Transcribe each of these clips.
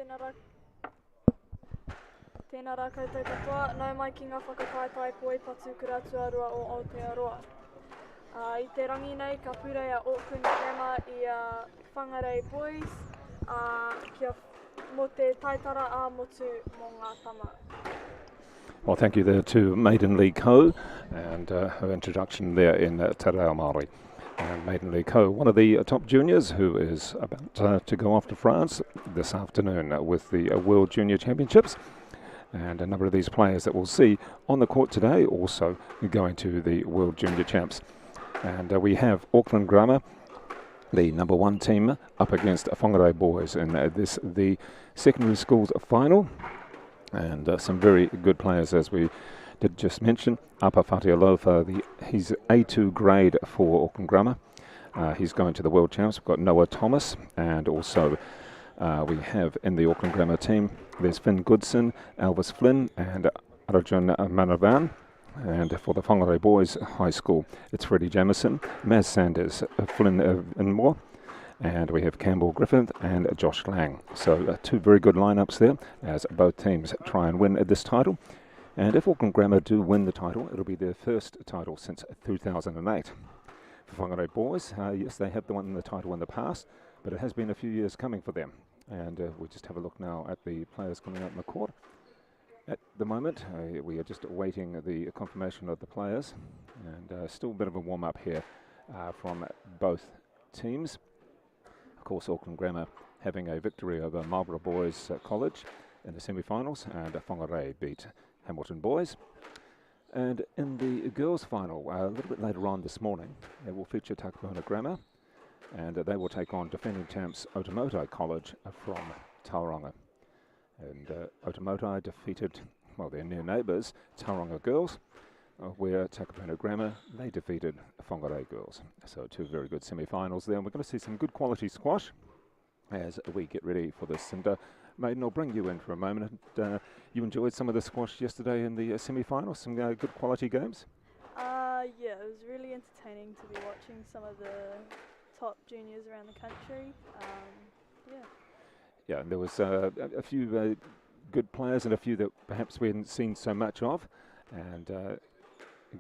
Tēnā rā koutou katoa, nau mai ki ngā whakakaetai poi patukura tuarua o Aotearoa. I te rangi nei, ka purei a Auckland Grammar I a whangarei boys, mo te taitara a motu mō ngā tama. Well, thank you there to Maiden Lee Ko and her introduction there in Te Reo Māori. Maiden Lee Ko, one of the top juniors who is about to go off to France this afternoon with the World Junior Championships. And a number of these players that we'll see on the court today also going to the World Junior Champs. And we have Auckland Grammar, the number one team, up against Whangarei boys in the secondary schools final. And some very good players, as we did just mention. Apawhati Alofa, he's A2 grade for Auckland Grammar. He's going to the World Champs. We've got Noah Thomas, and also we have in the Auckland Grammar team, there's Finn Goodson, Elvis Flynn, and Arjun Manov. And for the Whangarei Boys High School, it's Freddie Jemison, Maz Saunders, Flynn Vinmore, and we have Campbell Griffin and Josh Lang. So two very good lineups there as both teams try and win this title. And if Auckland Grammar do win the title, it'll be their first title since 2008. For Whangarei Boys, yes, they have won the title in the past, but it has been a few years coming for them. And we just have a look now at the players coming out in the court. At the moment, we are just awaiting the confirmation of the players, and still a bit of a warm-up here from both teams. Of course, Auckland Grammar having a victory over Marlborough Boys College in the semi-finals, and Whangarei beat Hamilton Boys. And in the girls' final, a little bit later on this morning, it will feature Takapuna Grammar, and they will take on defending champs Otamotai College from Tauranga. And Otamotai defeated, well, their near neighbours, Tauranga Girls, where Takapuna Grammar, they defeated Whangarei Girls. So two very good semi-finals there, and we're going to see some good quality squash as we get ready for this. And Maiden, I'll bring you in for a moment. You enjoyed some of the squash yesterday in the semi-finals, some good quality games? Yeah, it was really entertaining to be watching some of the top juniors around the country. Yeah, and there was a few good players and a few that perhaps we hadn't seen so much of, and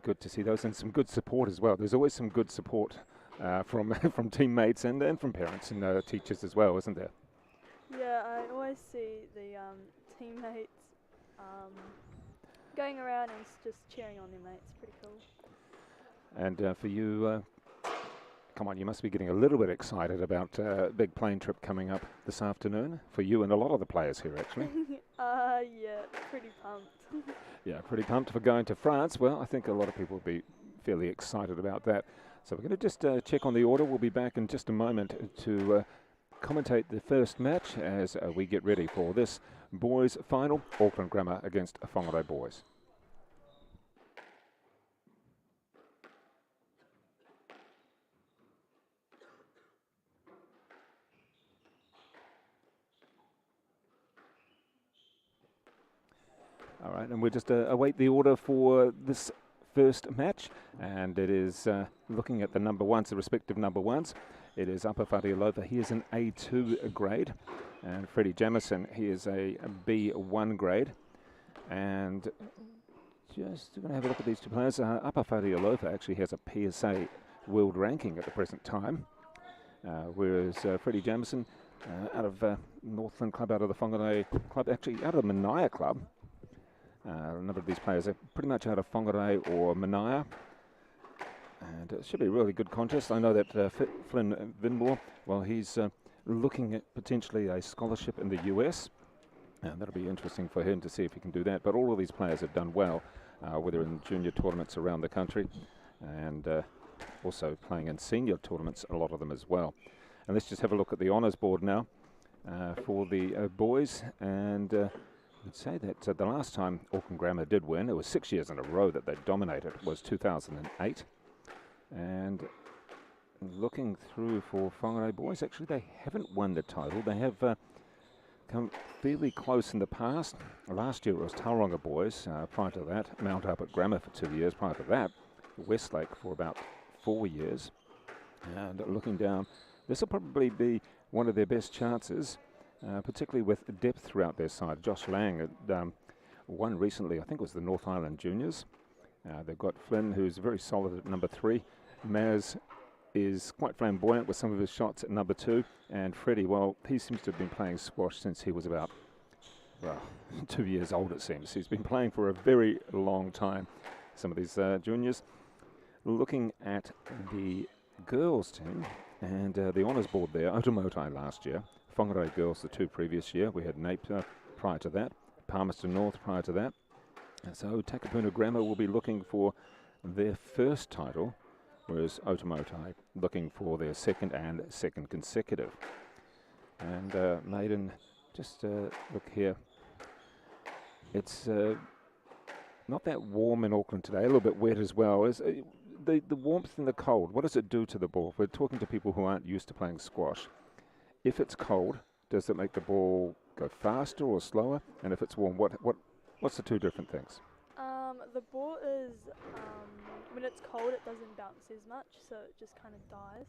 good to see those, and some good support as well. There's always some good support from from teammates and from parents and teachers as well, isn't there? Yeah, I always see the teammates going around and just cheering on their mates. Pretty cool. And for you, come on, you must be getting a little bit excited about a big plane trip coming up this afternoon for you and a lot of the players here, actually. Yeah, pretty pumped. Yeah, pretty pumped for going to France. Well, I think a lot of people will be fairly excited about that. So we're going to just check on the order. We'll be back in just a moment to commentate the first match as we get ready for this boys' final, Auckland Grammar against Whangarei Boys. All right, and we'll just await the order for this first match, and it is looking at the number ones, the respective number ones. It is Apawhati Alofa, he is an A2 grade, and Freddie Jemison, he is a B1 grade. And just going to have a look at these two players. Apawhati Alofa actually has a PSA world ranking at the present time, whereas Freddie Jemison out of Northland Club, out of the Whangarei Club, actually out of the Manaia Club. A number of these players are pretty much out of Whangarei or Manaia. And it should be a really good contest. I know that Flynn Vinmore, well, he's looking at potentially a scholarship in the US. And that'll be interesting for him to see if he can do that. But all of these players have done well, whether in junior tournaments around the country and also playing in senior tournaments, a lot of them as well. And let's just have a look at the honours board now for the boys. And I'd say that the last time Auckland Grammar did win, it was 6 years in a row that they dominated, was 2008. And looking through for Whangarei Boys, actually they haven't won the title. They have come fairly close in the past. Last year it was Tauranga Boys, prior to that, Mount Albert Grammar for 2 years, prior to that, Westlake for about 4 years. And looking down, this will probably be one of their best chances particularly with depth throughout their side. Josh Lang won recently, I think it was the North Island Juniors. They've got Flynn, who's very solid at number 3. Maz is quite flamboyant with some of his shots at number 2. And Freddie, well, he seems to have been playing squash since he was about, well, 2 years old it seems. He's been playing for a very long time, some of these juniors. Looking at the girls team and the honours board there, Otamotai last year, Whangarei girls the 2 previous year. We had Napier prior to that, Palmerston North prior to that. And so Takapuna Grammar will be looking for their first title, whereas Otamotai looking for their second consecutive. And Maiden, just look here. It's not that warm in Auckland today, a little bit wet as well. Is the warmth and the cold, what does it do to the ball? We're talking to people who aren't used to playing squash. If it's cold, does it make the ball go faster or slower? And if it's warm, what's the 2 different things? The ball is, when it's cold it doesn't bounce as much, so it just kind of dies.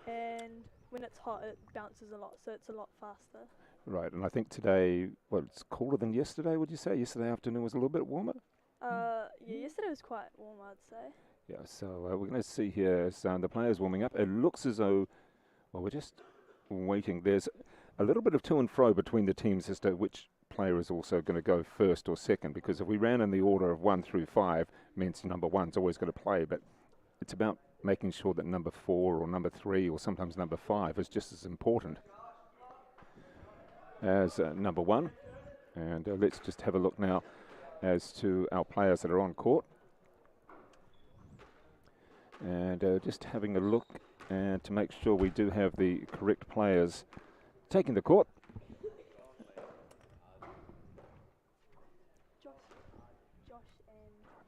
And when it's hot it bounces a lot, so it's a lot faster. Right, and I think today, well, it's colder than yesterday, would you say? Yesterday afternoon was a little bit warmer? Yeah, yesterday was quite warm, I'd say. Yeah, so we're going to see here as the players warming up. It looks as though, well, we're just waiting. There's a little bit of to and fro between the teams as to which player is also going to go first or second, because if we ran in the order of 1 through 5, means number 1's always going to play, but it's about making sure that number 4 or number 3 or sometimes number 5 is just as important as number 1. And let's just have a look now as to our players that are on court. And just having a look and to make sure we do have the correct players taking the court.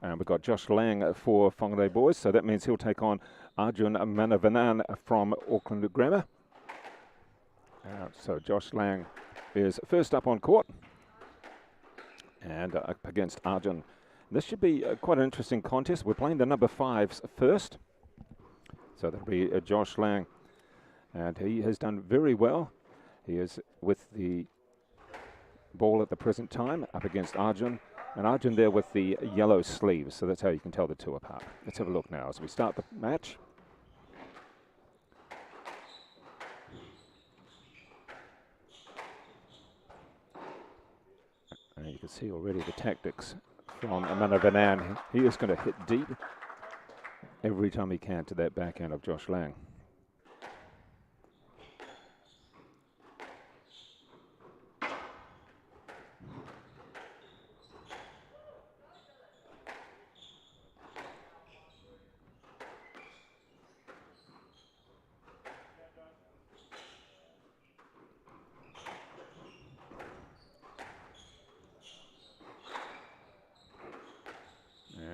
And we've got Josh Lang for Whangarei boys, so that means he'll take on Arjun Manavanan from Auckland Grammar. So Josh Lang is first up on court and up against Arjun. This should be quite an interesting contest. We're playing the number 5s first. So that'll be Josh Lang, and he has done very well. He is with the ball at the present time up against Arjun, and Arjun there with the yellow sleeves, so that's how you can tell the 2 apart. Let's have a look now as we start the match. And you can see already the tactics from Manavanan. He is going to hit deep every time he can to that backhand of Josh Lang.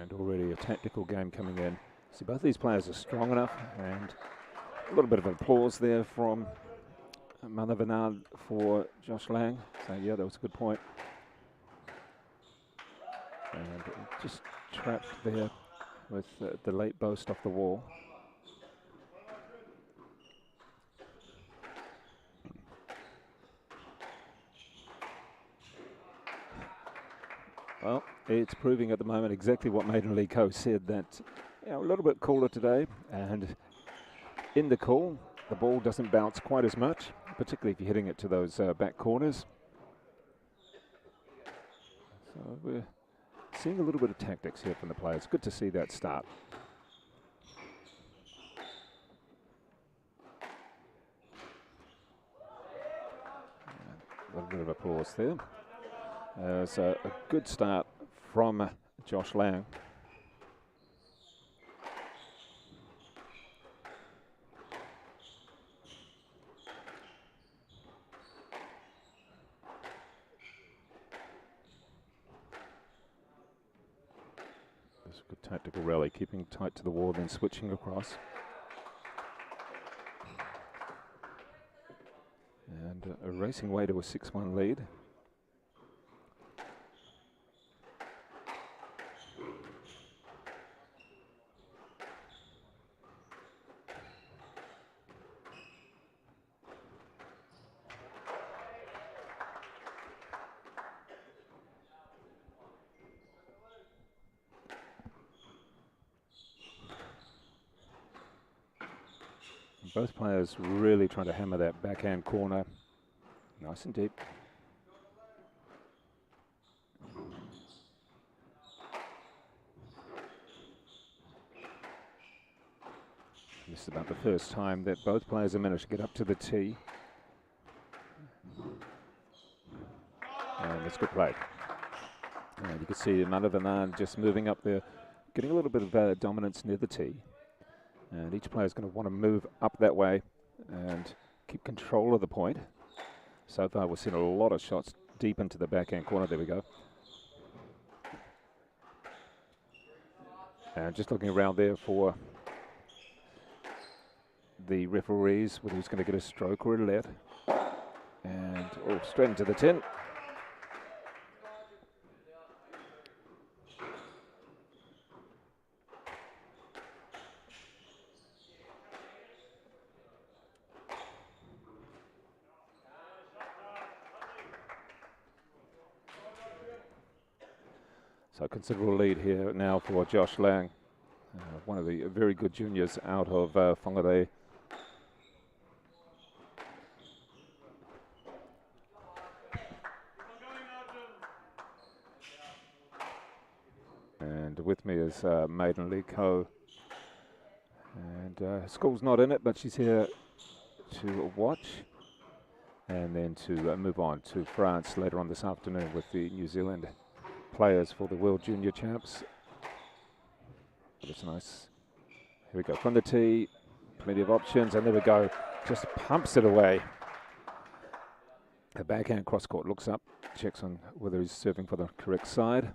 And already a tactical game coming in. See, both these players are strong enough, and a little bit of applause there from Manavanan for Josh Lang. So yeah, that was a good point. And just trapped there with the late boast off the wall. Well, it's proving at the moment exactly what Maiden Lee Co said, that a little bit cooler today, and in the cool, the ball doesn't bounce quite as much, particularly if you're hitting it to those back corners. So we're seeing a little bit of tactics here from the players. Good to see that start. A little bit of applause there. So a good start from Josh Lang. There's a good tactical rally, keeping tight to the wall, then switching across. And racing away to a 6-1 lead. Both players really trying to hammer that backhand corner. Nice and deep. This is about the first time that both players have managed to get up to the tee. And it's good play. And you can see Manov just moving up there, getting a little bit of dominance near the tee. And each player is going to want to move up that way and keep control of the point. So far, we've seen a lot of shots deep into the backhand corner. There we go. And just looking around there for the referees, whether he's going to get a stroke or a let. And straight into the tin. So considerable lead here now for Josh Lang, one of the very good juniors out of Whangarei. And with me is Maiden Lee Ko. And school's not in it, but she's here to watch and then to move on to France later on this afternoon with the New Zealand players for the World Junior Champs. That's nice. Here we go from the tee, plenty of options, and there we go. Just pumps it away. The backhand cross court looks up, checks on whether he's serving for the correct side.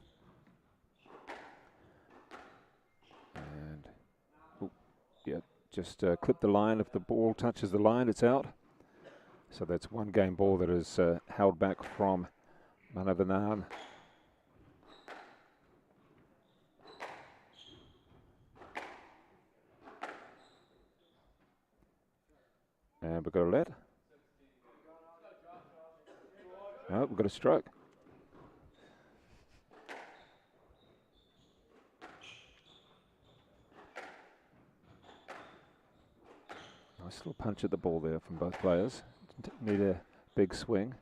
And yeah, just clip the line. If the ball touches the line, it's out. So that's one game ball that is held back from Manov. And we've got a let. No, we've got a stroke. Nice little punch at the ball there from both players. Didn't need a big swing.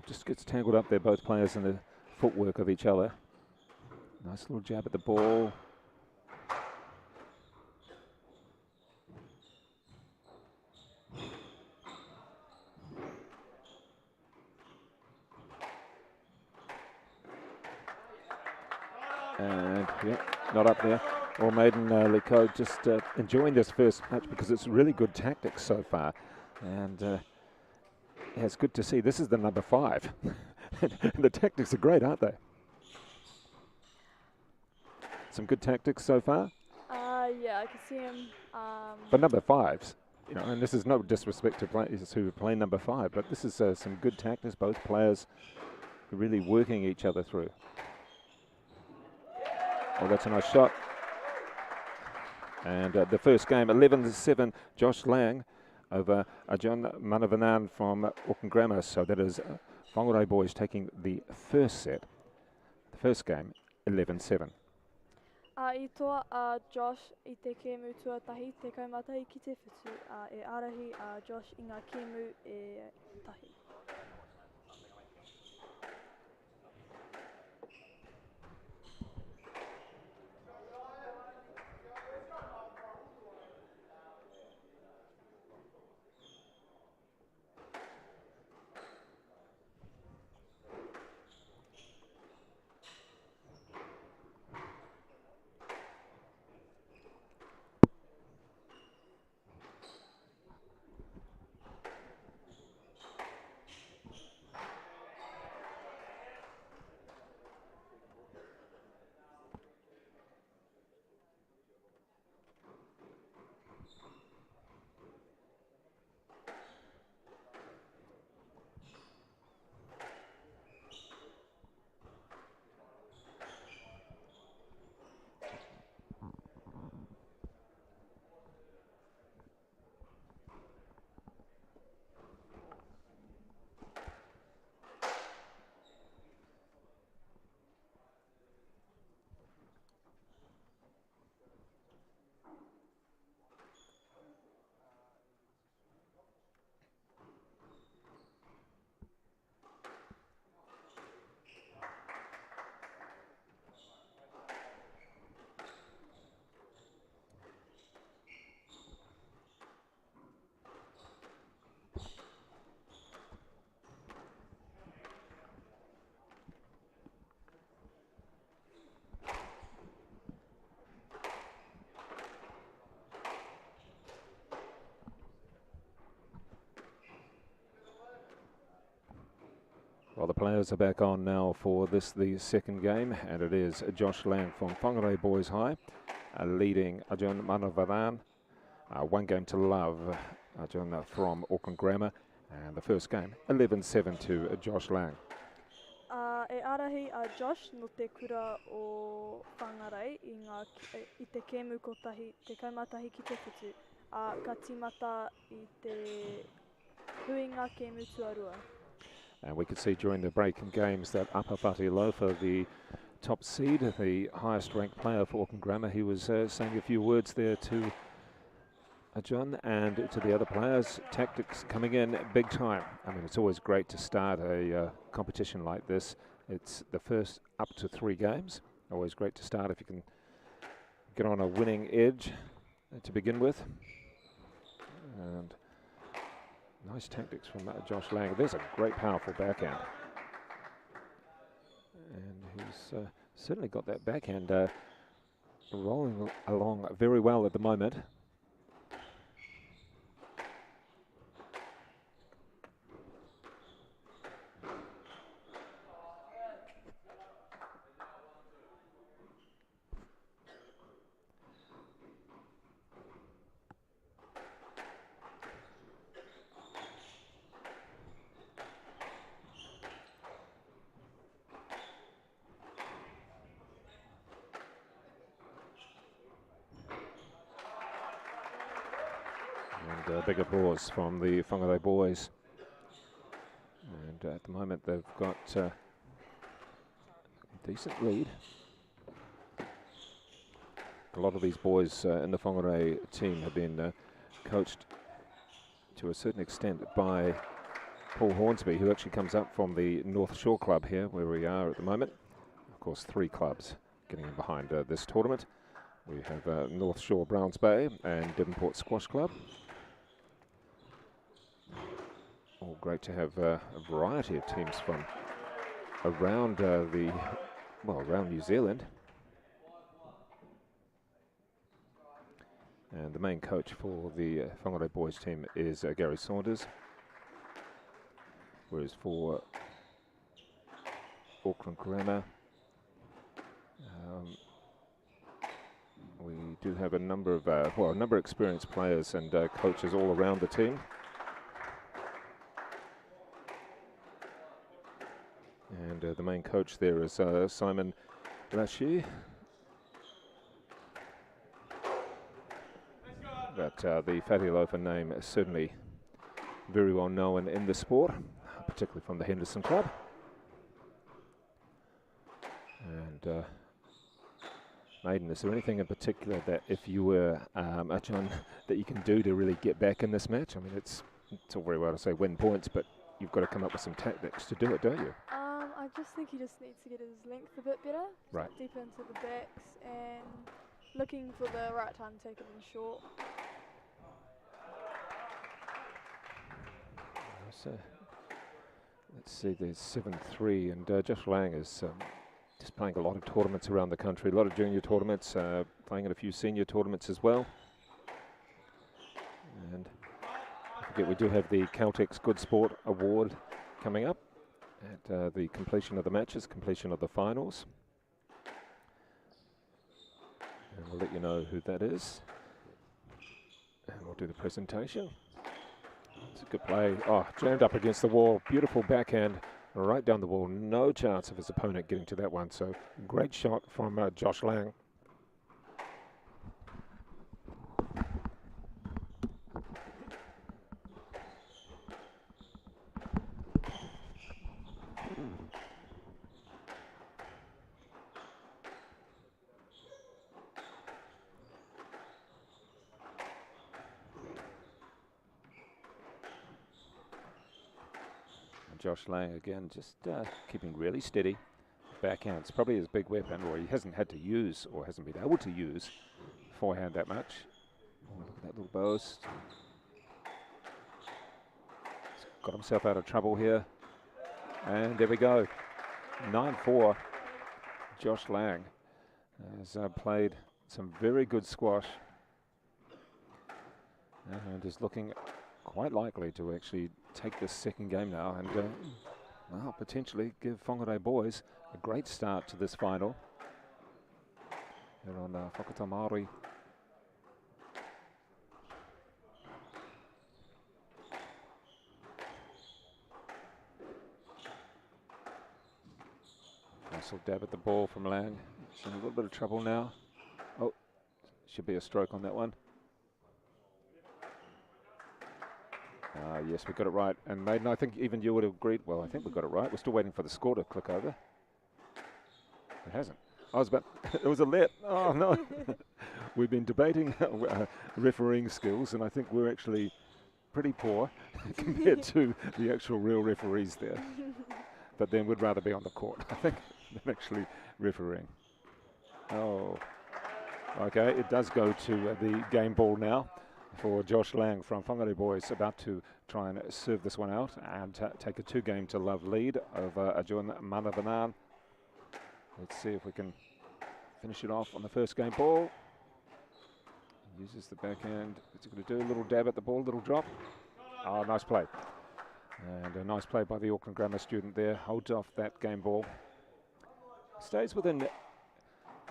Just gets tangled up there, both players, in the footwork of each other. Nice little jab at the ball. And yeah, not up there. Well, Maiden Liko just enjoying this first match because it's really good tactics so far. And yeah, it's good to see. This is the number 5. The tactics are great, aren't they? Some good tactics so far? Yeah, I can see him. But number 5s, you know, and this is no disrespect to players who play number 5, but this is some good tactics. Both players really working each other through. Oh, that's a nice shot. And the first game, 11-7, Josh Lang over John Manavanan from Auckland Grammar. So that is Whangarei boys taking the first set. The first game, 11-7. I toa Josh I te kemu tuatahi te kaumata I ki te whitu. E arahi Josh I ngā kemu e tahi. Well, the players are back on now for the second game, and it is Josh Lang from Whangarei Boys High leading Ajahn Manavaran. 1 game to love, Ajahn from Auckland Grammar, and the first game 11-7 to Josh Lang. E arahi a Josh no te kura o Whangarei i te kēmu kotahi, te kaumatahi ki te whitu, ka timata I te huinga kēmu tuarua. And we could see during the break in games that Apawhati Alofa, the top seed, the highest ranked player for Auckland Grammar, he was saying a few words there to Ajahn and to the other players. Tactics coming in big time. I mean, it's always great to start a competition like this. It's the first up to 3 games. Always great to start if you can get on a winning edge to begin with. And nice tactics from Josh Lang. There's a great, powerful backhand. And he's certainly got that backhand rolling along very well at the moment. And big applause from the Whangarei boys. And at the moment they've got a decent lead. A lot of these boys in the Whangarei team have been coached to a certain extent by Paul Hornsby, who actually comes up from the North Shore Club here where we are at the moment. Of course, 3 clubs getting in behind this tournament. We have North Shore Browns Bay and Devonport Squash Club. All great to have a variety of teams from around around New Zealand. And the main coach for the Whangarei boys team is Gary Saunders. Whereas for Auckland Grammar, we do have a number of experienced players and coaches all around the team. And the main coach there is Simon Lashi. But the Whati Alofa name is certainly very well known in the sport, particularly from the Henderson Club. And Maiden, is there anything in particular that if you were Ajahn, that you can do to really get back in this match? I mean, it's all very well to say win points, but you've got to come up with some tactics to do it, don't you? I just think he just needs to get his length a bit better. Right. Deep into the backs and looking for the right time to take it in short. So let's see, there's 7-3, and Josh Lang is just playing a lot of tournaments around the country, a lot of junior tournaments, playing in a few senior tournaments as well. And don't forget, we do have the Caltex Good Sport Award coming up at the completion of the matches, completion of the finals. And we'll let you know who that is. And we'll do the presentation. It's a good play. Oh, jammed up against the wall. Beautiful backhand right down the wall. No chance of his opponent getting to that one. So great shot from Josh Lang. Josh Lang again, just keeping really steady. Backhand, it's probably his big weapon, or he hasn't had to use, or hasn't been able to use forehand that much. Oh, look at that little boast. He's got himself out of trouble here. And there we go. 9-4. Josh Lang has played some very good squash and is looking quite likely to actually take this second game now and well, potentially give Whangarei boys a great start to this final. Here on Whakata Māori. Nice little dab at the ball from Lang. She's in a little bit of trouble now. Oh, should be a stroke on that one. Yes, we got it right. And Maiden, I think even you would have agreed. Well, I think we got it right. We're still waiting for the score to click over. It hasn't. I was about, it was a let. Oh, no. We've been debating refereeing skills, and I think we're actually pretty poor compared to the actual real referees there. But then we'd rather be on the court, I think, than actually refereeing. Oh, okay. It does go to the game ball now for Josh Lang from Whangarei boys, about to try and serve this one out and take a 2-game-to-love lead over Ajun Manavanan. Let's see if we can finish it off on the first game ball. Uses the backhand. It's going to do a little dab at the ball, little drop. Oh, nice play. And a nice play by the Auckland Grammar student there. Holds off that game ball. Stays within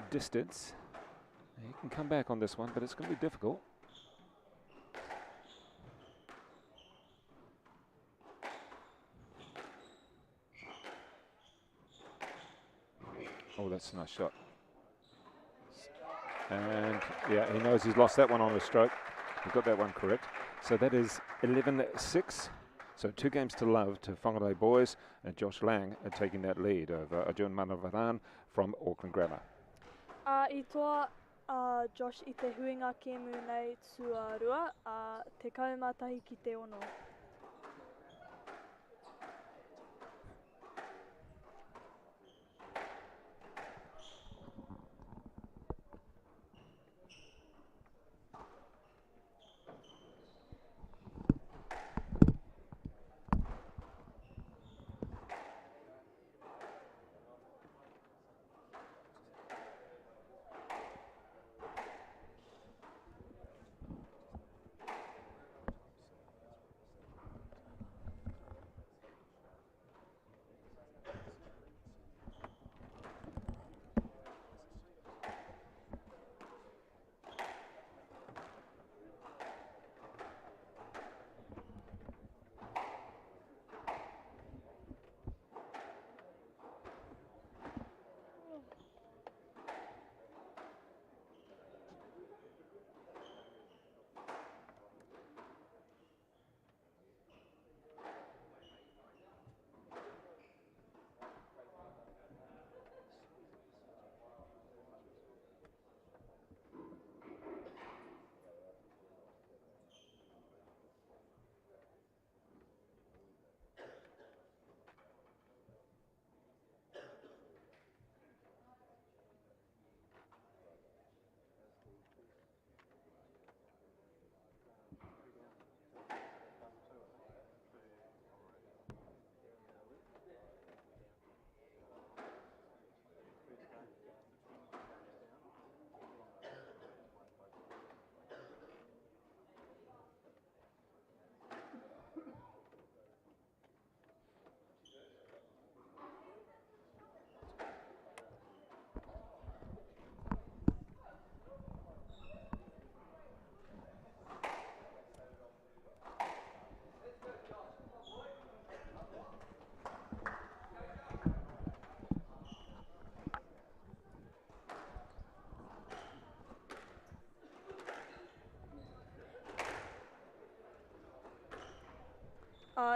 distance. He can come back on this one, but it's going to be difficult. Oh, that's a nice shot. And yeah, he knows he's lost that one on the stroke. He got that one correct. So that is 11-6. So 2 games to love to Whangarei boys, and Josh Lang taking that lead over Ajun Manavanan from Auckland Grammar. I toa Josh I te huinga kēmu nei tua rua, te kaumatahi ki te ono.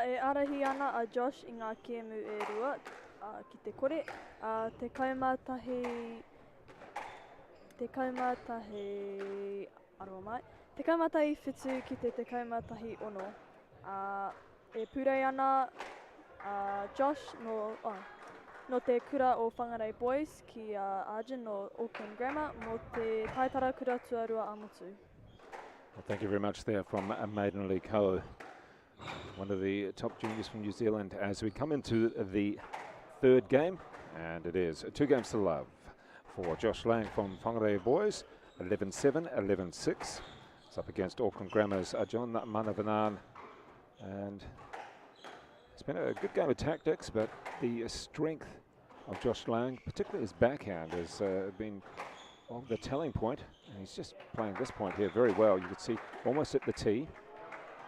E arahi ana a Josh I ngā kēmu e rua ki te kore. Te kaumatahi whitu ki te kaumatahi ono. E purei ana Josh no te kura o Whangarei boys ki Arjun no Auckland Grammar mo te taitara kura tuarua amotu. Well, thank you very much there from Maiden League Ho, one of the top juniors from New Zealand, as we come into the 3rd game, and it is 2 games to love for Josh Lang from Whangarei boys, 11-7, 11-6. It's up against Auckland Grammar's Ajun Manavanan, and It's been a good game of tactics, but the strength of Josh Lang, particularly his backhand, has been the telling point. And he's just playing this point here very well. You can see almost at the tee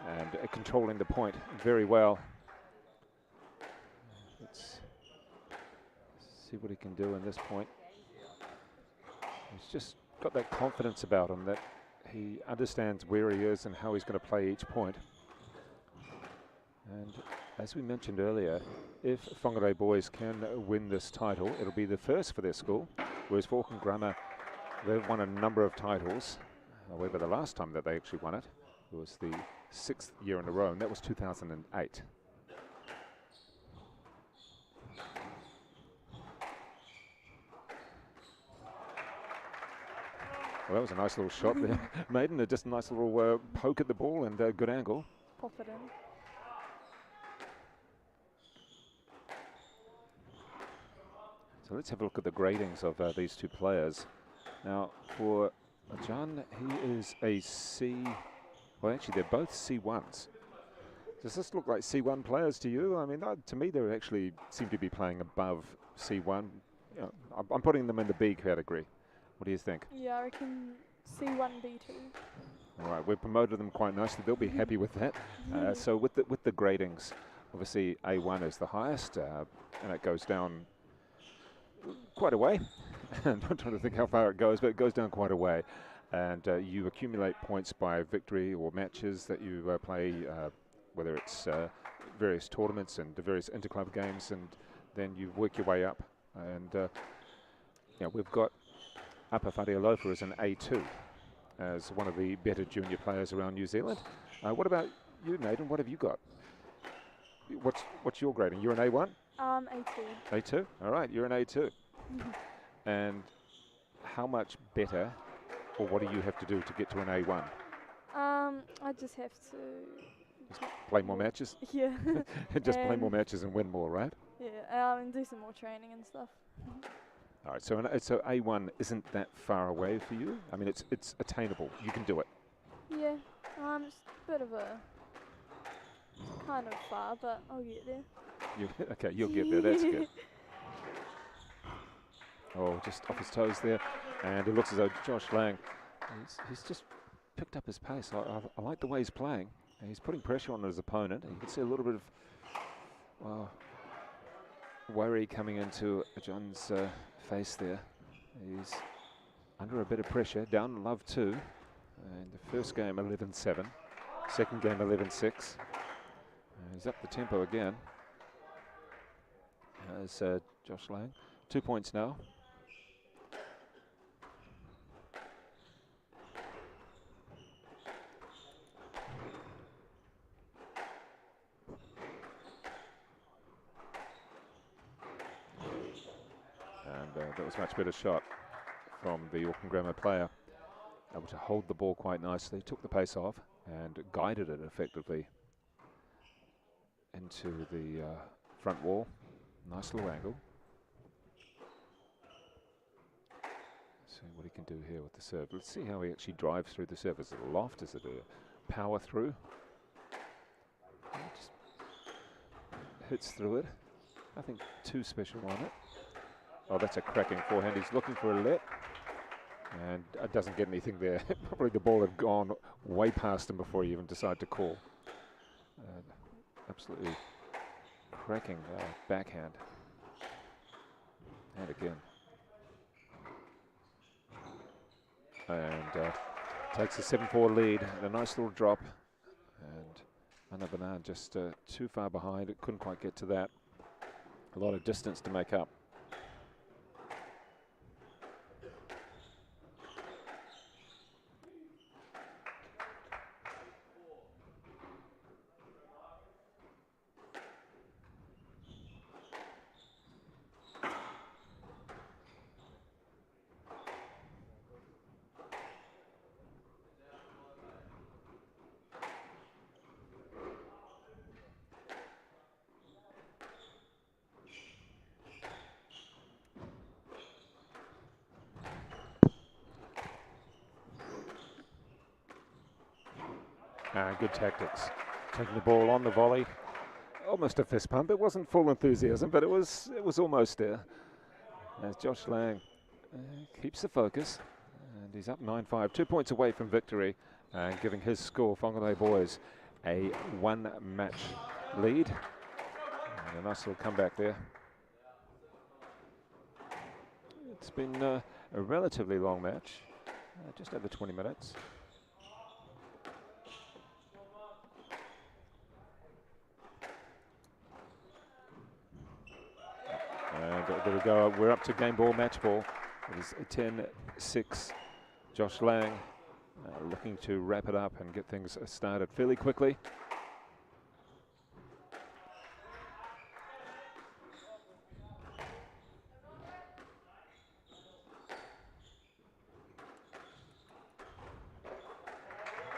and controlling the point very well. Let's see what he can do in this point. He's just got that confidence about him that he understands where he is and how he's going to play each point. And as we mentioned earlier, if Whangarei boys can win this title, it'll be the first for their school, whereas for Auckland Grammar, they've won a number of titles. However, the last time that they actually won it was the 6th year in a row, and that was 2008. Well, that was a nice little shot there. Maiden, just a nice little poke at the ball and a good angle. Pop it in. So let's have a look at the gradings of these two players. Now, for John, he is a C. Well, actually, they're both C1s. Does this look like C1 players to you? I mean, to me, they actually seem to be playing above C1. You know, I'm putting them in the B category. What do you think? Yeah, I reckon C1, B2. All right, we've promoted them quite nicely. They'll be happy with that. So with the gradings, obviously A1 is the highest, and it goes down quite a way. I'm not trying to think how far it goes, but it goes down quite a way. And you accumulate points by victory or matches that you play, whether it's various tournaments and the various interclub games, and then you work your way up. And we've got Upper Whare Alofa as an A2, as one of the better junior players around New Zealand. What about you, Nathan? What have you got? What's your grading? You're an A1? A2. A2? All right, you're an A2. And how much better, or what do you have to do to get to an A1? I just have to... Just play more matches? Yeah. Just play more matches and win more, right? Yeah, and do some more training and stuff. All right, so A1 isn't that far away for you? I mean, it's attainable. You can do it. Yeah, it's a bit of a kind of far, but I'll get there. Okay, you'll get there. That's good. Oh, just off his toes there, and it looks as though Josh Lang, he's just picked up his pace. I like the way he's playing. He's putting pressure on his opponent. You can see a little bit of worry coming into John's face there. He's under a bit of pressure, down love 2. And the first game 11-7, second game 11-6. He's up the tempo again. As Josh Lang, 2 points now. That was a much better shot from the Auckland Grammar player. Able to hold the ball quite nicely, took the pace off and guided it effectively into the front wall. Nice little angle. See what he can do here with the serve. Let's see how he actually drives through the serve. Is it a loft? Is it a power through? He just hits through it. Nothing too special on it. Oh, that's a cracking forehand. He's looking for a let and doesn't get anything there. Probably the ball had gone way past him before he even decided to call. Absolutely cracking backhand. And again. And takes a 7-4 lead and a nice little drop. And Manov just too far behind. It couldn't quite get to that. A lot of distance to make up. Good tactics. Taking the ball on the volley. almost a fist pump. It wasn't full enthusiasm, but it was almost there. As Josh Lang keeps the focus, and he's up 9-5, 2 points away from victory, and giving his score, Whangarei boys, a 1-match lead. And a nice little comeback there. It's been a relatively long match, just over 20 minutes. And there we go, we're up to game ball, match ball. It is 10-6. Josh Lang looking to wrap it up and get things started fairly quickly.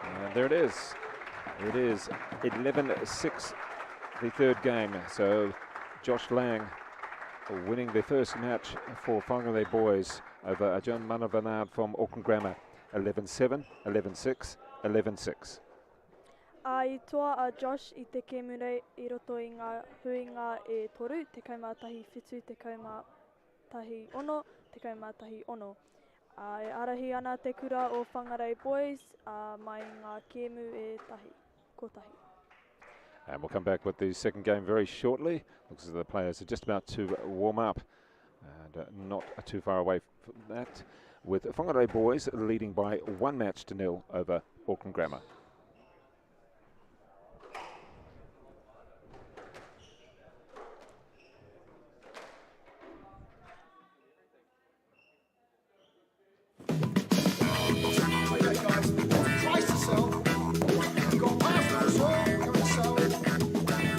And there it is. It is 11-6, the third game. So Josh Lang winning the first match for Whangarei boys over John Manov from Auckland Grammar. 11-7, 11-6, 11-6. I toa a Josh I te kemure I roto I ngā huinga e toru, te kaumātahi whitu, te kaumātahi ono, te kaumātahi ono. E arahi ana te kura o Whangarei boys, mai ngā kēmu e tahi, kotahi. And we'll come back with the second game very shortly. Looks as though the players are just about to warm up, and not too far away from that, with Whangarei boys leading by 1-0 over Auckland Grammar.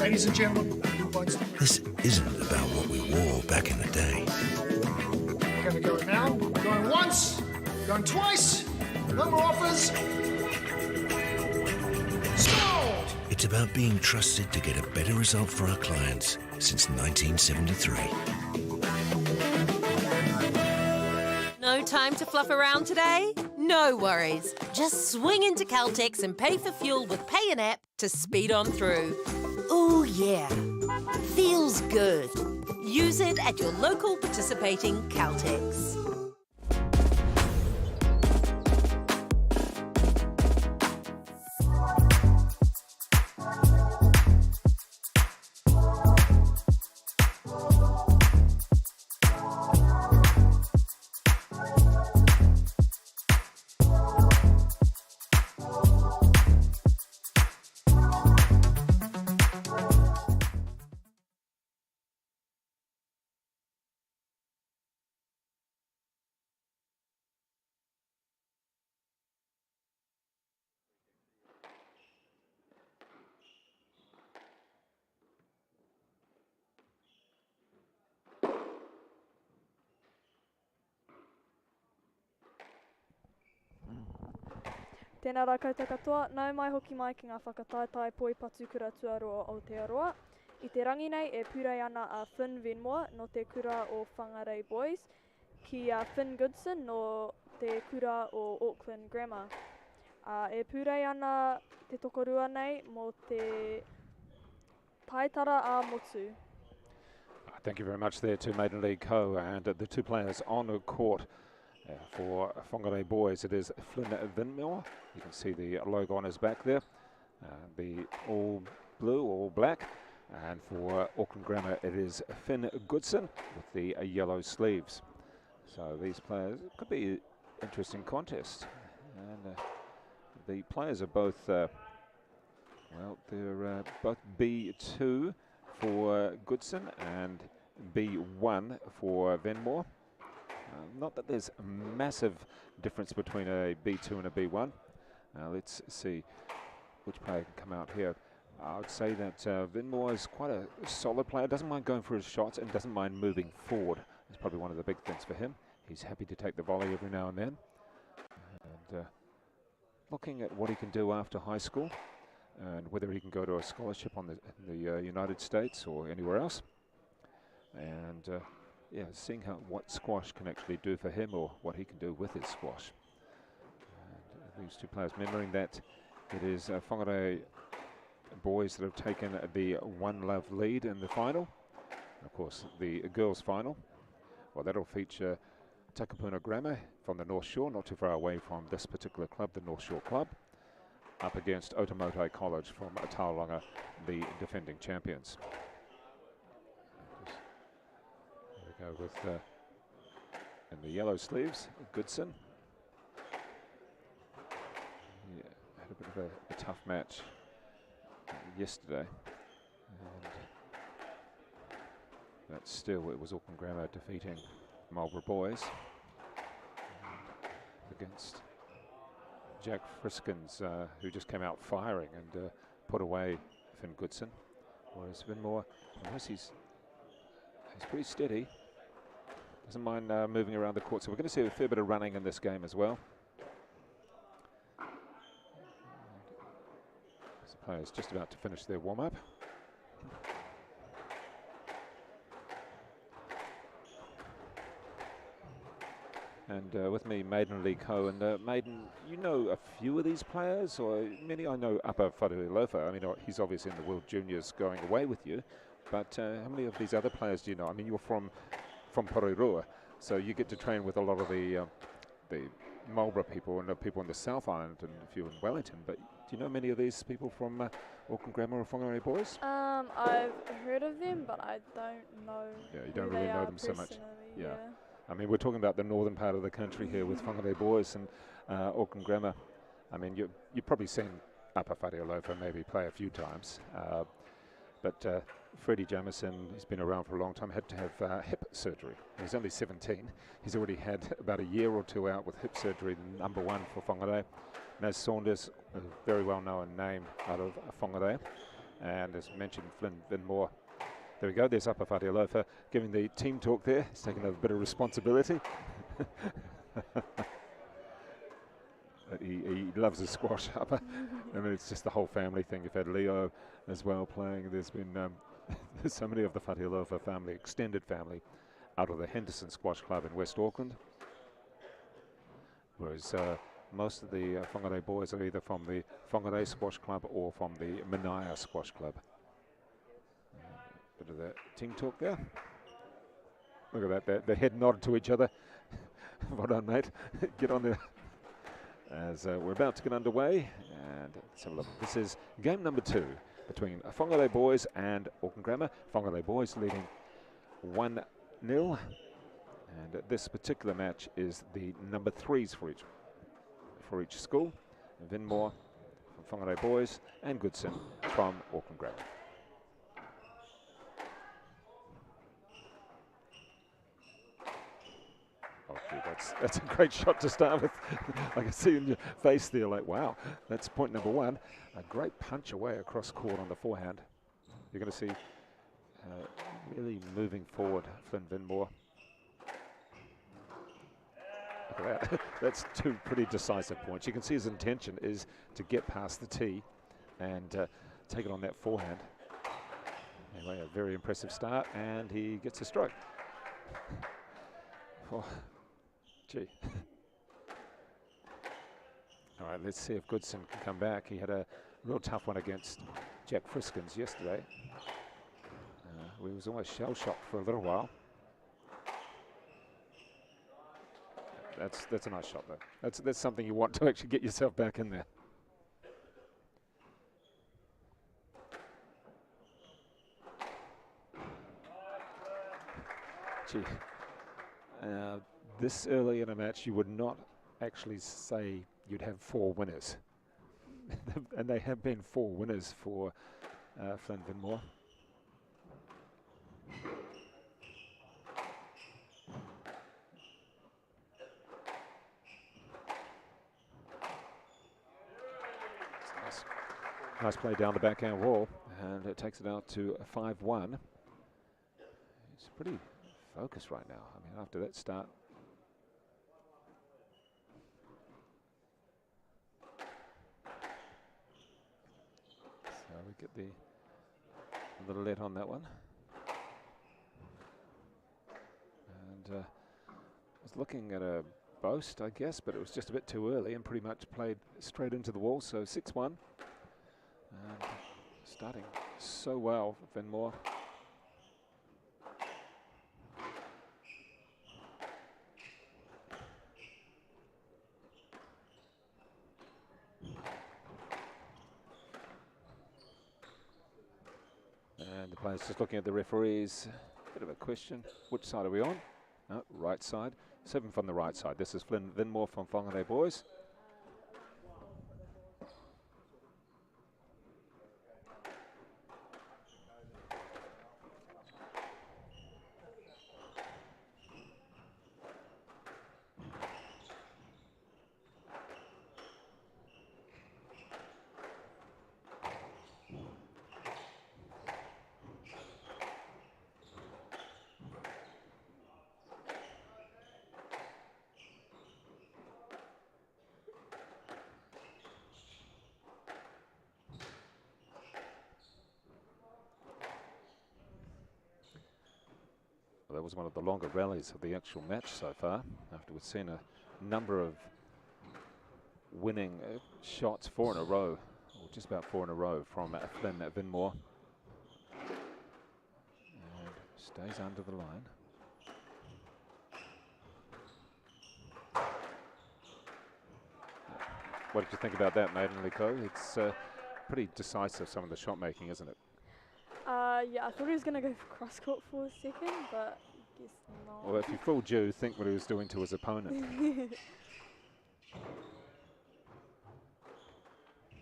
Ladies and gentlemen, this isn't about what we wore back in the day. We're going to go now. Going once, going twice. No more offers. Sold! It's about being trusted to get a better result for our clients since 1973. No time to fluff around today? No worries. Just swing into Caltex and pay for fuel with Pay and App to speed on through. Oh yeah, feels good. Use it at your local participating Caltex. Tēnā rā koutou katoa, nau mai hoki mai ki ngā whakataetai poi patu kura tuaroa o Aotearoa. I te rangi nei e pūrei ana a Flynn Vinmore no te kura o Whangarei boys, ki a Finn Goodson no te kura o Auckland Grammar. E pūrei ana te tokorua nei mo te taitara a motu. Thank you very much there to Maiden League Co and the two players on the court. For Whangarei boys, it is Flynn Vinmore. You can see the logo on his back there. The all blue, all black. And for Auckland Grammar, it is Finn Goodson with the yellow sleeves. So these players, it could be an interesting contest. And the players are both, well, they're both B2 for Goodson and B1 for Vinmore. Not that there's a massive difference between a B2 and a B1. Let's see which player can come out here. I would say that Vinmore is quite a solid player, doesn't mind going for his shots and doesn't mind moving forward. That's probably one of the big things for him. He's happy to take the volley every now and then. And looking at what he can do after high school and whether he can go to a scholarship in the United States or anywhere else. And yeah, seeing what squash can actually do for him or what he can do with his squash. And these two players, remembering that it is Whangarei boys that have taken the One Love lead in the final. Of course, the girls' final. Well, that'll feature Takapuna Grammar from the North Shore, not too far away from this particular club, the North Shore Club, up against Otamote College from Tauranga, the defending champions. There we go with, in the yellow sleeves, Goodson. Yeah, had a bit of a tough match yesterday. But still, it was Auckland Grammar defeating Marlborough Boys against Jack Friskins, who just came out firing and put away Finn Goodson. Whereas Vinmore, unless he's pretty steady, doesn't mind moving around the court. So we're going to see a fair bit of running in this game as well. The players just about to finish their warm-up. And with me, Maiden Lee Coe. And Maiden, you know a few of these players, or many? I know Upper Whare Alofa. I mean, he's obviously in the World Juniors going away with you. But how many of these other players do you know? I mean, you're from Porirua, so you get to train with a lot of the Marlborough people and the people in the South Island and a few in Wellington. But do you know many of these people from Auckland Grammar or Whangarei Boys? I've heard of them, but I don't know. Yeah, you don't really know them so much. Yeah. I mean, we're talking about the northern part of the country here with Whangarei Boys and Auckland Grammar. I mean, you've probably seen Upper Whare Alofa maybe play a few times. But Freddie Jemison, he's been around for a long time, had to have hip surgery. He's only 17. He's already had about a year or two out with hip surgery, number one for Whangarei. Naz Saunders, a very well-known name out of Whangarei. And as mentioned, Flynn Vinmore. There we go, there's Upper Whare Alofa giving the team talk there. He's taking a bit of responsibility. He loves his squash, Upper. I mean, it's just the whole family thing. You've had Leo as well playing. There's been there's so many of the Whare Alofa family, extended family, out of the Henderson Squash Club in West Auckland. Whereas most of the Whangarei boys are either from the Whangarei Squash Club or from the Manaia Squash Club. Bit of the team talk there. Look at that, the head nod to each other. Well done, mate. Get on there. As we're about to get underway, and let's have a look. This is game number 2 between Whangarei Boys and Auckland Grammar. Whangarei Boys leading 1-0, and this particular match is the number 3s for each school. Vinmore from Whangarei Boys and Goodson from Auckland Grammar. That's a great shot to start with. I can see in your face there, like, wow, that's point number 1. A great punch away across court on the forehand. You're going to see really moving forward, Flynn Vinmore. Look at that. That's 2 pretty decisive points. You can see his intention is to get past the tee and take it on that forehand. Anyway, a very impressive start, and he gets a stroke. Oh. Gee. All right, let's see if Goodson can come back. He had a real tough one against Jack Friskins yesterday. He was almost shell-shocked for a little while. That's a nice shot, though. That's something you want to actually get yourself back in there. Gee. This early in a match, you would not actually say you'd have 4 winners. And they have been 4 winners for Flynn Vinmore. Nice play down the backhand wall, and it takes it out to a 5-1. It's pretty focused right now. I mean, after that start. So we get the little let on that one. And I was looking at a boast, I guess, but it was just a bit too early and pretty much played straight into the wall. So 6-1. Starting so well, Vinmore. And the players just looking at the referees. Bit of a question. Which side are we on? No, right side. 7 from the right side. This is Flynn Vinmore from Whangarei Boys. Well, that was one of the longer rallies of the actual match so far, after we've seen a number of winning shots, 4 in a row, or just about 4 in a row from Flynn Vinmore. And stays under the line. What did you think about that, Maiden Liko? It's pretty decisive, some of the shot making, isn't it? Yeah, I thought he was going to go for cross-court for a second, but I guess not. Well, if you fooled you, think what he was doing to his opponent.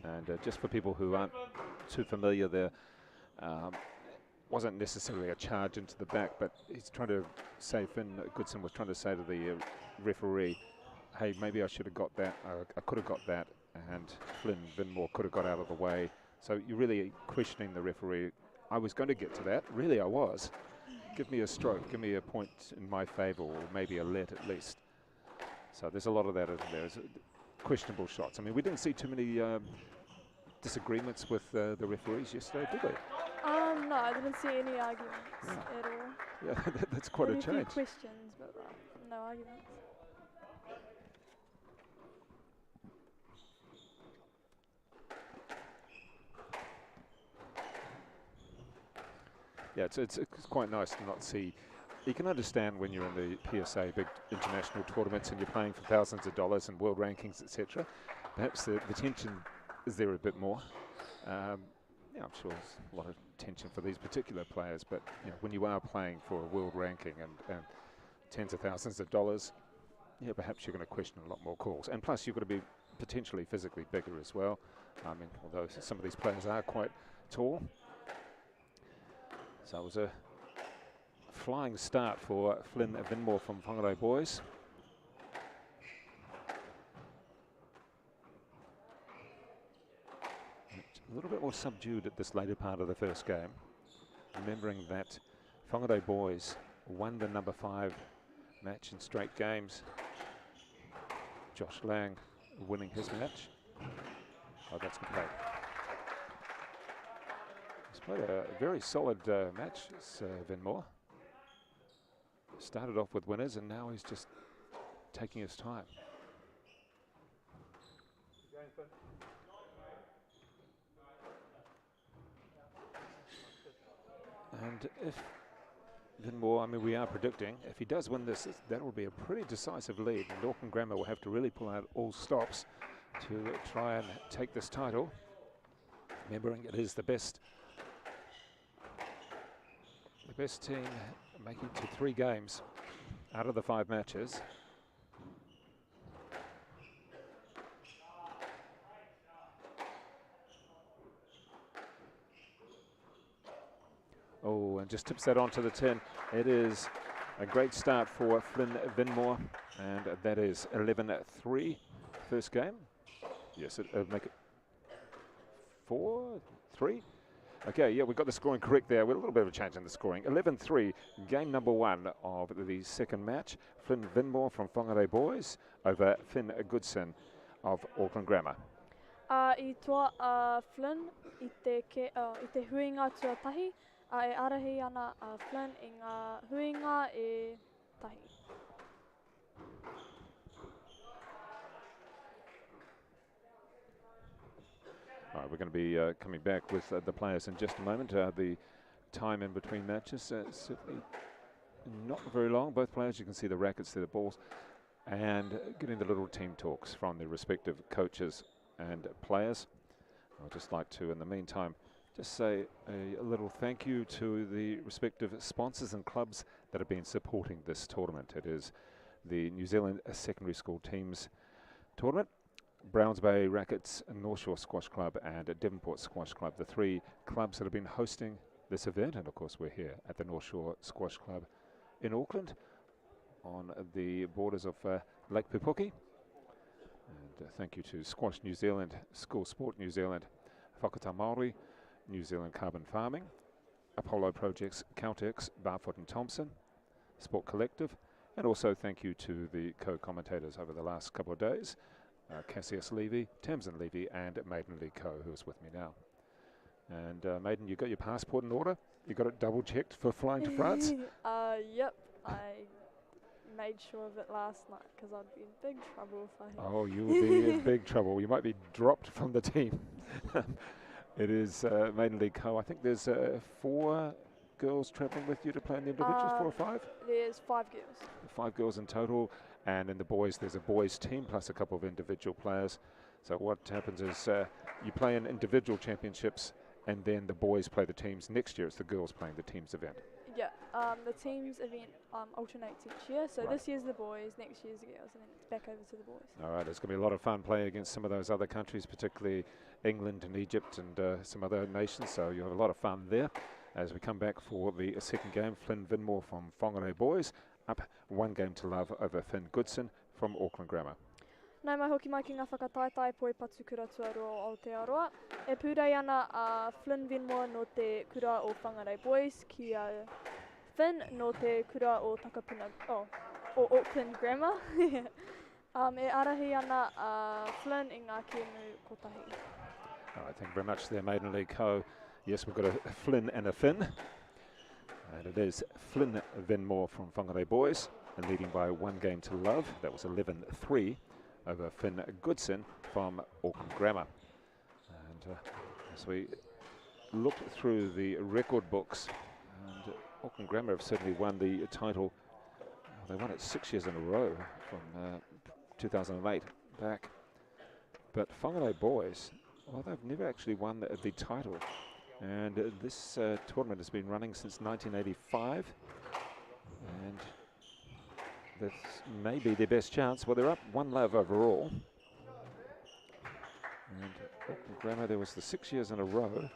And just for people who aren't too familiar, there wasn't necessarily a charge into the back, but he's trying to say, Finn Goodson was trying to say to the referee, hey, maybe I should have got that, I could have got that, and Flynn Vinmore could have got out of the way. So you're really questioning the referee. I was going to get to that, really I was. Give me a stroke, give me a point in my favour, or maybe a let at least. So there's a lot of that in there. There's questionable shots. I mean, we didn't see too many disagreements with the referees yesterday, did we? No, I didn't see any arguments at all. Yeah, that's quite a Maybe change. a few questions, but no arguments. Yeah, it's quite nice to not see. You can understand when you're in the PSA, big international tournaments, and you're playing for thousands of dollars and world rankings, etc. Perhaps the tension is there a bit more. Yeah, I'm sure there's a lot of tension for these particular players, but you know, when you are playing for a world ranking and tens of thousands of dollars, yeah, perhaps you're going to question a lot more calls. And plus, you've got to be potentially physically bigger as well. I mean, although some of these players are quite tall. So it was a flying start for Flynn Vinmore from Whangarei Boys. A little bit more subdued at this later part of the first game. Remembering that Whangarei Boys won the number 5 match in straight games. Josh Lang winning his match. Oh, that's complete. He's played a very solid match, Vinmore. Started off with winners and now he's just taking his time. And if Vinmore, I mean, we are predicting, if he does win this, that will be a pretty decisive lead. And Auckland Grammar will have to really pull out all stops to try and take this title. Remembering it is the best team making to 3 games out of the 5 matches. Oh, and just tips that onto the tin. It is a great start for Flynn Vinmore, and that is 11-3 first game. Yes, it'll make it 4-3. Okay, yeah, we got the scoring correct there. With a little bit of a change in the scoring. 11-3, game number 1 of the second match. Flynn Vinmore from Whangarei Boys over Finn Goodson of Auckland Grammar. I toa Flynn I te huinga tuatahi, e arahi ana Flynn I ngā huinga e tahi. All right, we're going to be coming back with the players in just a moment. The time in between matches certainly not very long. Both players, you can see the rackets, see the balls, and getting the little team talks from the respective coaches and players. I'd just like to, in the meantime, just say a little thank you to the respective sponsors and clubs that have been supporting this tournament. It is the New Zealand Secondary School Teams Tournament, Browns Bay Rackets, North Shore Squash Club and Devonport Squash Club, the three clubs that have been hosting this event. And of course we're here at the North Shore Squash Club in Auckland on the borders of Lake Pupuki. And thank you to Squash New Zealand, School Sport New Zealand, Whakata Māori, New Zealand Carbon Farming, Apollo Projects, Caltex, Barfoot and Thompson, Sport Collective, and also thank you to the co-commentators over the last couple of days, Cassius Levy, Tamsin Levy and Maiden Lee Coe, who is with me now. And Maiden, you got your passport in order? You got it double checked for flying to France? Yep, I made sure of it last night because I'd be in big trouble if I had. Oh, you will be in big trouble. You might be dropped from the team. It is Maiden Lee Coe. I think there's 4 girls travelling with you to play in the individuals, 4 or 5? There's 5 girls. 5 girls in total, and in the boys there's a boys team plus a couple of individual players. So what happens is you play in individual championships and then the boys play the teams. Next year it's the girls playing the teams event. Yeah, the teams event alternates each year, so this year's the boys, next year's the girls, and then it's back over to the boys. All right, it's going to be a lot of fun playing against some of those other countries, particularly England and Egypt and some other nations, so you'll have a lot of fun there. As we come back for the second game, Flynn Vinmore from Whangarei Boys, up 1 game to love over Finn Goodson from Auckland Grammar. Nau mai hoki mai ki ngā whakataitai poi patukura tuarua o Aotearoa. E pūrei ana Flynn Vinmore no te kura o Whangarei Boys ki Finn no te kura o Takapuna, o Auckland Grammar. E arahi ana Flynn i ngā kēmu kotahi. All right, thank you very much there, Maiden Lee Coe. Yes, we've got a Flynn and a Finn. And it is Flynn Vinmore from Whangarei Boys, and leading by 1 game to love. That was 11-3 over Finn Goodson from Auckland Grammar. And as we looked through the record books, and Auckland Grammar have certainly won the title. They won it 6 years in a row from 2008 back. But Whangarei Boys, well, they've never actually won the title. And this tournament has been running since 1985. And this may be their best chance. Well, they're up 1 love overall. And Auckland Grammar, there was the 6 years in a row.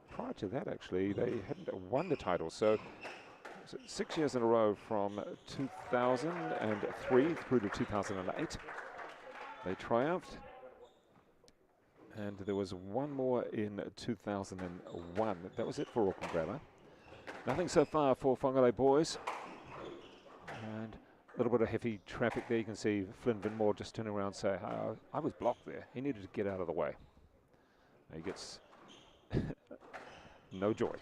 Prior to that, actually, they hadn't won the title. So 6 years in a row from 2003 through to 2008. They triumphed. And there was 1 more in 2001. That was it for Auckland Grammar. Nothing so far for Whangarei Boys. And a little bit of heavy traffic there. You can see Flynn Vinmore just turning around and say, I was blocked there. He needed to get out of the way. He gets no joy.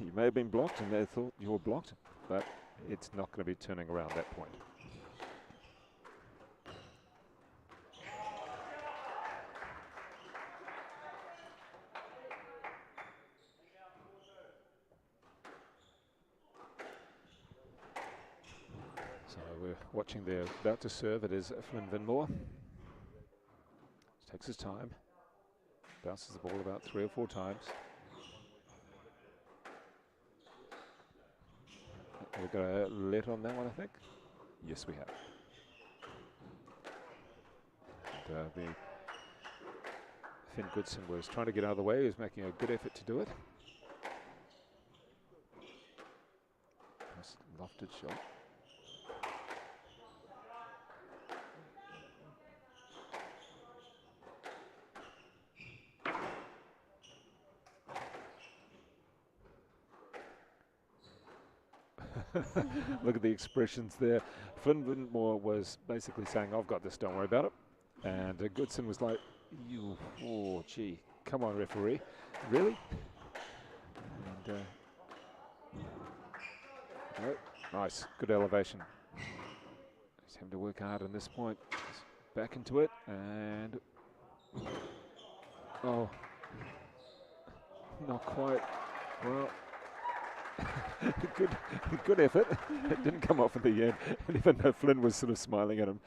You may have been blocked and they thought you were blocked, but it's not going to be turning around that point. So we're watching there, about to serve. It is Flynn Vinmore. Takes his time. Bounces the ball about 3 or 4 times. We've got a let on that one, I think. Yes, we have. And, the Finn Goodson was trying to get out of the way. He was making a good effort to do it. Nice lofted shot. Look at the expressions there. Flynn Vinmore was basically saying, I've got this, don't worry about it. And Goodson was like, oh, gee, come on, referee. Really? And, no, nice, good elevation. He's having to work hard on this point. He's back into it, and Oh, not quite. Well, good effort. It didn't come off at the end, and even though Flynn was sort of smiling at him,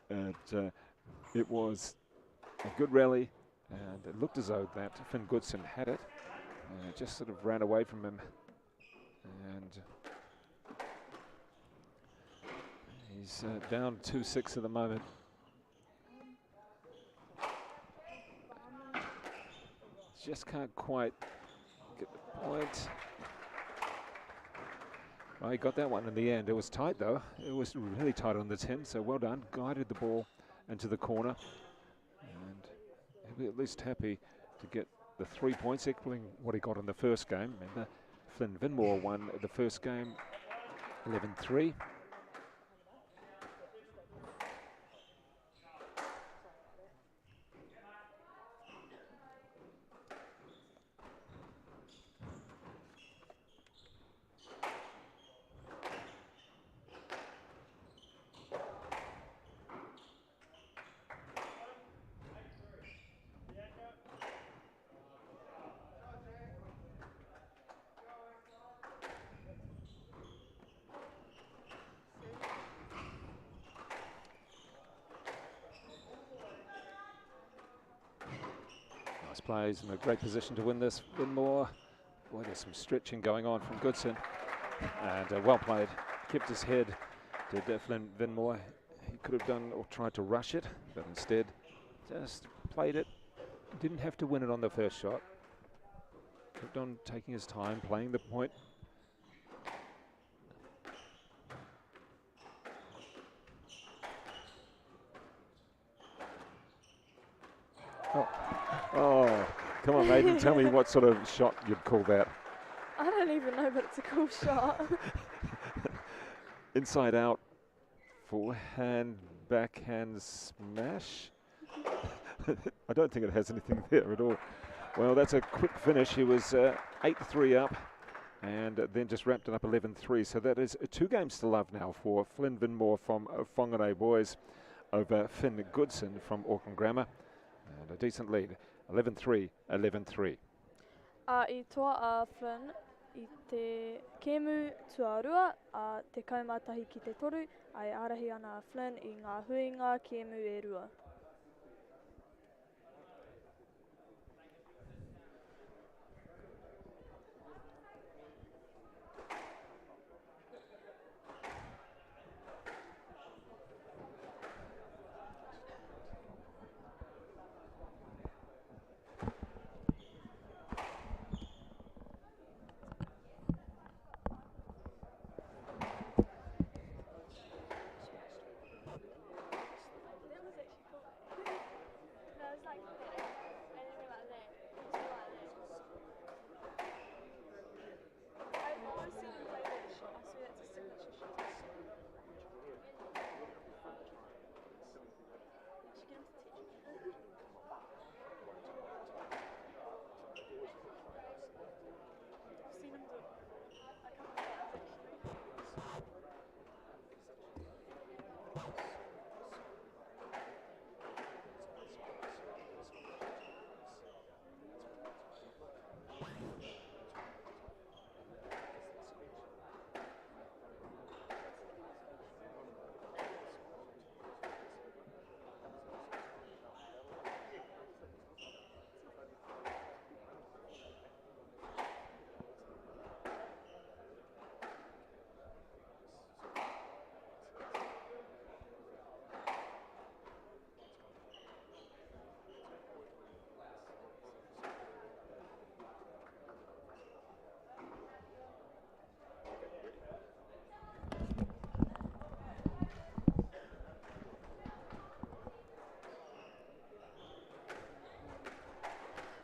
and it was a good rally, and it looked as though that Finn Goodson had it, and it just sort of ran away from him, and he's down 2-6 at the moment. Just can't quite get the point. Well, he got that one in the end. It was tight though. It was really tight on the 10, so well done. Guided the ball into the corner, and he'll be at least happy to get the 3 points, equaling what he got in the first game. Remember, Flynn Vinmore won the first game 11-3. Nice plays, in a great position to win this. Vinmore, boy, there's some stretching going on from Goodson, and well played. Kept his head, did Flynn Vinmore. He could have done or tried to rush it, but instead just played it. Didn't have to win it on the first shot. Kept on taking his time, playing the point. Oh, come on, Maiden, tell me what sort of shot you'd call that. I don't even know, but it's a cool shot. Inside out, forehand, backhand smash. I don't think it has anything there at all. Well, that's a quick finish. He was 8-3 up, and then just wrapped it up 11-3. So that is 2 games to love now for Flynn Vinmore from Whangarei Boys over Finn Goodson from Auckland Grammar. And a decent lead, 11-3, 11-3. I toa Flynn I te kemu tuarua, te kaumatahi ki te toru, ai arahi ana Flynn I ngā huinga kemu e rua.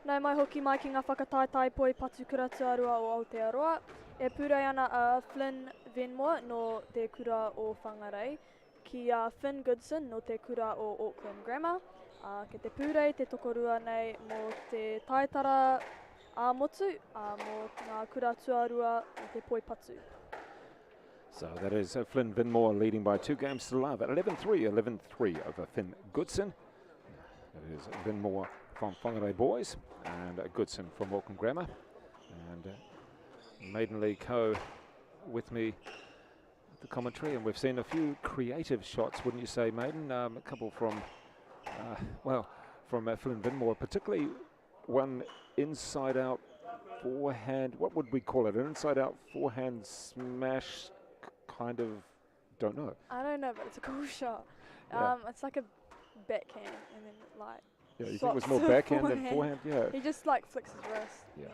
Nau mai hoki mai ki ngā whakataetai poi patu kura tuarua o Aotearoa. E pūrei ana Flynn Vinmore no te kura o Whangarei, ki Finn Goodson no te kura o Auckland Grammar. Ke te pūrei te tokorua nei mō te taitara motu, mō ngā kura tuarua o te poi patu. So that is Flynn Vinmore leading by 2 games to love at 11-3, 11-3 over Finn Goodson. That is Vinmore from Whangarei Boys, and Goodson from Auckland Grammar. And Maiden League Co with me at the commentary, and we've seen a few creative shots, wouldn't you say, Maiden? A couple from, from Flynn Vinmore, particularly one inside-out forehand. What would we call it? An inside-out forehand smash, kind of. Don't know. I don't know, but it's a cool shot. Yeah. It's like a backhand, and then like. Yeah, you think it was more backhand than forehand? Yeah. He just like flicks his wrist. Yeah.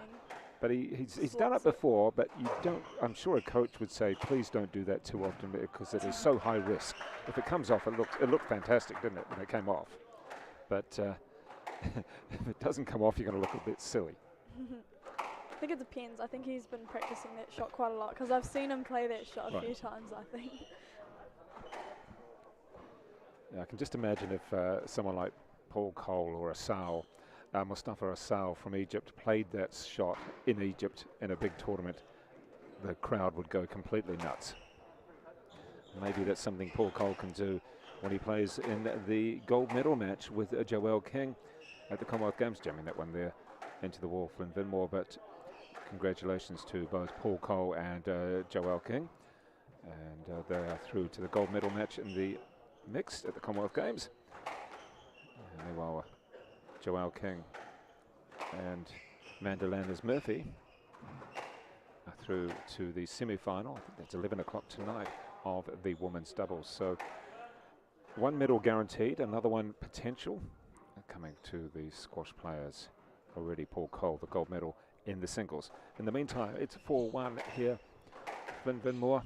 But he's done slots it before, but you don't. I'm sure a coach would say, please don't do that too often because it is so high risk. If it comes off, it looked fantastic, didn't it, when it came off? But if it doesn't come off, you're going to look a bit silly. I think it depends. I think he's been practicing that shot quite a lot because I've seen him play that shot a few times, I think. Yeah, I can just imagine if someone like Paul Cole or Mustafa Asal from Egypt played that shot in Egypt in a big tournament, the crowd would go completely nuts. Maybe that's something Paul Cole can do when he plays in the gold medal match with Joelle King at the Commonwealth Games, jamming that one there into the wall, Flynn Vinmore. But congratulations to both Paul Cole and Joelle King. And they are through to the gold medal match in the mixed at the Commonwealth Games. And meanwhile, Joelle King and Amanda Landers-Murphy are through to the semi-final. I think that's 11 o'clock tonight of the women's doubles. So one medal guaranteed, another one potential coming to the squash players. Already Paul Cole, the gold medal in the singles. In the meantime, it's 4-1 here. Flynn Vinmore.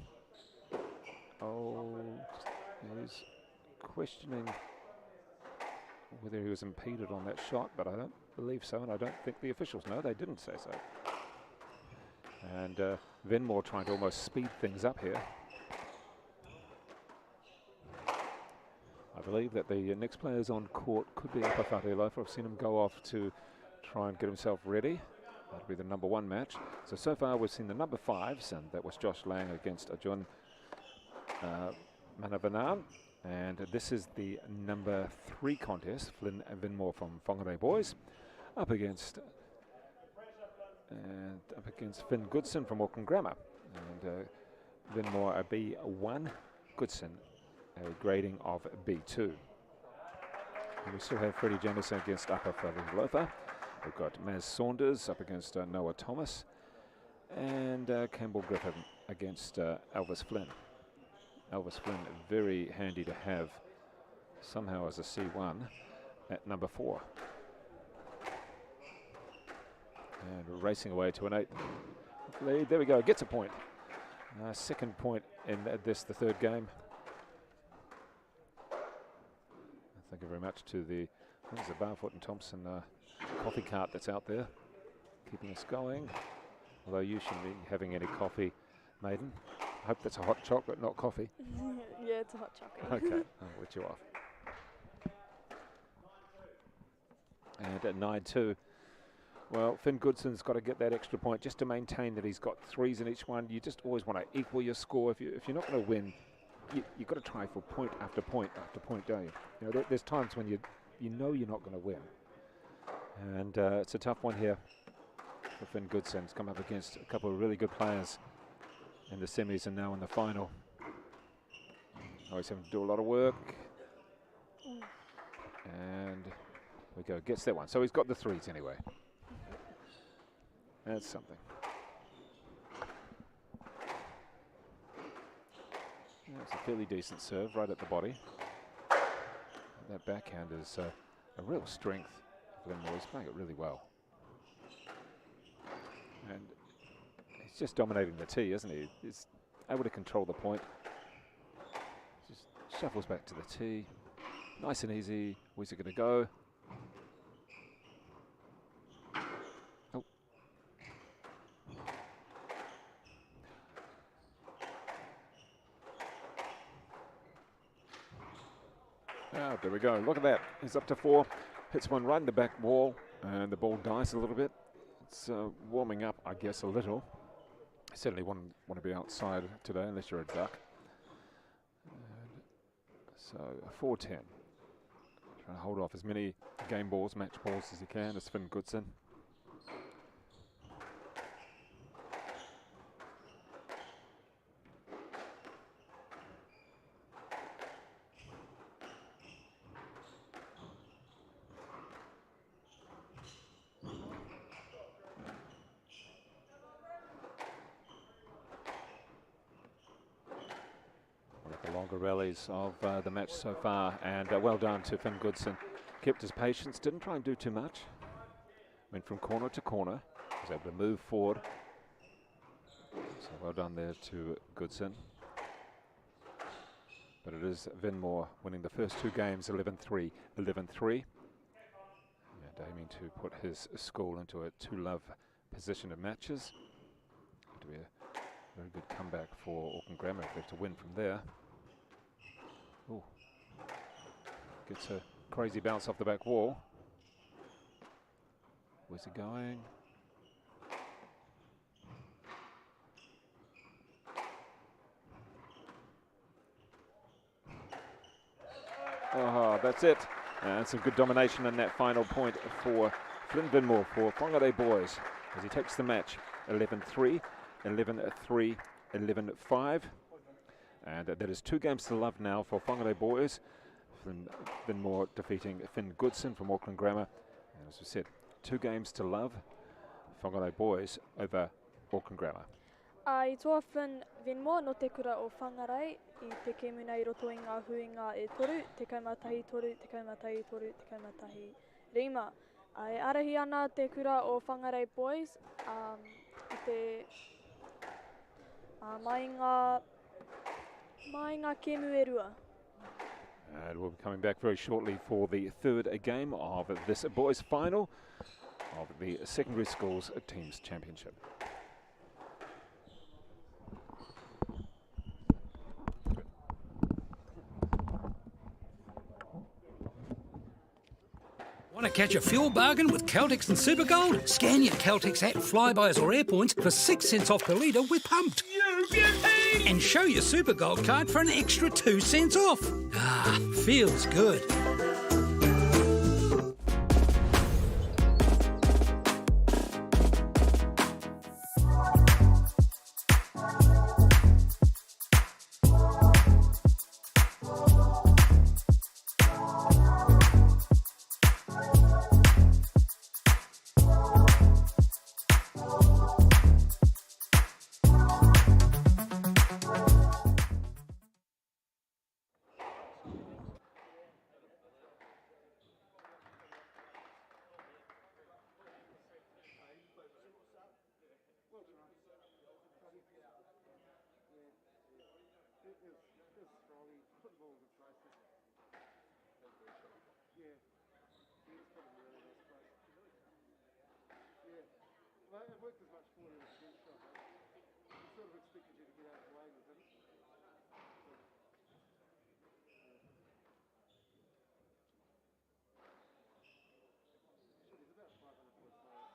Oh, he's questioning whether he was impeded on that shot, but I don't believe so, and I don't think the officials know. They didn't say so. And Vinmore trying to almost speed things up here. I believe that the next players on court could be Alofa. I've seen him go off to try and get himself ready. That'll be the number 1 match. So far we've seen the number 5s, and that was Josh Lang against Ajun Manavanan. And this is the number 3 contest, Flynn and Vinmore from Whangarei Boys, up against Finn Goodson from Auckland Grammar. And Vinmore a B1, Goodson a grading of B2. And we still have Freddie Jemison against Upper Alofa. We've got Maz Saunders up against Noah Thomas, and Campbell Griffin against Elvis Flynn. Elvis Flynn, very handy to have somehow as a C1 at number 4. And racing away to an 8th lead. There we go, gets a point. Second point in this, the 3rd game. Thank you very much to the Barfoot and Thompson coffee cart that's out there, keeping us going. Although you shouldn't be having any coffee, Maiden. I hope that's a hot chocolate, not coffee. Yeah, it's a hot chocolate. Okay, I'll let you off. And at 9-2, well, Finn Goodson's got to get that extra point just to maintain that he's got 3s in each one. You just always want to equal your score. If you're not going to win, you've got to try for point after point after point, don't you? You know, there's times when you know you're not going to win. And it's a tough one here for Finn Goodson. He's come up against a couple of really good players in the semis and now in the final. Oh, he's having to do a lot of work. And we go, gets that one. So he's got the 3s anyway. That's something. That's a fairly decent serve right at the body. That backhand is a real strength for them. He's playing it really well. And he's just dominating the tee, isn't he? He's able to control the point. Just shuffles back to the tee. Nice and easy. Where's it going to go? Oh. Ah, there we go. Look at that. He's up to 4. Hits one right in the back wall, and the ball dies a little bit. It's warming up, I guess, a little. Certainly wouldn't want to be outside today unless you're a duck. And so 4-10. Trying to hold off as many game balls, match balls as he can as Finn Goodson. One of the longer rallies of the match so far, and well done to Finn Goodson. Kept his patience, didn't try and do too much. Went from corner to corner, was able to move forward. So well done there to Goodson. But it is Vinmore winning the first two games 11-3, 11-3. And aiming to put his school into a two-love position of matches. Going to be a very good comeback for Auckland Grammar if they have to win from there. Ooh. Gets a crazy bounce off the back wall. Where's he going? Oh, that's it. And some good domination in that final point for Flynn Vinmore for Whangarei boys as he takes the match 11-3, 11-3, 11-5. And that is 2 games to love now for Whangarei boys. Flynn Vinmore defeating Finn Goodson from Auckland Grammar. And as we said, 2 games to love. Whangarei boys over Auckland Grammar. I toa Flynn Vinmore no te kura o Whangarei I te kemuna I roto I ngā huinga e toru, te kaumatahi toru, te kaumatahi toru, te kaumatahi rima. E arahi ana te kura o Whangarei boys I te mai ngā kemu e rua. And we'll be coming back very shortly for the third game of this boys' final of the Secondary Schools Teams Championship. Want to catch a fuel bargain with Caltex and Supergold? Scan your Caltex app, Flybuys or Airpoints for 6 cents off per litre with Pumped. And show your Supergold card for an extra 2 cents off. Ah, feels good. Well, it worked as much for you as a good shot. I sort of expected you to get out of the way with it. He's about 500 points higher.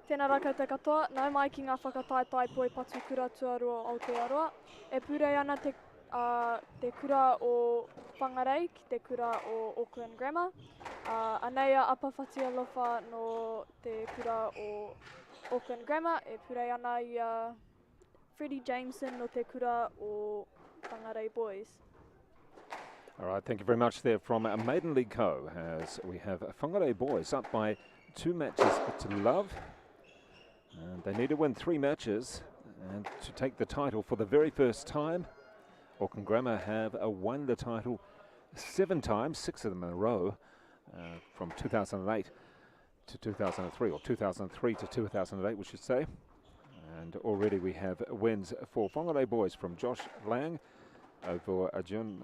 Tēnā rā koutou katoa, nau mai ki ngā whakataetai poi patu kura tuarua o Aotearoa. E pūrei ana te kura o whangarei ki te kura o Auckland Grammar. Anei a apawhati Alofa no te kura o Auckland Grammar, e pūrei ana i Freddie Jemison no te kura o Whangarei Boys. All right, thank you very much there from Maiden League Co. As we have Whangarei Boys up by 2 matches to love. And they need to win 3 matches and to take the title for the very first time. Auckland Grammar have won the title 7 times, 6 of them in a row, from 2008 to 2003, or 2003 to 2008, we should say. And already we have wins for Whangarei Boys from Josh Lang over Ajun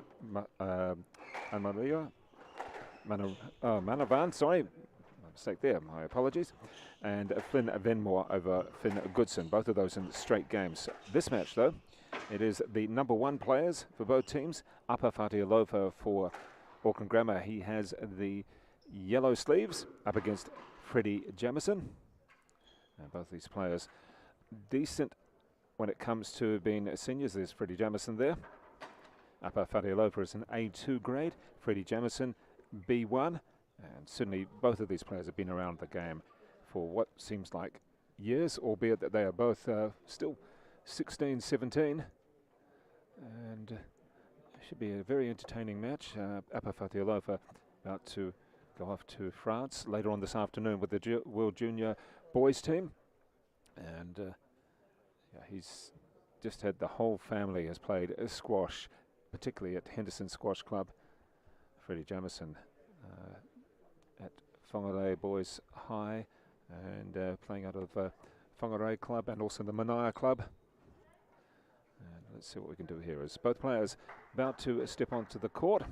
Manavan, sorry, mistake there, my apologies. And Flynn Vinmore over Finn Goodson, both of those in straight games. This match, though, it is the number 1 players for both teams. Upper Whati Alofa for Auckland Grammar. He has the yellow sleeves up against Freddie Jemison. And both these players decent when it comes to being seniors. There's Freddie Jemison there. Upper Whati Alofa is an A2 grade. Freddie Jemison, B1. And certainly both of these players have been around the game for what seems like years, albeit that they are both still 16, 17. And it should be a very entertaining match. Upper Whati Alofa about to go off to France later on this afternoon with the World Junior Boys team. And yeah, he's just had the whole family has played squash, particularly at Henderson Squash Club. Freddie Jemison at Whangarei Boys High and playing out of Whangarei Club and also the Manaia Club. And let's see what we can do here as both players about to step onto the court.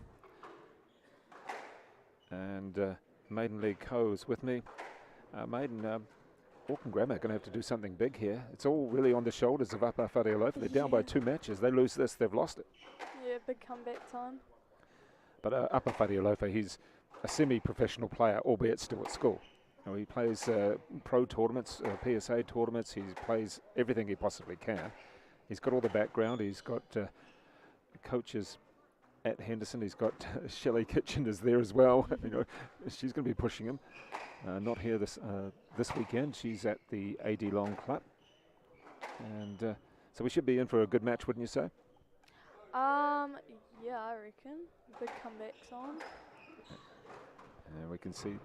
And Maiden League Co is with me. Maiden, Auckland Grammar are going to have to do something big here. It's all really on the shoulders of Upper Whati Alofa. They're down by 2 matches. They lose this, they've lost it. Yeah, big comeback time. But Upper Whati Alofa, he's a semi-professional player, albeit still at school. Now, he plays pro tournaments, PSA tournaments. He plays everything he possibly can. He's got all the background. He's got coaches at Henderson. He's got Shelley Kitchen is there as well. You know, she's going to be pushing him. Not here this weekend. She's at the AD Long Club. And so we should be in for a good match, wouldn't you say? Yeah, I reckon. Big comebacks on. And we can see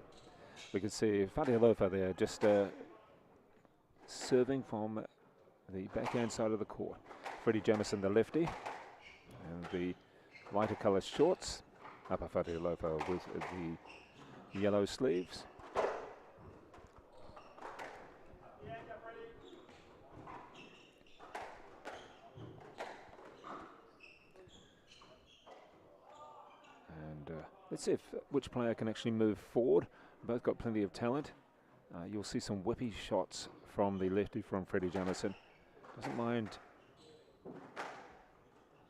Whati Alofa there just serving from the backhand side of the court. Freddie Jemison, the lefty, and the lighter colour shorts. Upper Whati Alofa with the yellow sleeves. And let's see which player can actually move forward. Both got plenty of talent. You'll see some whippy shots from the lefty from Freddie Jemison. Doesn't mind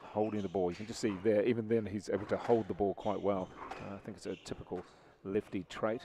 holding the ball. You can just see there, even then he's able to hold the ball quite well. I think it's a typical lefty trait.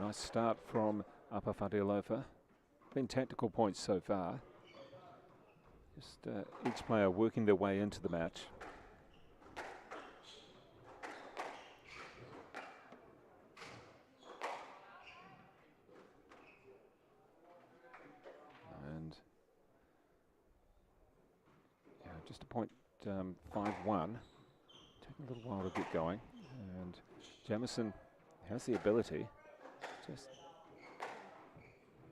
Nice start from Upper Whati Alofa. Been tactical points so far. Just each player working their way into the match. And yeah, just a point 5-1. Taking a little while to get going. And Jemison has the ability. Just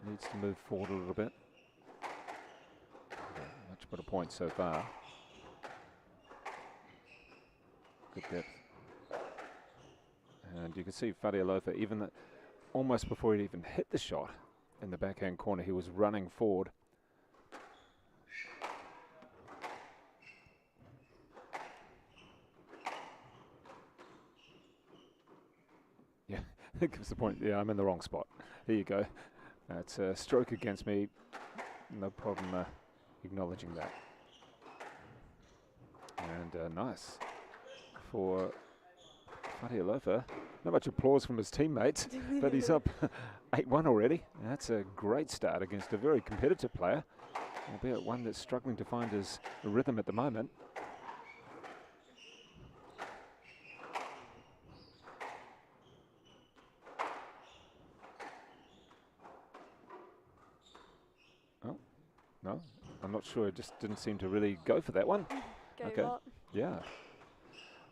needs to move forward a little bit. Much better point so far. Good depth. And you can see Alofa, even almost before he even hit the shot in the backhand corner, he was running forward. Yeah, that gives the point. Yeah, I'm in the wrong spot. There you go. That's a stroke against me. No problem acknowledging that. And nice for Alofa. Not much applause from his teammates, but he's up 8-1 already. That's a great start against a very competitive player, albeit one that's struggling to find his rhythm at the moment. Oh, no, I'm not sure. It just didn't seem to really go for that one. Gave up. Yeah.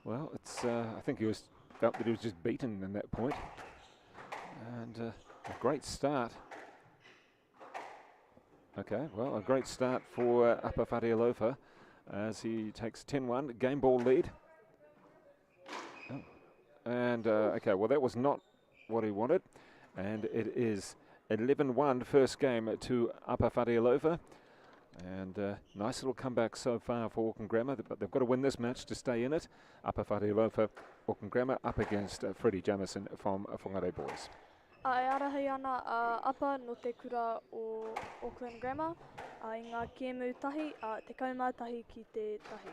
Well, it's. I think he felt that he was just beaten in that point. And a great start. Okay, well, a great start for Alofa as he takes 10-1, game ball lead. Oh. And, okay, well, that was not what he wanted. And it is 11-1 first game to Alofa. And nice little comeback so far for Auckland Grammar, but they've got to win this match to stay in it. Alofa, Auckland Grammar up against Freddie Jemison from Whangarei Boys. E arahi ana apa no te kura o Auckland Grammar, I ngā kēmu tahi, te kaumā tahi ki te tahi.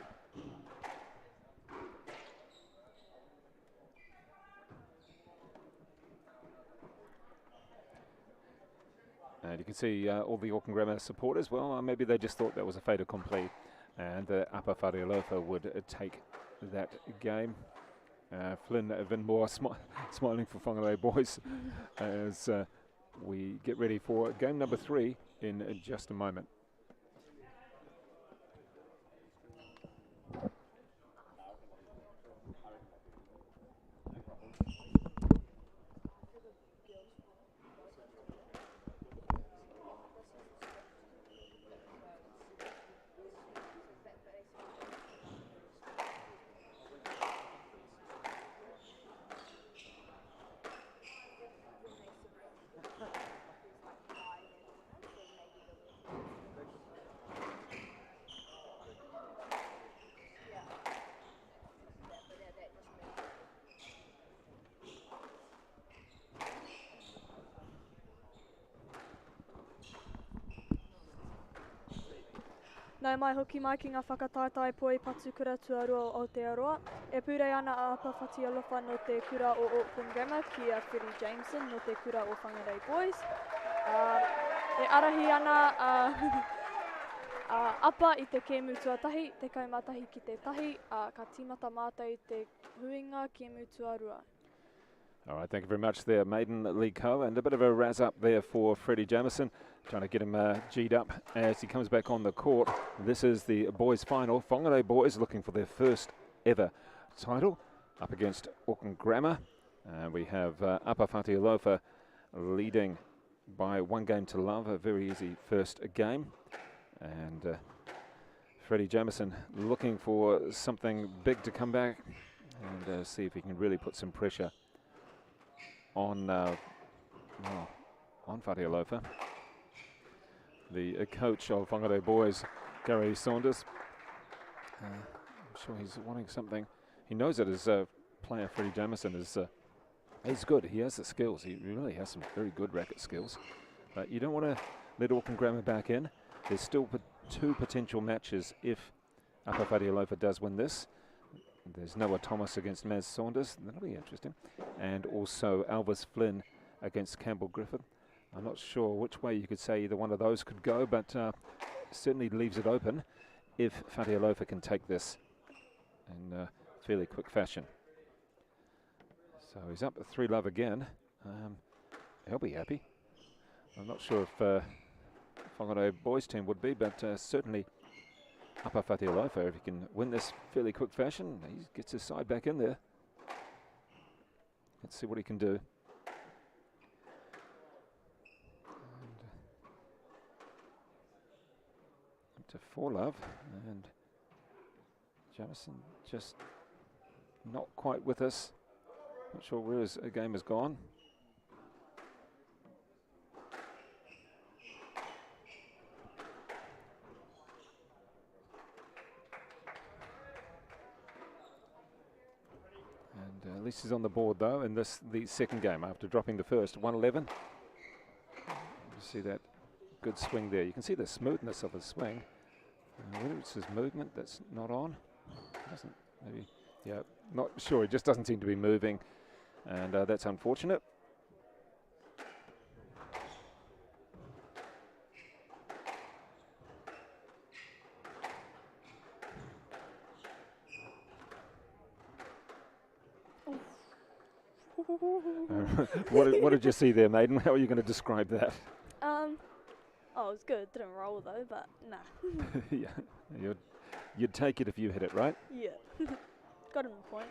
And you can see all the Auckland Grammar supporters, well, maybe they just thought that was a fait accompli, and Alofa would take that game. Flynn Vinmore smiling for Whangarei Boys as we get ready for game number 3 in just a moment. Nau mai hoki mai ki ngā whakataetai poi patu kura tuarua o Aotearoa. E pūrei ana a Alofa no te kura o Auckland Grammar ki a Freddie Jemison no te kura o Whangarei Boys. E arahi ana apa I te kēmu tuatahi, te kaumatahi ki te tahi, ka tīmata mātou I te huinga kēmu tuarua. All right, thank you very much there, Maiden Lee Coe, and a bit of a razz up there for Freddie Jemison, trying to get him G'd up as he comes back on the court. This is the boys' final. Whangarei Boys looking for their first ever title up against Auckland Grammar. We have Alofa leading by 1 game to love, a very easy first game. And Freddie Jemison looking for something big to come back and see if he can really put some pressure on Alofa. The coach of Whangarei Boys, Gary Saunders, I'm sure he's wanting something. He knows that his player Freddie Jemison is he's good. He has the skills. He really has some very good racket skills. But you don't want to let Auckland Grammar back in. There's still 2 potential matches if Alofa does win this. There's Noah Thomas against Maz Saunders. That'll be interesting. And also Elvis Flynn against Campbell Griffin. I'm not sure which way you could say either one of those could go, but certainly leaves it open if Alofa can take this in fairly quick fashion. So he's up 3-love again. He'll be happy. I'm not sure if Whangarei Boys team would be, but certainly Alofa, if he can win this fairly quick fashion, he gets his side back in there. Let's see what he can do. And up to 4-love, and Jemison just not quite with us. Not sure where his game has gone. And at least he's on the board though in the second game after dropping the first. 111. You see that good swing there. You can see the smoothness of his swing. Whether it's his movement that's not on. Doesn't maybe. Yeah, not sure. It just doesn't seem to be moving, and that's unfortunate. What did you see there, Maiden? How are you going to describe that? Oh, it was good. Didn't roll though, but nah. Yeah, you'd take it if you hit it, right? Yeah. Got him a point.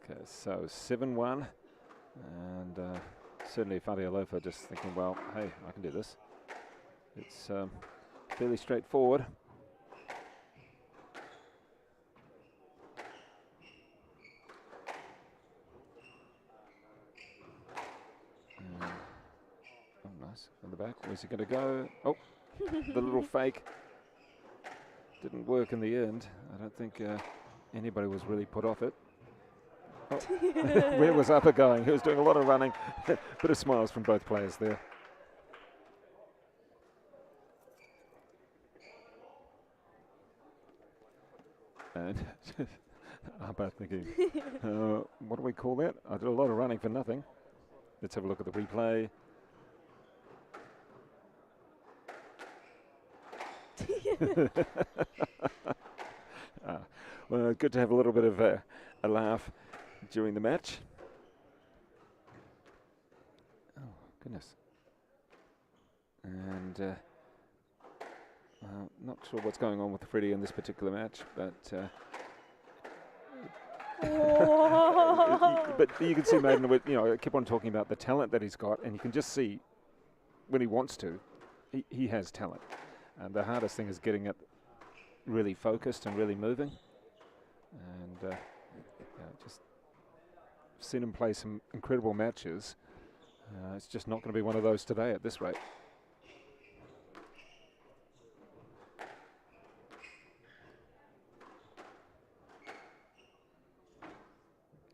Okay, so 7-1, and certainly Whare Alofa just thinking, well, hey, I can do this. It's fairly straightforward. Oh, nice. In the back, where's he going to go? Oh, the little fake. Didn't work in the end. I don't think anybody was really put off it. Oh. Where was Upper going? He was doing a lot of running. Bit of smiles from both players there. And Upper thinking, what do we call that? I did a lot of running for nothing. Let's have a look at the replay. Well, good to have a little bit of a laugh during the match. Oh, goodness. And not sure what's going on with Freddie in this particular match, but but you can see Maiden, I keep on talking about the talent that he's got, and you can just see when he wants to, he has talent. And the hardest thing is getting it really focused and really moving. And just seen him play some incredible matches. It's just not going to be one of those today at this rate.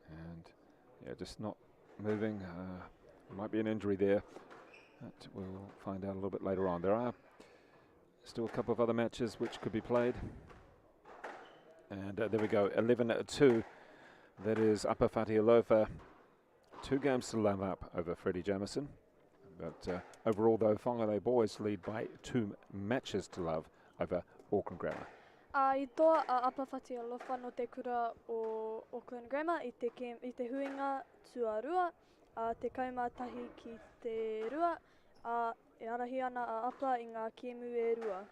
And yeah, just not moving. Might be an injury there. But we'll find out a little bit later on. There are still a couple of other matches which could be played. And there we go, 11-2. That is Upper Whare Alofa. 2 games to love up over Freddie Jemison. But overall, though, Whangarei boys lead by 2 matches to love over Auckland Grammar. I toa Upper Whare Alofa no te kura o Auckland Grammar i te huinga tuarua, te kauma tahi ki te rua, e arahi ana a Upper i ngā kemu e rua.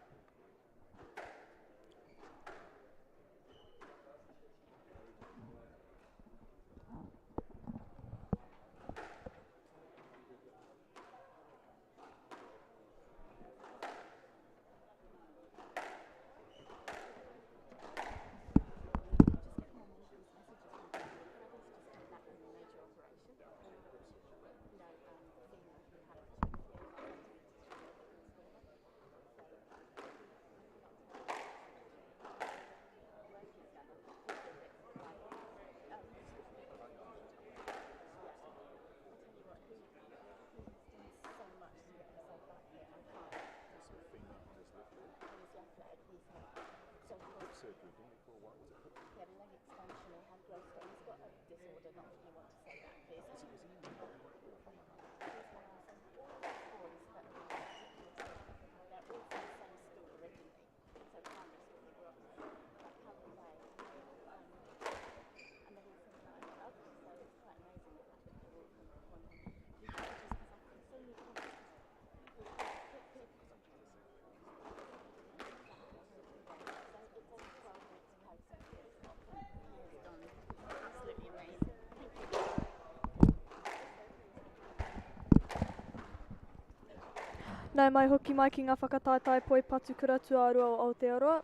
Nau mai hoki mai ki ngā whakataetai poi patu kura tuarua o Aotearoa.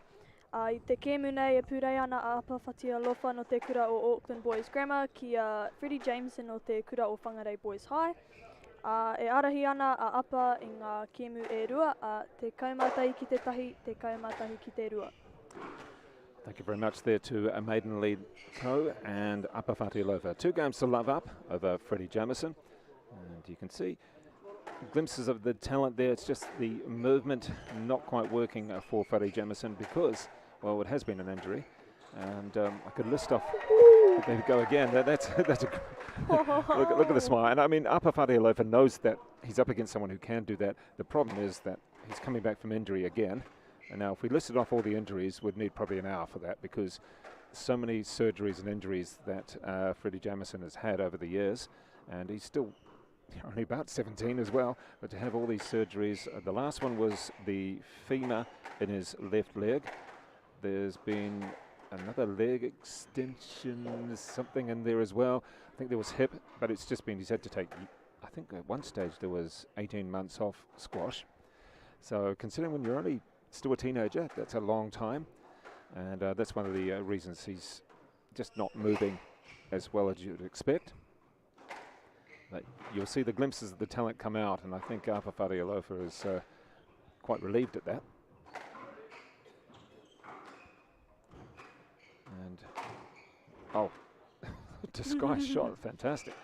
I te kēmu nei e pūrei ana a apa whati Alofa no te kura o Auckland Boys Grammar ki a Freddie Jemison no te kura o Whangarei Boys High. E arahi ana a apa i ngā kēmu e rua, te kaumatahi ki te tahi, te kaumatahi ki te rua. Thank you very much there to a maiden lead Co and Apa Whati Alofa. 2 games to love up over Freddie Jemison. And you can see glimpses of the talent there. It's just the movement not quite working for Freddie Jemison because, well, it has been an injury. And I could list off. There we go again. That's a look at the smile. And I mean, Apa Whati Alofa knows that he's up against someone who can do that. The problem is that he's coming back from injury again. And now, if we listed off all the injuries, we'd need probably an hour for that because so many surgeries and injuries that Freddie Jemison has had over the years, and he's still only about 17 as well. But to have all these surgeries, the last one was the femur in his left leg. There's been another leg extension, something in there as well. I think there was hip, but it's just been he's had to take. I think at one stage there was 18 months off squash. So considering when you're only still a teenager, that's a long time, and that's one of the reasons he's just not moving as well as you'd expect. But you'll see the glimpses of the talent come out, and I think Apa Whati Alofa is quite relieved at that. And, oh, disguised shot, fantastic.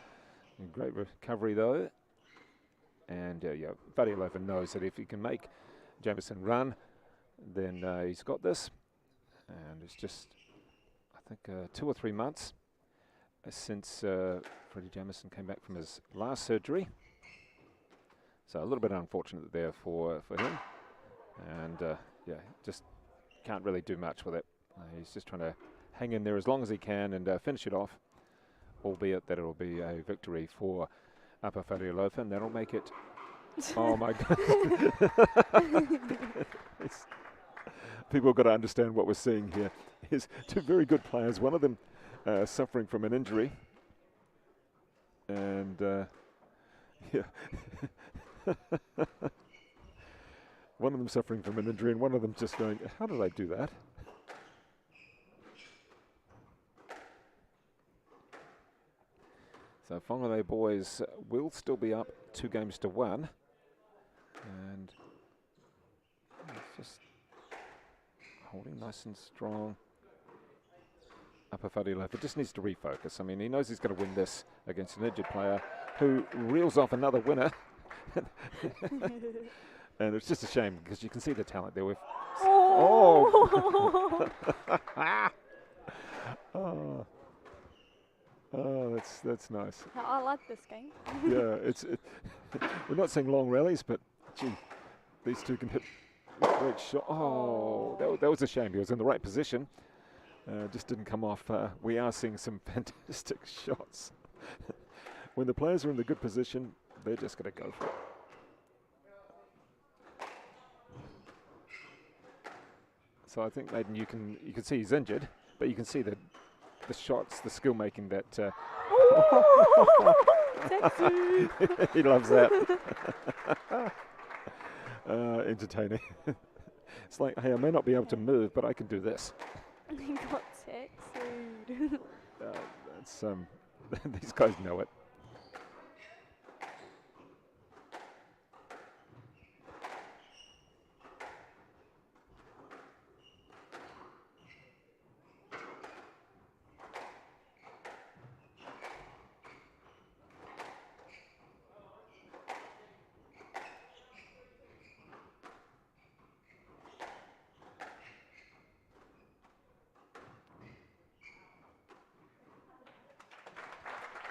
And great recovery though. And yeah, Whati Alofa knows that if he can make Jemison run, then he's got this. And it's just, I think, 2 or 3 months since Freddie Jemison came back from his last surgery. So a little bit unfortunate there for him. And yeah, just can't really do much with it. He's just trying to hang in there as long as he can and finish it off, albeit that it'll be a victory for Apa Whati Alofa, and that'll make it. Oh my God. People have got to understand what we're seeing here. Here's 2 very good players, one of them suffering from an injury. And yeah. One of them suffering from an injury and one of them just going, how did I do that? So Whangarei boys will still be up 2 games to 1. And it's just holding nice and strong. Apa Whati Alofa just needs to refocus. I mean, he knows he's going to win this against an injured player who reels off another winner. And it's just a shame because you can see the talent there with. Oh! Oh. Oh, that's nice. I like this game. Yeah, we're not seeing long rallies, but gee, these 2 can hit great shot. Oh, that was a shame. He was in the right position, just didn't come off. We are seeing some fantastic shots. When the players are in the good position, they're just going to go for it. So I think, Maiden, you can see he's injured, but you can see that the shots, the skill making that. He loves that. Entertaining. It's like, hey, I may not be able to move, but I can do this. He got tattooed. That's these guys know it.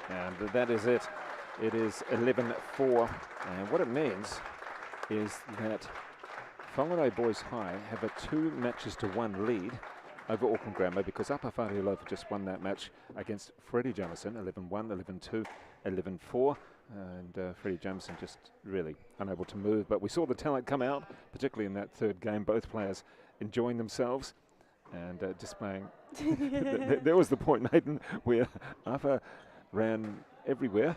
And that is it. It is 11-4. And what it means is that Whangarei Boys High have a 2-matches-to-1 lead over Auckland Grammar because Apa Whati Alofa just won that match against Freddie Jemison, 11-1, 11-2, 11-4. And Freddie Jemison just really unable to move. But we saw the talent come out, particularly in that 3rd game, both players enjoying themselves and displaying. There was the point, Nathan, where Apa ran everywhere,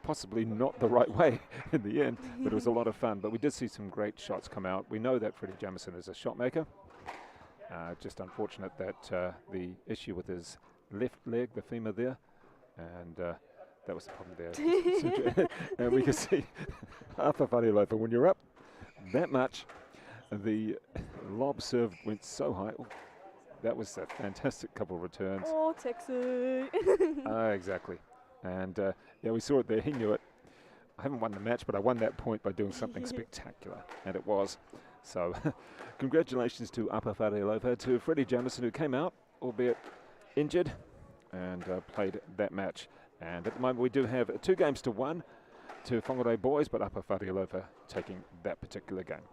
possibly not the right way in the end, but it was a lot of fun. But we did see some great shots come out. We know that Freddie Jemison is a shot maker, Just unfortunate that the issue with his left leg, the femur there, and that was the problem there. And we can see Alofa Alofa, when you're up that much, the lob serve went so high. Oh, that was a fantastic couple of returns. Oh, Texu. Exactly. And yeah, we saw it there. He knew it. I haven't won the match, but I won that point by doing something spectacular, and it was. So congratulations to Alofa Alofa, to Freddie Jemison, who came out, albeit injured, and played that match. And at the moment we do have 2 games to 1 to Whangarei boys, but Alofa Alofa taking that particular game.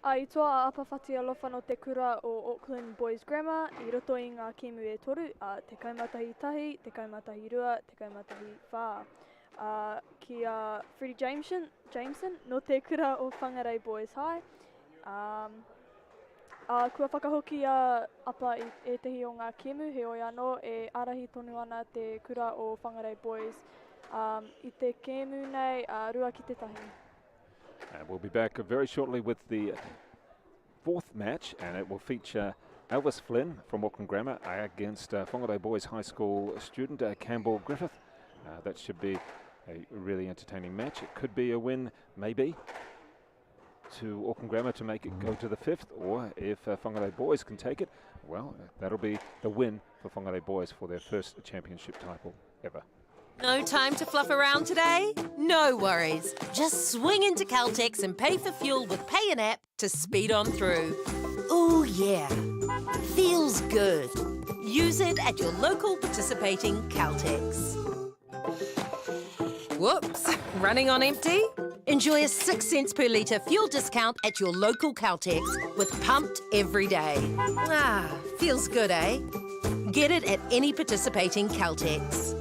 I toa Alofa Alofa no te kura o Auckland Boys Grammar, I roto I ngā kemu e toru, te kaimatahi tahi, te kaimatahi rua, te kaimatahi whā. Ki Freddie Jemison no te kura o Whangarei Boys High. Kua whakahoki apa e tehi o ngā kemu, he oi anō e arahi tonu ana te kura o Whangarei Boys. I te kemu nei, rua ki te tahi. And we'll be back very shortly with the 4th match, and it will feature Elvis Flynn from Auckland Grammar against Whangarei Boys High School student Campbell Griffin. That should be a really entertaining match. It could be a win, maybe, to Auckland Grammar to make it go to the 5th, or if Whangarei Boys can take it, well, that'll be the win for Whangarei Boys for their first championship title ever. No time to fluff around today? No worries. Just swing into Caltex and pay for fuel with Pay an App to speed on through. Ooh, yeah. Feels good. Use it at your local participating Caltex. Whoops, running on empty? Enjoy a 6 cents per litre fuel discount at your local Caltex with Pumped every day. Feels good, eh? Get it at any participating Caltex.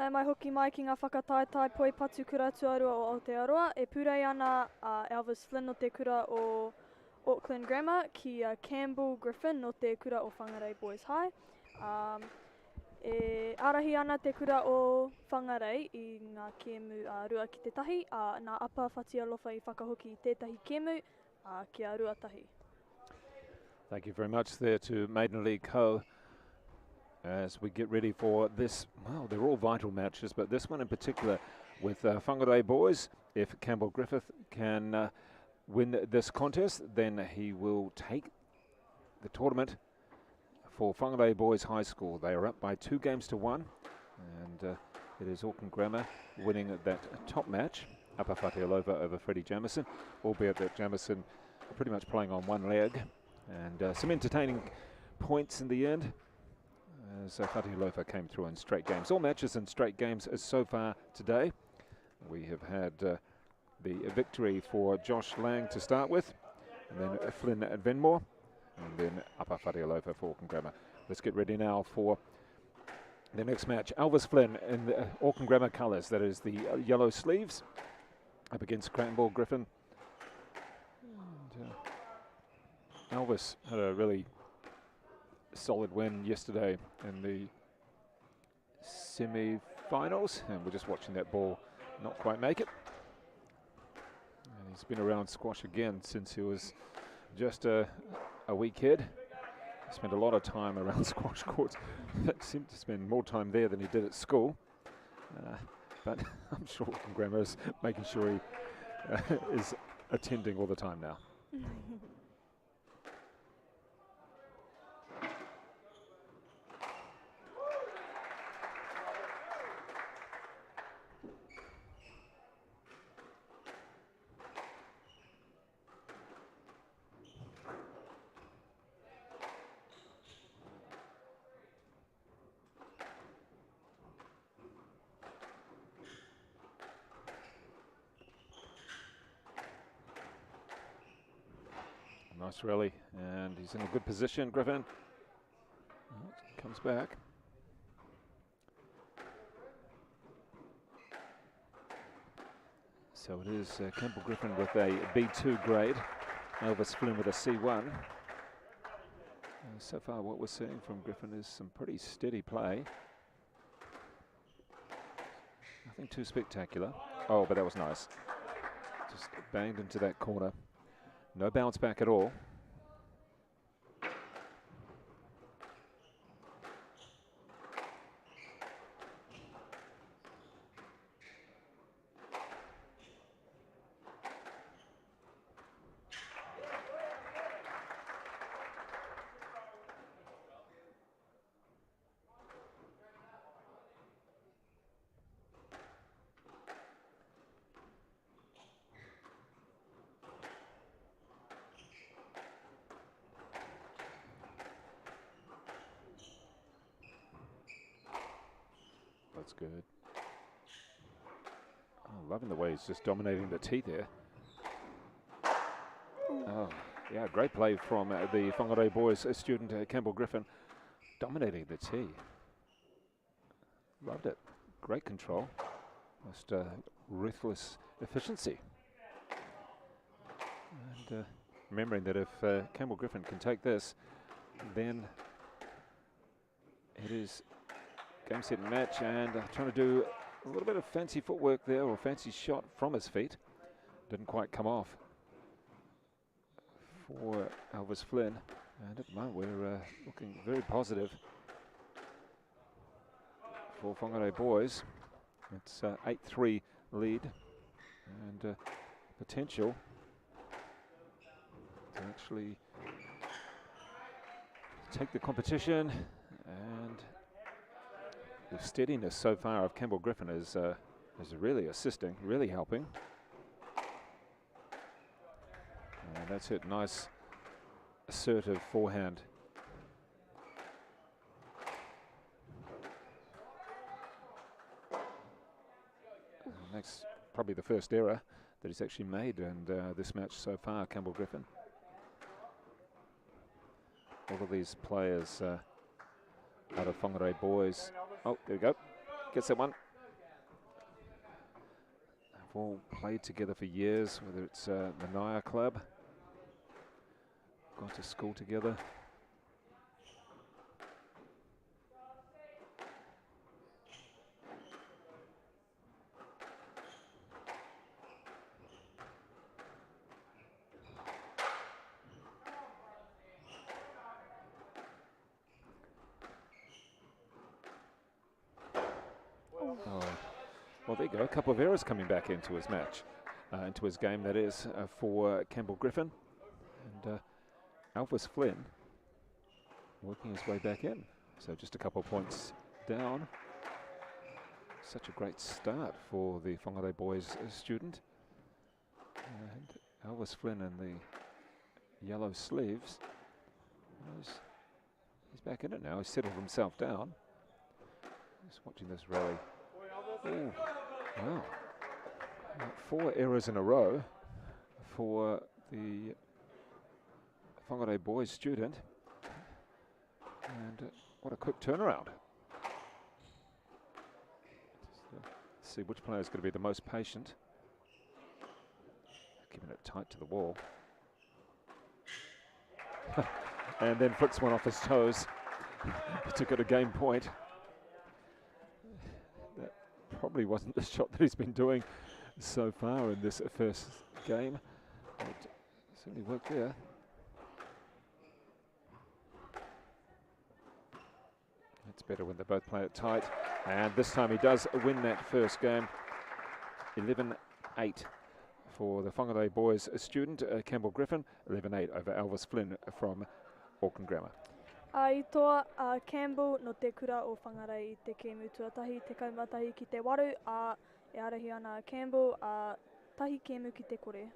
nau mai hoki mai ki ngā whakataetai poi patu kura tuarua o Aotearoa, e purei ana Elvis Flynn o te kura o Auckland Grammar ki Campbell Griffin o te kura o Whangarei Boys High. E arahi ana te kura o Whangarei i ngā kēmu rua ki te tahi, nā apa whati alofa I whakahoki I tētahi kēmu kia ruatahi. Thank you very much there to Maiden League Co. As we get ready for this, well, they're all vital matches, but this one in particular with Whangarei Boys. If Campbell Griffith can win this contest, then he will take the tournament for Whangarei Boys High School. They are up by 2 games to 1, and it is Auckland Grammar winning that top match. Apawhati Alofa over Freddie Jemison, albeit that Jemison pretty much playing on one leg, and some entertaining points in the end. As Whati Alofa came through in straight games. All matches in straight games so far today. We have had the victory for Josh Lang to start with, and then Flynn at Vinmore, and then Whati Alofa for Auckland Grammar. Let's get ready now for the next match. Elvis Flynn in the Auckland Grammar colours, that is the yellow sleeves, up against Campbell Griffin. And, Elvis had a really solid win yesterday in the semi-finals, and we're just watching that ball not quite make it. And he's been around squash again since he was just a wee kid. He spent a lot of time around squash courts. Seemed to spend more time there than he did at school. But I'm sure Grammar is making sure he is attending all the time now. Nice rally, and he's in a good position, Griffin. Comes back. So it is Campbell Griffin with a B2 grade, Elvis Flynn with a C1. So far what we're seeing from Griffin is some pretty steady play. Nothing too spectacular. Oh, but that was nice. Just banged into that corner. No bounce back at all. That's good. Oh, loving the way he's just dominating the tee there. Oh, yeah, great play from the Whangarei Boys student Campbell Griffin, dominating the tee. Loved it. Great control. Just ruthless efficiency. And remembering that if Campbell Griffin can take this, then it is game, set, and match, and trying to do a little bit of fancy footwork there, or fancy shot from his feet. Didn't quite come off for Elvis Flynn. And at the moment we're looking very positive for Whangarei Boys. It's 8-3 lead, and potential to actually take the competition. And the steadiness so far of Campbell Griffin is really assisting, really helping. And that's it, nice assertive forehand. And that's probably the first error that he's actually made in this match so far, Campbell Griffin. All of these players out of Whangarei Boys. Oh, there we go. Gets that one. They've all played together for years, whether it's the Naya club, gone to school together. Well, there you go. A couple of errors coming back into his match, into his game, that is, for Campbell Griffin. And Alvis Flynn working his way back in. So just a couple of points down. Such a great start for the Whangarei boys student. And Alvis Flynn in the yellow sleeves. He's back in it now. He's settled himself down. Just watching this rally. Ooh, wow. 4 errors in a row for the Whangarei boys student. And what a quick turnaround. Let's see which player is going to be the most patient. Keeping it tight to the wall. And then flicks one off his toes. Took it a game point. That probably wasn't the shot that he's been doing so far in this first game. But it certainly worked there. It's better when they both play it tight. And this time he does win that first game. 11-8 for the Whangarei boys student, Campbell Griffin. 11-8 over Alvis Flynn from Auckland Grammar. I toa Campbell no te kura o Whangarei I te kēmu tuatahi, te kaumatahi ki te waru, e arahi ana Campbell, tahi kēmu ki te kore.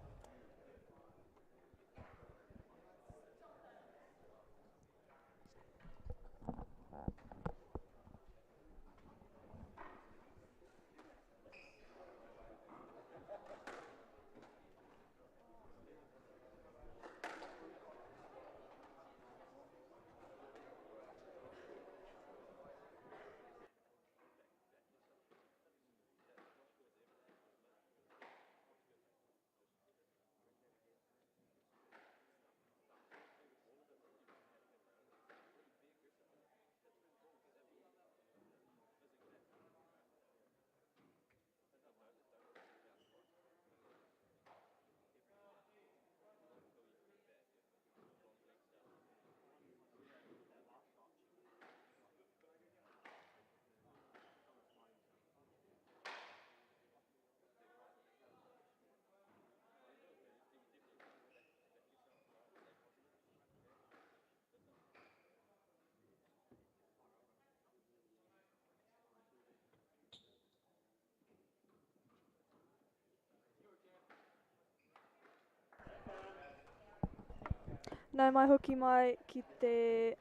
Nau mai hoki mai ki te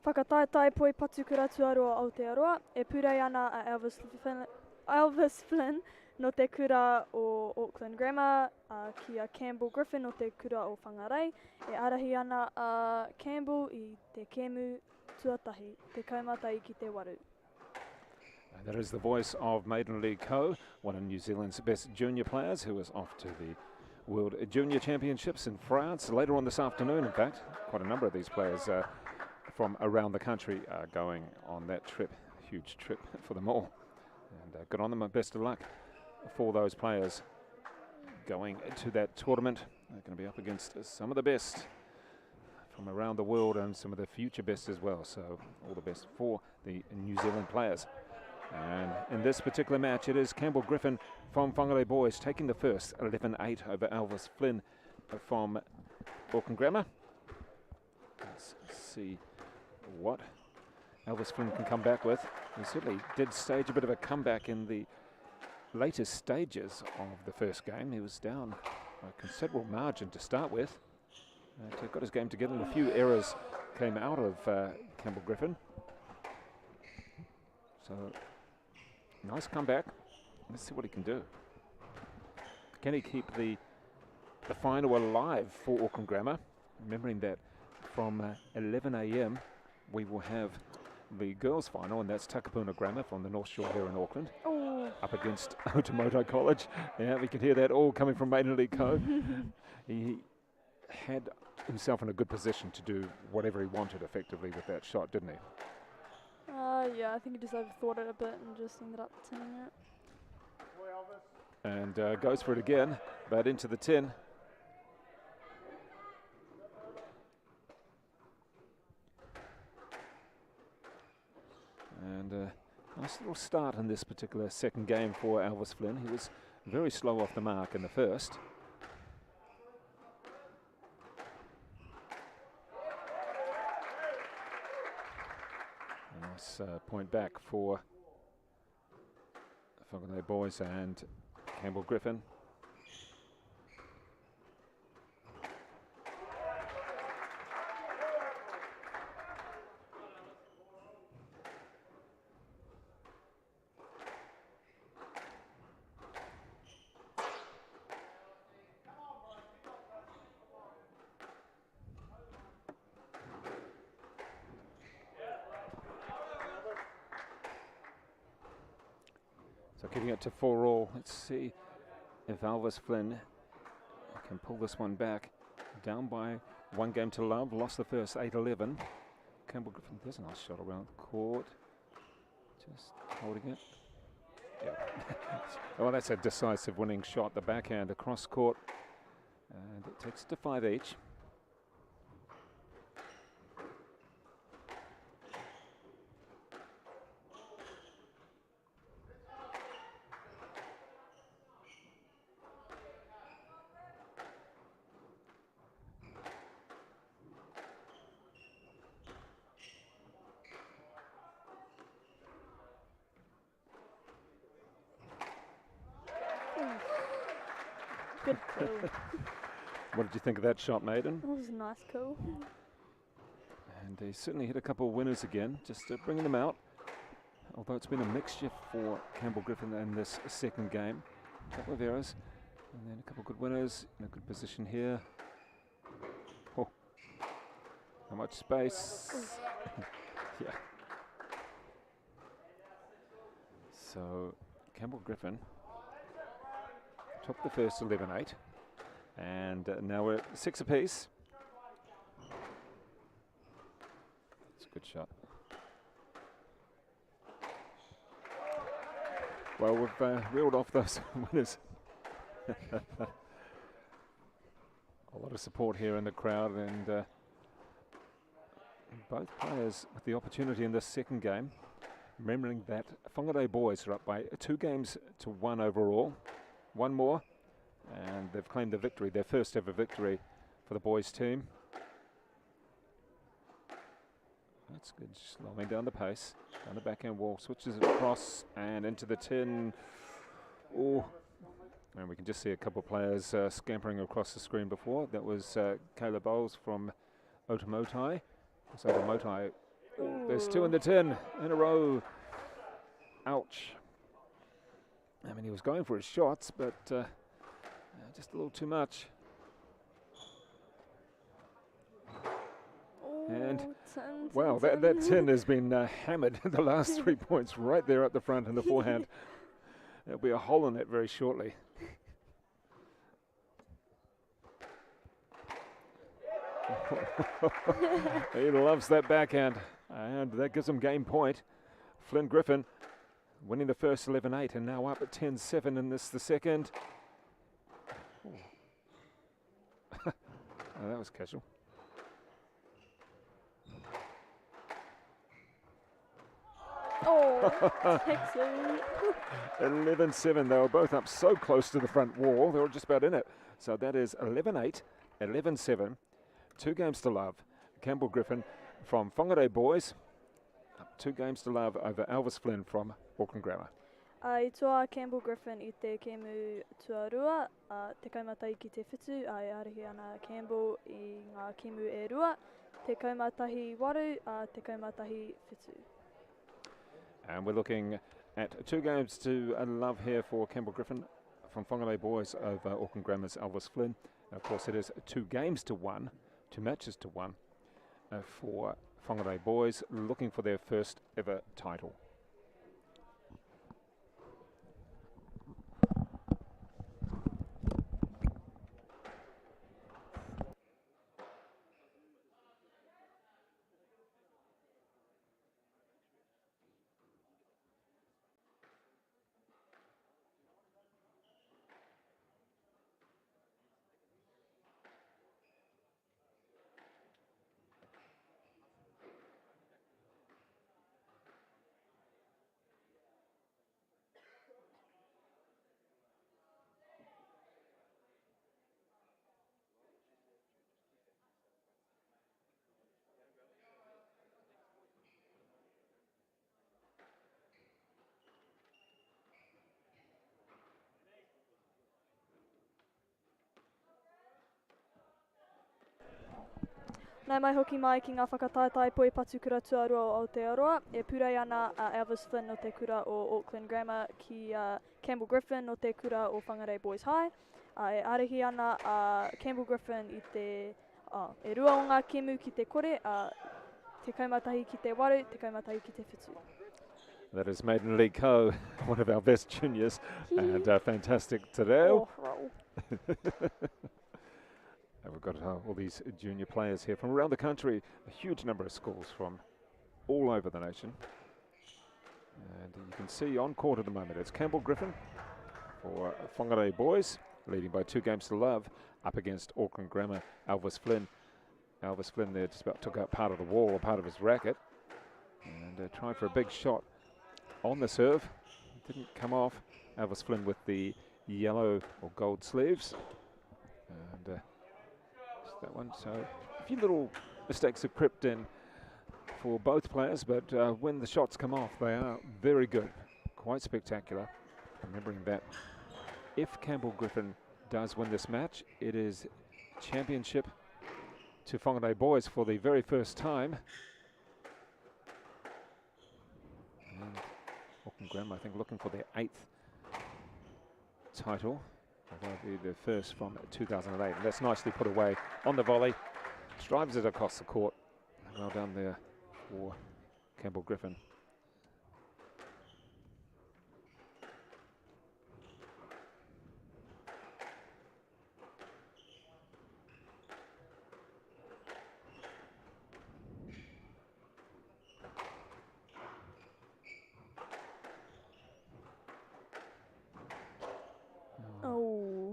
whakataetai poi patukura tuarua Aotearoa, e purei ana a Alvis Flynn no te kura o Auckland Grammar, ki a Campbell Griffin no te kura o Whangarei, e arahi ana a Campbell I te kēmu tuatahi, te kaumatahi ki te waru. And that is the voice of Maiden League Co, one of New Zealand's best junior players, who is off to the World Junior Championships in France later on this afternoon. In fact, quite a number of these players from around the country are going on that trip. Huge trip for them all. And good on them, and best of luck for those players going to that tournament. They're going to be up against some of the best from around the world and some of the future best as well. So all the best for the New Zealand players. And in this particular match, it is Campbell Griffin from Whangarei boys taking the first, 11-8 over Alvis Flynn from Auckland Grammar. Let's see what Alvis Flynn can come back with. He certainly did stage a bit of a comeback in the latest stages of the first game. He was down a considerable margin to start with. He got his game together, and a few errors came out of Campbell Griffin. So, nice comeback. Let's see what he can do. Can he keep the final alive for Auckland Grammar? Remembering that from 11 a.m. we will have the girls' final, and that's Takapuna Grammar from the North Shore here in Auckland. Oh, up against Otamoto College. Yeah, we could hear that all coming from Maiden League Co. He had himself in a good position to do whatever he wanted effectively with that shot, didn't he? Yeah, I think he just overthought it a bit and just ended up tinning it. And goes for it again, but into the tin. And nice little start in this particular second game for Elvis Flynn. He was very slow off the mark in the first. A nice point back for Whanganui boys and Campbell Griffin. So getting it to 4-all. Let's see if Elvis Flynn can pull this one back. Down by 1 game to love. Lost the first 8-11. Campbell Griffin, there's a nice shot around the court. Just holding it. Yeah. Well, that's a decisive winning shot. The backhand across court. And it takes it to 5 each. Good call. What did you think of that shot, Maiden? That was a nice call. And he certainly hit a couple of winners again, just bringing them out. Although it's been a mixture for Campbell Griffin in this second game. A couple of errors, and then a couple of good winners in a good position here. Oh, how much space? Yeah. So Campbell Griffin took the first 11-8, and now we're at 6 apiece. It's a good shot. Well, we've reeled off those winners. A lot of support here in the crowd, and both players with the opportunity in this second game. Remembering that Whangarei boys are up by 2 games to 1 overall. One more, and they've claimed the victory, their first ever victory for the boys team. That's good, slowing down the pace. Down the backhand wall, switches it across and into the tin. Oh, and we can just see a couple of players scampering across the screen before. That was Caleb Bowles from Otamotai. So Otamotai, there's 2 in the tin in a row. Ouch. I mean, he was going for his shots, but just a little too much. And, wow, that tin has been hammered. The last 3 points right there at the front in the forehand. There'll be a hole in it very shortly. He loves that backhand, and that gives him game point. Flynn Griffin winning the first 11-8 and now up at 10-7 in this, the second. Oh, that was casual. 11-7. They were both up so close to the front wall. They were just about in it. So that is 11-8, 11-7. 2 games to love. Campbell Griffin from Whangarei boys. Up 2 games to love over Elvis Flynn from Auckland Grammar. I toa Campbell Griffin I te kemu tuarua, te kaumata I ki te whitu, ai arihi ana Campbell I ngā kemu e rua, te kaumatahi waru, te kaumatahi whitu. And we're looking at 2 games to love here for Campbell Griffin from Whangarei boys over Auckland Grammar's Elvis Flynn. And of course it is 2 games to 1, 2 matches to 1 for Whangarei boys looking for their first ever title. nai mai hoki mai ki ngā whakataetai poi patukura tuarua o Aotearoa, e purei ana Elvis Flynn o te kura o Auckland Grammar ki Campbell Griffin o te kura o Whangarei Boys High. E arehi ana Campbell Griffin i te, e rua o ngā kemu ki te kore, te kaumatahi ki te waru, te kaumatahi ki te whitu. That is Maiden League Co, one of our best juniors, and fantastic te reo. And we've got all these junior players here from around the country, a huge number of schools from all over the nation. And you can see on court at the moment, it's Campbell Griffin for Whangarei Boys, leading by 2 games to love, up against Auckland Grammar, Elvis Flynn. Elvis Flynn there just about took out part of the wall, or part of his racket, and tried for a big shot on the serve. Didn't come off. Elvis Flynn with the yellow or gold sleeves. And that one, so a few little mistakes have crept in for both players, but when the shots come off, they are very good, quite spectacular. Remembering that if Campbell Griffin does win this match, it is championship to Whangarei Boys for the very first time. And Auckland Grammar, I think, looking for their 8th title. That'll be the first from 2008. And that's nicely put away on the volley. Drives it across the court. Well done there for Campbell Griffin.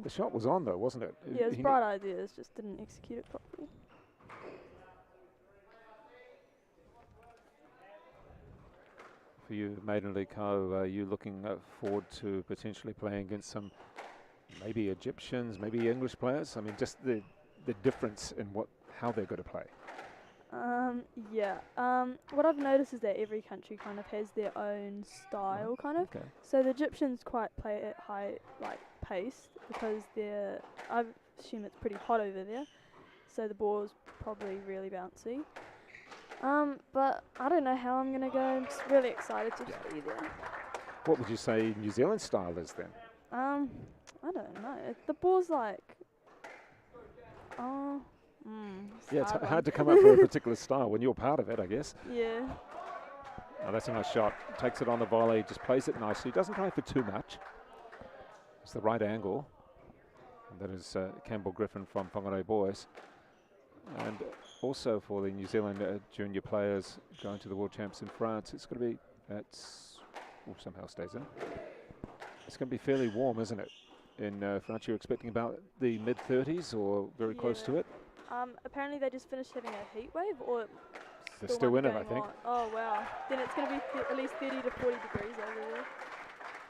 The shot was on though, wasn't it? Yeah, it was bright ideas, just didn't execute it properly. For you, Maiden League Co, are you looking forward to potentially playing against some maybe Egyptians, maybe English players? I mean, just the difference in how they're going to play. Yeah. What I've noticed is that every country kind of has their own style, kind of. Okay. So the Egyptians quite play at high, pace because I assume it's pretty hot over there. So the ball's probably really bouncy. But I don't know how I'm gonna go. I'm just really excited to be there. What would you say New Zealand style is then? I don't know. The ball's like, yeah, it's hard to come up with a particular style when you're part of it, I guess. Yeah. Oh, that's a nice shot. Takes it on the volley, just plays it nicely. Doesn't try for too much. It's the right angle. And that is Campbell Griffin from Whangarei Boys. And also for the New Zealand junior players going to the World Champs in France, it's going to be, somehow stays in. It's going to be fairly warm, isn't it? In France, you're expecting about the mid-30s or very close to it? Apparently they just finished having a heat wave, or they're still in it, I think. Oh wow! Then it's going to be at least 30 to 40 degrees over there.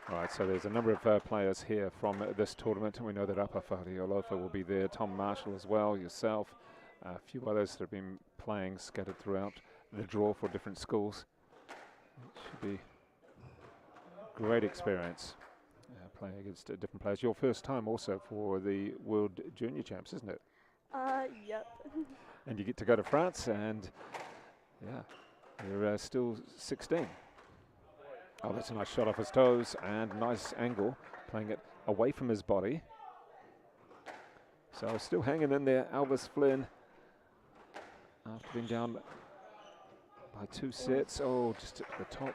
All right, so there's a number of players here from this tournament, and we know that Apawhati Alofa will be there. Tom Marshall as well, yourself, a few others that have been playing scattered throughout the draw for different schools. It should be a great experience playing against different players. Your first time also for the World Junior Champs, isn't it? Yep. And you get to go to France, and yeah, you're still 16. Oh, that's a nice shot off his toes, and nice angle, playing it away from his body. So still hanging in there, Elvis Flynn, after being down by 2 sets. Oh, just at the top.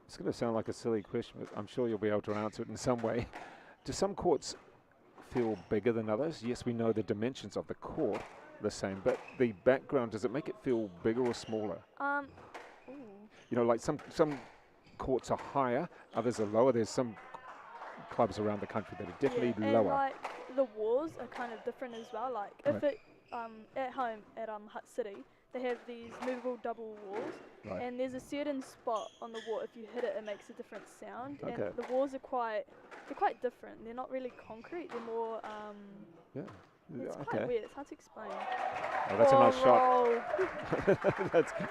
It's going to sound like a silly question, but I'm sure you'll be able to answer it in some way. Do some courts feel bigger than others? Yes, we know the dimensions of the court the same, but the background, does it make it feel bigger or smaller? You know, like some courts are higher, others are lower. There's some clubs around the country that are definitely lower. And like the walls are kind of different as well. Like if it at home at Hutt City, they have these movable double walls, and there's a certain spot on the wall. If you hit it, it makes a different sound. Okay. And the walls are quite different. They're not really concrete. They're more It's quite weird. It's hard to explain. Oh, that's a nice shot.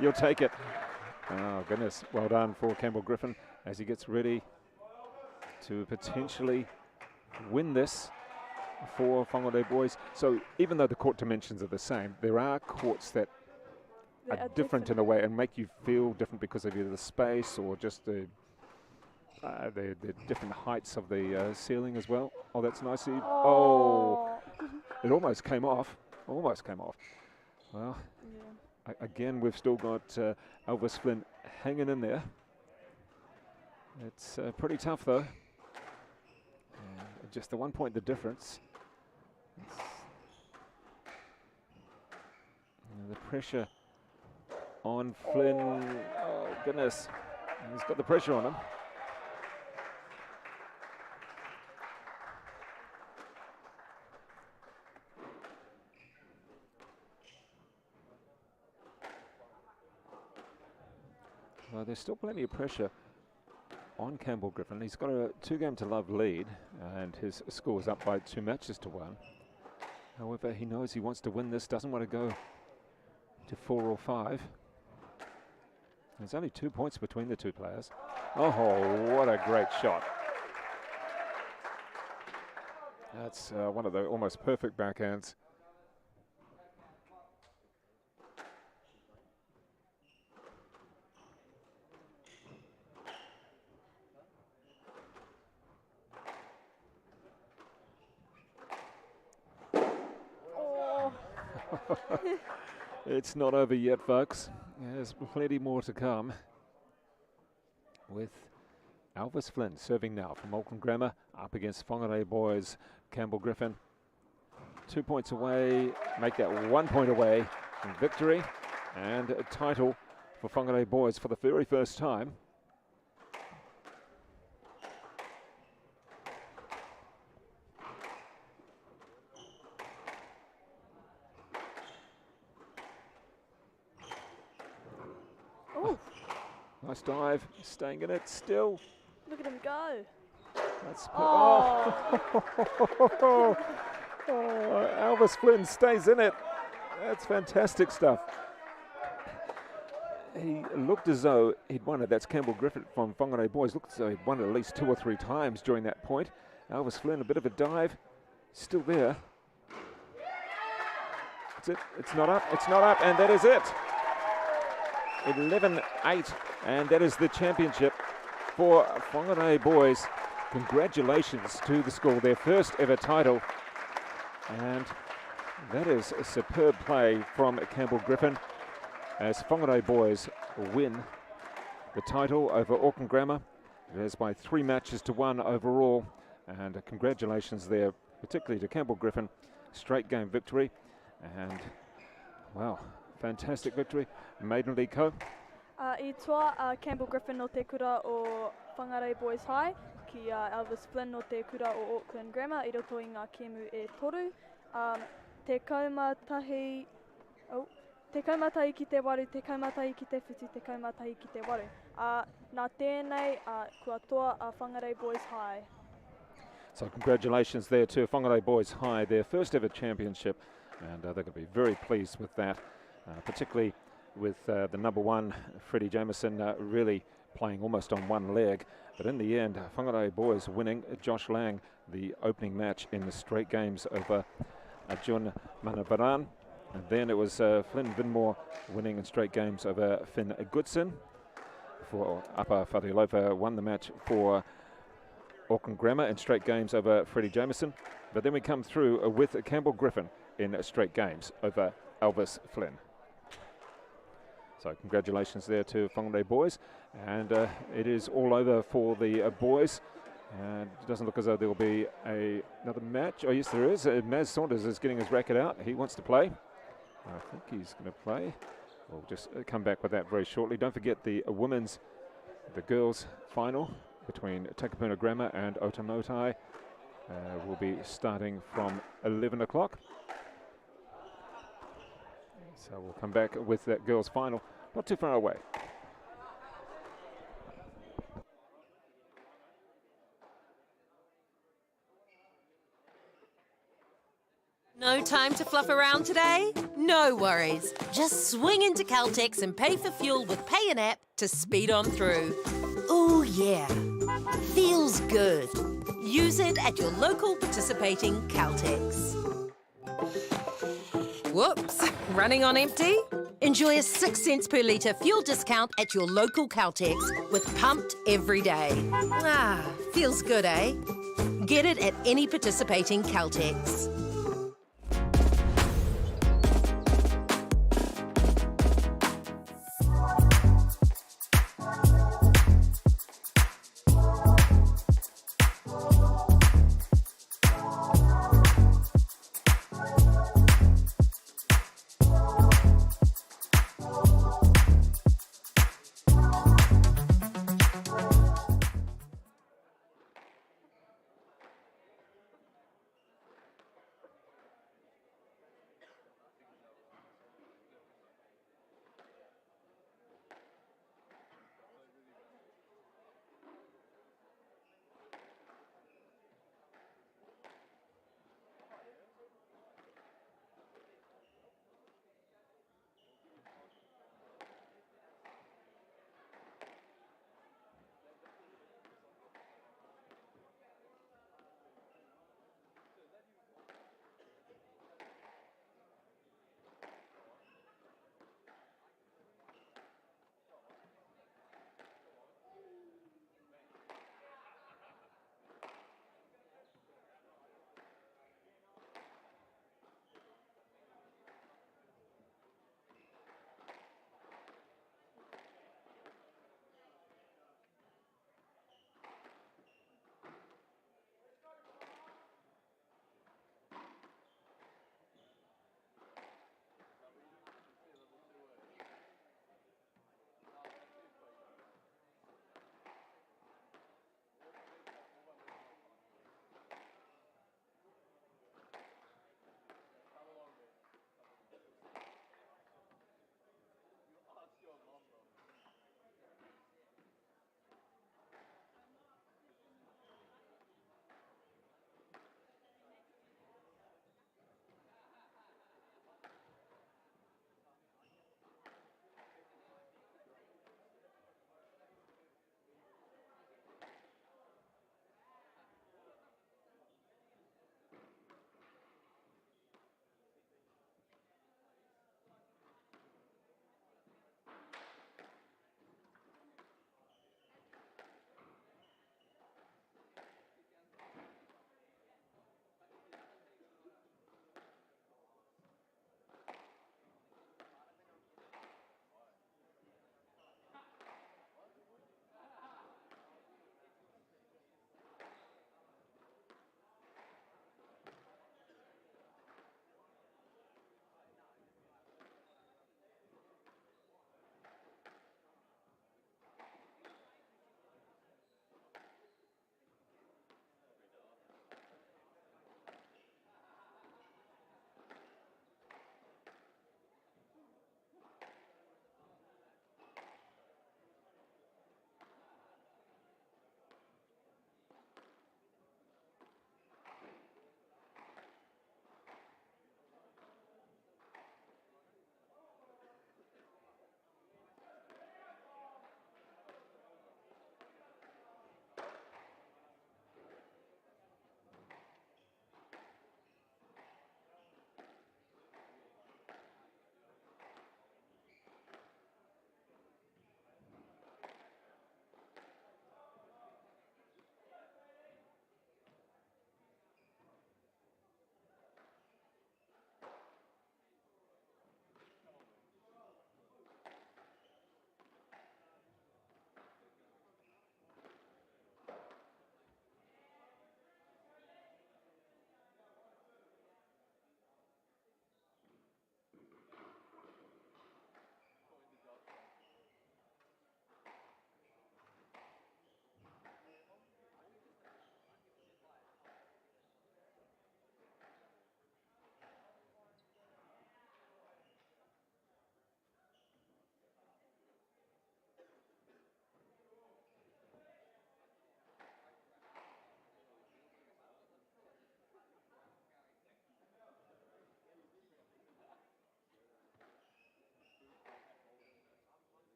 You'll take it. Oh, goodness. Well done for Campbell Griffin as he gets ready to potentially win this for Whangarei boys. So even though the court dimensions are the same, there are courts that are different in a way and make you feel different because of either the space or just the different heights of the ceiling as well. Oh, that's nice. Oh, it almost came off. Almost came off. Well, again, we've still got Elvis Flynn hanging in there. It's pretty tough, though. And just the 1 point, the difference. The pressure on Flynn. Oh, goodness. He's got the pressure on him. Well, there's still plenty of pressure on Campbell Griffin. He's got a 2-game-to-love lead, and his score is up by 2 matches to 1. However, he knows he wants to win this, doesn't want to go to 4 or 5. There's only 2 points between the two players. Oh, what a great shot. That's one of the almost perfect backhands. It's not over yet, folks. There's plenty more to come. With Elvis Flynn serving now from Auckland Grammar up against Whangarei boys. Campbell Griffin 2 points away, make that 1 point away from victory and a title for Whangarei boys for the very first time. Nice dive, staying in it still. Look at him go. That's Elvis Flynn stays in it. That's fantastic stuff. He looked as though he'd won it. That's Campbell Griffin from Whangarei boys. Looked as though he'd won it at least 2 or 3 times during that point. Elvis Flynn, a bit of a dive, still there. That's it. It's not up. It's not up, and that is it. 11-8, and that is the championship for Whangarei boys. Congratulations to the school, their first ever title. And that is a superb play from Campbell Griffin as Whangarei boys win the title over Auckland Grammar. It is by 3 matches to 1 overall. And congratulations there, particularly to Campbell Griffin. Straight game victory. And, wow, fantastic victory. Maiden League Co. I toa Campbell Griffin no te kura o Whangarei Boys High, ki Elvis Flynn no te kura o Auckland Grammar, I roto i ngā kemu e toru. Te kaumatahi ki te waru, te kaumatahi ki te whiti, te kaumatahi ki te waru. Nā tēnei, kua toa Whangarei Boys High. So congratulations there to Whangarei Boys High, their first ever championship, and they're going to be very pleased with that, particularly with the number 1, Freddie Jemison, really playing almost on one leg. But in the end, Whangarei boys winning. Josh Lang, the opening match in the straight games over Jun Manavaran. And then it was Flynn Vinmore winning in straight games over Finn Goodson. For Upper Alofa won the match for Auckland Grammar in straight games over Freddie Jemison. But then we come through with Campbell Griffin in straight games over Elvis Flynn. So congratulations there to Whangarei boys, and it is all over for the boys. And it doesn't look as though there will be another match. Oh yes, there is. Maz Saunders is getting his racket out. He wants to play. I think he's going to play. We'll just come back with that very shortly. Don't forget the girls' final between Takapuna Grammar and Otamotai will be starting from 11 o'clock. So we'll come back with that girls' final, not too far away. No time to fluff around today? No worries. Just swing into Caltex and pay for fuel with Pay and App to speed on through. Ooh, yeah. Feels good. Use it at your local participating Caltex. Whoops, running on empty? Enjoy a 6 cents per litre fuel discount at your local Caltex with Pumped every day. Ah, feels good, eh? Get it at any participating Caltex.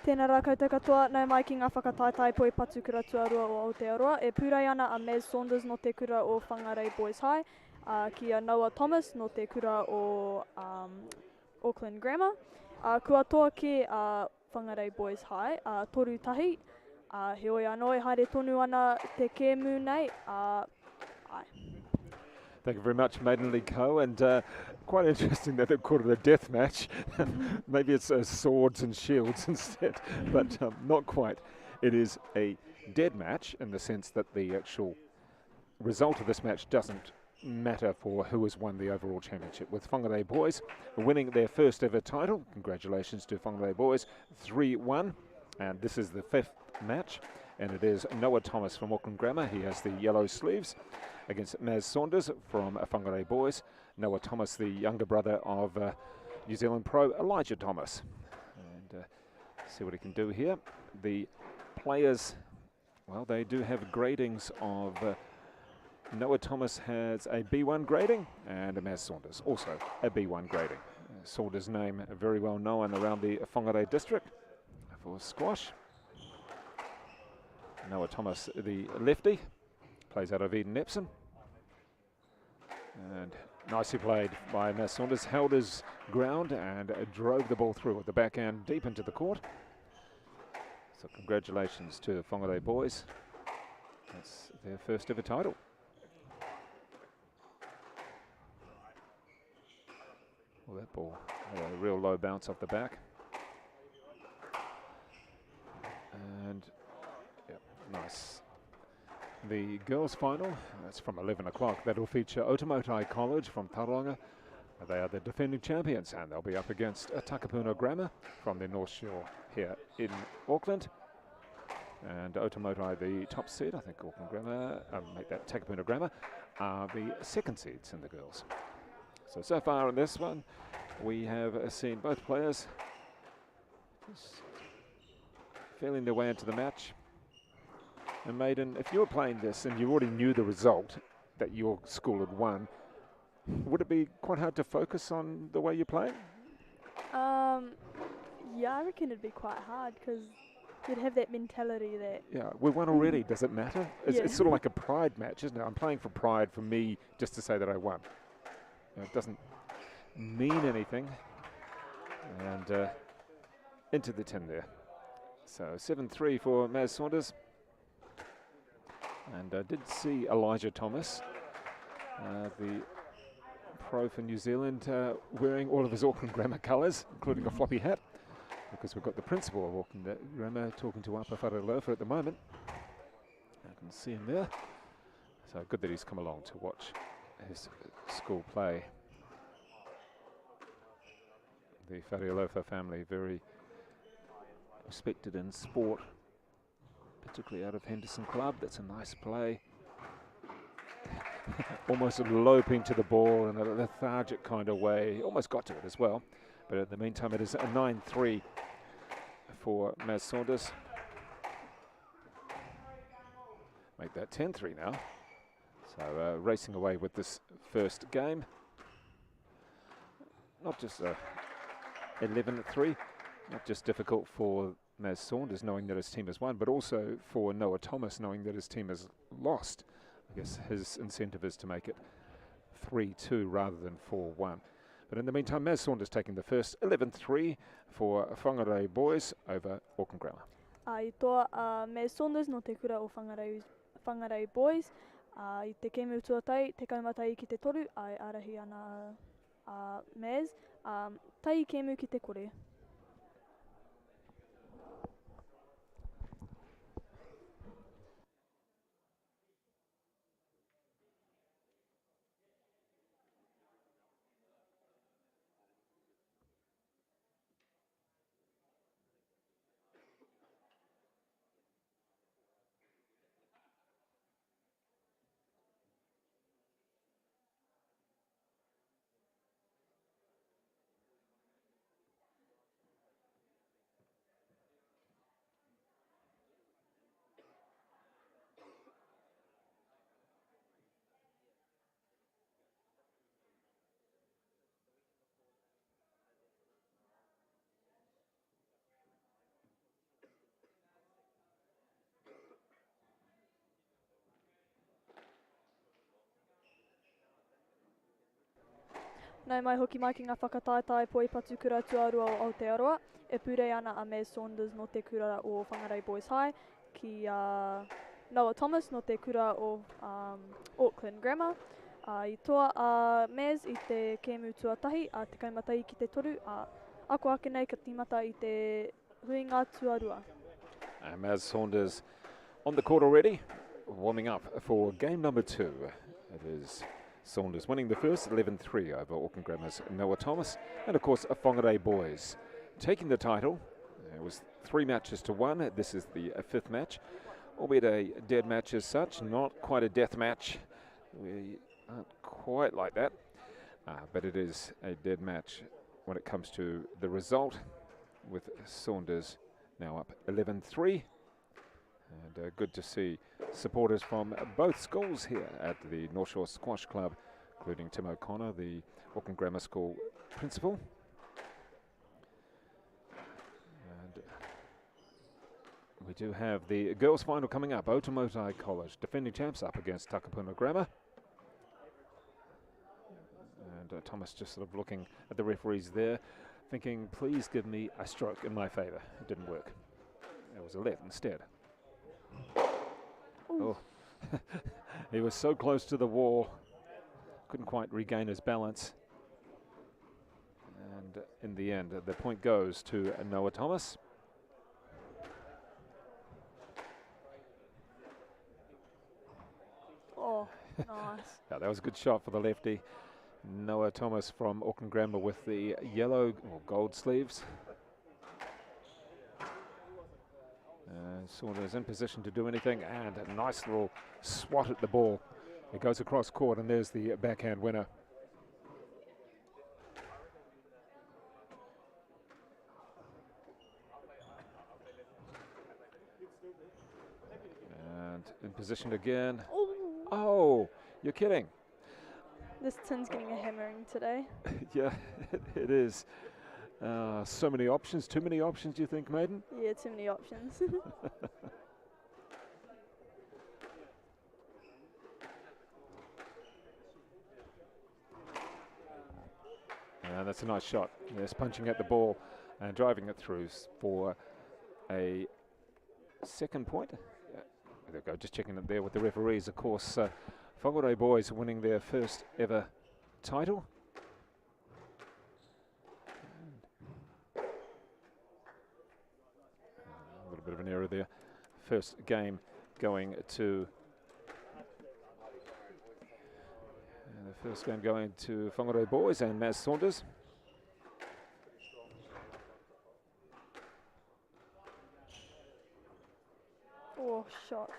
Tēnā rā koutou katoa, nau mai ki ngā whakataetai poi patu kura tuarua o Aotearoa. E pūrei ana a Maz Saunders no te kura o Whangarei Boys High, ki a Noah Thomas no te kura o Auckland Grammar. Kua toa ke Whangarei Boys High, toru tahi, he oi anō e haere tonu ana te kēmu nei, ai. Thank you very much, Maiden League Co. And quite interesting that they called it a death match. Maybe it's swords and shields instead, but not quite. It is a dead match in the sense that the actual result of this match doesn't matter for who has won the overall championship, with Whangarei Boys winning their first ever title. Congratulations to Whangarei Boys, 3-1, and this is the 5th match, and it is Noah Thomas from Auckland Grammar. He has the yellow sleeves against Maz Saunders from Whangarei Boys. Noah Thomas, the younger brother of New Zealand pro Elijah Thomas. And see what he can do here. The players, well, they do have gradings of Noah Thomas has a B1 grading, and Maz Saunders also a B1 grading. Saunders' name very well known around the Whangarei district for squash. Noah Thomas, the lefty, plays out of Eden Epsom. And nicely played by Maz Saunders, held his ground and drove the ball through at the backhand deep into the court. So congratulations to the Whangarei Boys. That's their first ever title. Well, that ball had a real low bounce off the back. And yeah, nice. The girls' final, that's from 11 o'clock. That'll feature Otamotai College from Tauranga. They are the defending champions, and they'll be up against Takapuna Grammar from the North Shore here in Auckland. And Otamotai, the top seed, I think Auckland Grammar, make that Takapuna Grammar, are the second seeds in the girls. So far in this one, we have seen both players just feeling their way into the match. And Maiden, if you were playing this and you already knew the result that your school had won, would it be quite hard to focus on the way you're playing? Yeah, I reckon it'd be quite hard because you'd have that mentality that... Yeah, we won already. Does it matter? It's sort of like a pride match, isn't it? I'm playing for pride, for me, just to say that I won. You know, it doesn't mean anything. And into the 10 there. So 7-3 for Maz Saunders. And I did see Elijah Thomas, the pro for New Zealand, wearing all of his Auckland Grammar colours, including a floppy hat, because we've got the principal of Auckland Grammar talking to Alofa at the moment. I can see him there. So good that he's come along to watch his school play. The Alofa family, very respected in sport, particularly out of Henderson Club. That's a nice play. Almost loping to the ball in a lethargic kind of way. Almost got to it as well. But in the meantime, it is a 9-3 for Maz Saunders. Make that 10-3 now. So racing away with this first game. Not just 11-3. Not just difficult for Maz Saunders knowing that his team has won, but also for Noah Thomas knowing that his team has lost. I guess his incentive is to make it 3-2 rather than 4-1. But in the meantime, Maz Saunders taking the first 11-3 for Whangarei Boys over Auckland Grammar. I toa Maz Saunders no te kura o Whangarei Boys. I te kēmu tuatai, te kaumatai ki te toru, ai arahi ana Maz. Tai kēmu ki te kore. Nau mai hoki mai ki ngā whakataetai poipatu kura tuarua o Aotearoa, e purei ana a Mez Saunders no te kura o Whangarei Boys High, ki Noah Thomas no te kura o Auckland Grammar. I toa a Mez i te kēmu tuatahi, a te kaumatahi ki te toru, ako ake nei ka timata i te huinga tuarua. And Maz Saunders on the court already, warming up for game number 2. It is Saunders winning the first 11-3 over Auckland Grammar's Noah Thomas, and of course Whangarei Boys taking the title. It was 3 matches to 1. This is the 5th match, albeit a dead match as such, not quite a death match. We aren't quite like that, but it is a dead match when it comes to the result, with Saunders now up 11-3. And good to see supporters from both schools here at the North Shore Squash Club, including Tim O'Connor, the Auckland Grammar School principal. And we do have the girls' final coming up. Otamotai College, defending champs, up against Takapuna Grammar. And Thomas just sort of looking at the referees there, thinking, please give me a stroke in my favour. It didn't work. It was a let instead. Oh, he was so close to the wall, couldn't quite regain his balance. And in the end, the point goes to Noah Thomas. Oh, nice. Yeah, that was a good shot for the lefty. Noah Thomas from Auckland Grammar with the yellow or gold sleeves. Saunders in position to do anything, and a nice little swat at the ball. It goes across court, and there's the backhand winner. And in position again. Oh, you're kidding. This tin's getting a hammering today. Yeah, it is. So many options, too many options, do you think, Maiden? Yeah, too many options. And that's a nice shot. Yes, punching at the ball and driving it through for a second point. There we go, just checking it there with the referees. Of course, Whangarei Boys winning their first ever title. A little bit of an error there. First game going to Whangarei Boys and Maz Saunders. Oh, shot.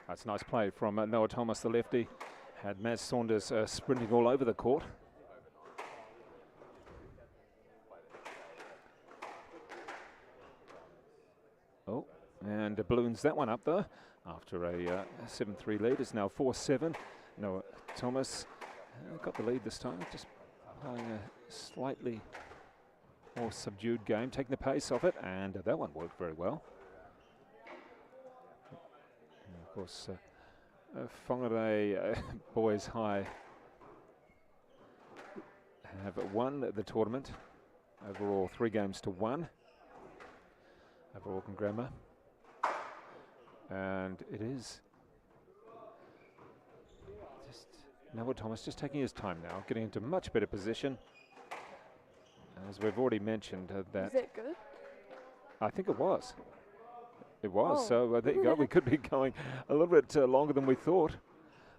That's a nice play from Noah Thomas, the lefty. Had Maz Saunders sprinting all over the court. Oh, and balloons that one up though. After a 7-3 lead, it's now 4-7. Noah Thomas got the lead this time, just playing a slightly more subdued game, taking the pace off it, and that one worked very well. Of course, Whangarei Boys High have won the tournament overall 3-1 over Auckland Grammar, and it is just Noah Thomas just taking his time now, getting into much better position. As we've already mentioned, that. Is that good? I think it was. It was, oh. so there you go. We could be going a little bit longer than we thought.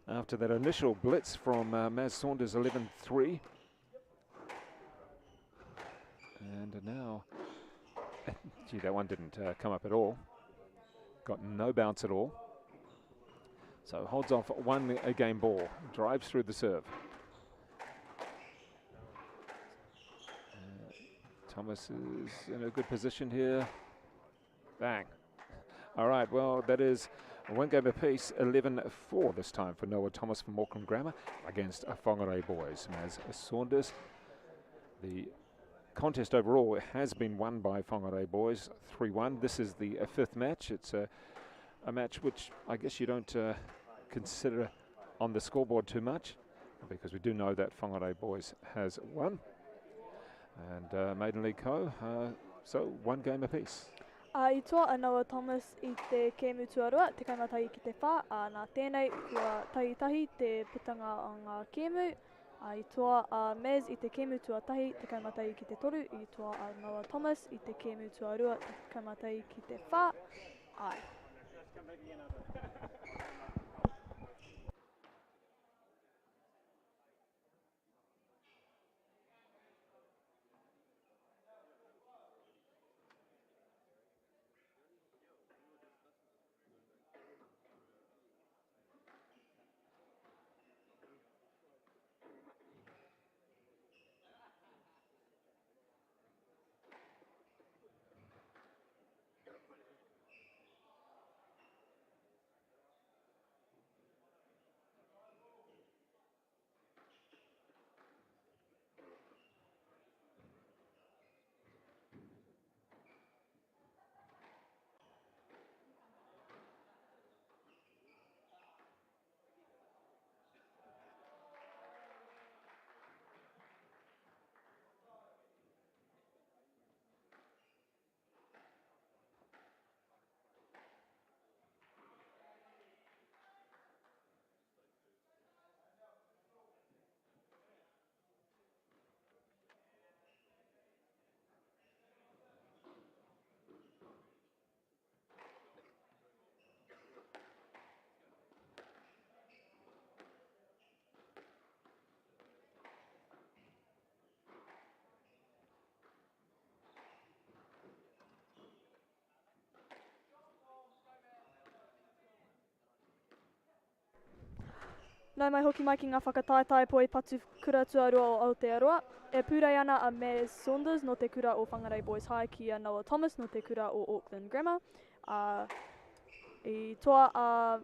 after that initial blitz from Maz Saunders 11-3. And now, gee, that one didn't come up at all. Got no bounce at all. So holds off one game ball, drives through the serve. Thomas is in a good position here. Bang. All right, well, that is one game apiece, 11-4 this time for Noah Thomas from Auckland Grammar against Whangarei boys. Maz Saunders, the contest overall has been won by Whangarei boys, 3-1. This is the fifth match. It's a match which I guess you don't consider on the scoreboard too much, because we do know that Whangarei boys has won. And Maiden League Co, so one game apiece. I toa a Noah Thomas I te kēmu tuarua, te kaimatai ki te whā, nā tēnei kua tahi te putanga o ngā kēmu. I toa a Maz I te kēmu tuatahi, te kaimatai ki te toru. I toa a Noah Thomas I te kēmu tuarua, te kaimatai ki te whā. Ai. Nau mai hoki mai ki ngā whakataetai poi patu kura tuarua o Aotearoa. E pūrei ana a Maz Saunders no te kura o Whangarei Boys High ki a Noah Thomas no te kura o Auckland Grammar. I toa a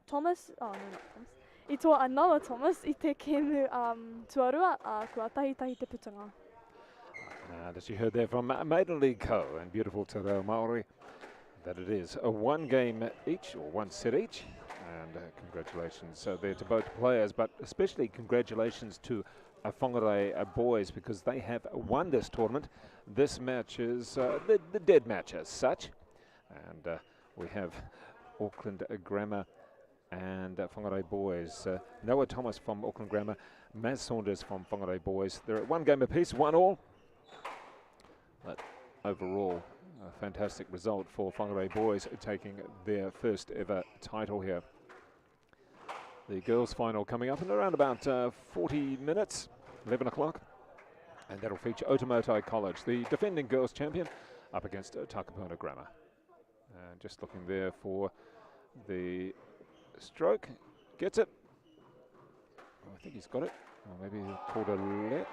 Thomas, oh no not Thomas. I toa a Noah Thomas I te kēmu tuarua kua tahi te putanga. And as you heard there from Maiden League Co and beautiful Te Reo Māori, that it is a one game each or one set each. And congratulations there to both players, but especially congratulations to Whangarei boys, because they have won this tournament. This match is the dead match as such. And we have Auckland Grammar and Whangarei boys. Noah Thomas from Auckland Grammar, Maz Saunders from Whangarei boys. They're at one game apiece, 1-1. But overall, a fantastic result for Whangarei boys, taking their first ever title here. The girls' final coming up in around about 40 minutes, 11 o'clock. And that'll feature Otamotai College, the defending girls' champion, up against Takapuna Grammar. And just looking there for the stroke. Gets it. Oh, I think he's got it. Or maybe he called a let.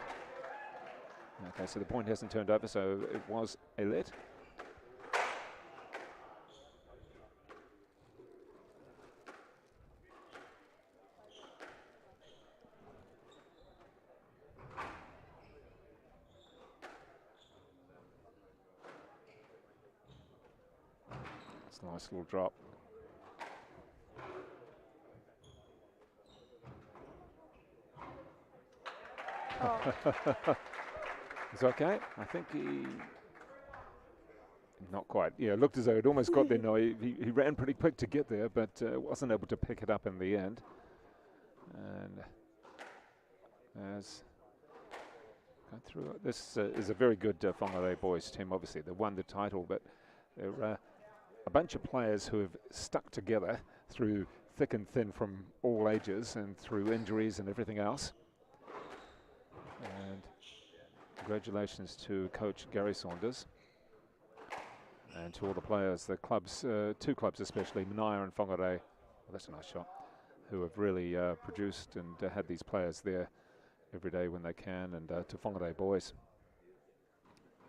Okay, so the point hasn't turned over, so it was a let. It's a nice little drop. Oh. It's okay. I think he... Not quite. Yeah, looked as though it almost got there. No, he ran pretty quick to get there, but wasn't able to pick it up in the end. And as got through it. This is a very good Whangarei boys team. Obviously, they won the title, but they're a bunch of players who have stuck together through thick and thin from all ages and through injuries and everything else. And congratulations to Coach Gary Saunders and to all the players, the clubs, 2 clubs especially, Manaia and Whangarei. Well, that's a nice shot. Who have really produced and had these players there every day when they can, and to Whangarei boys.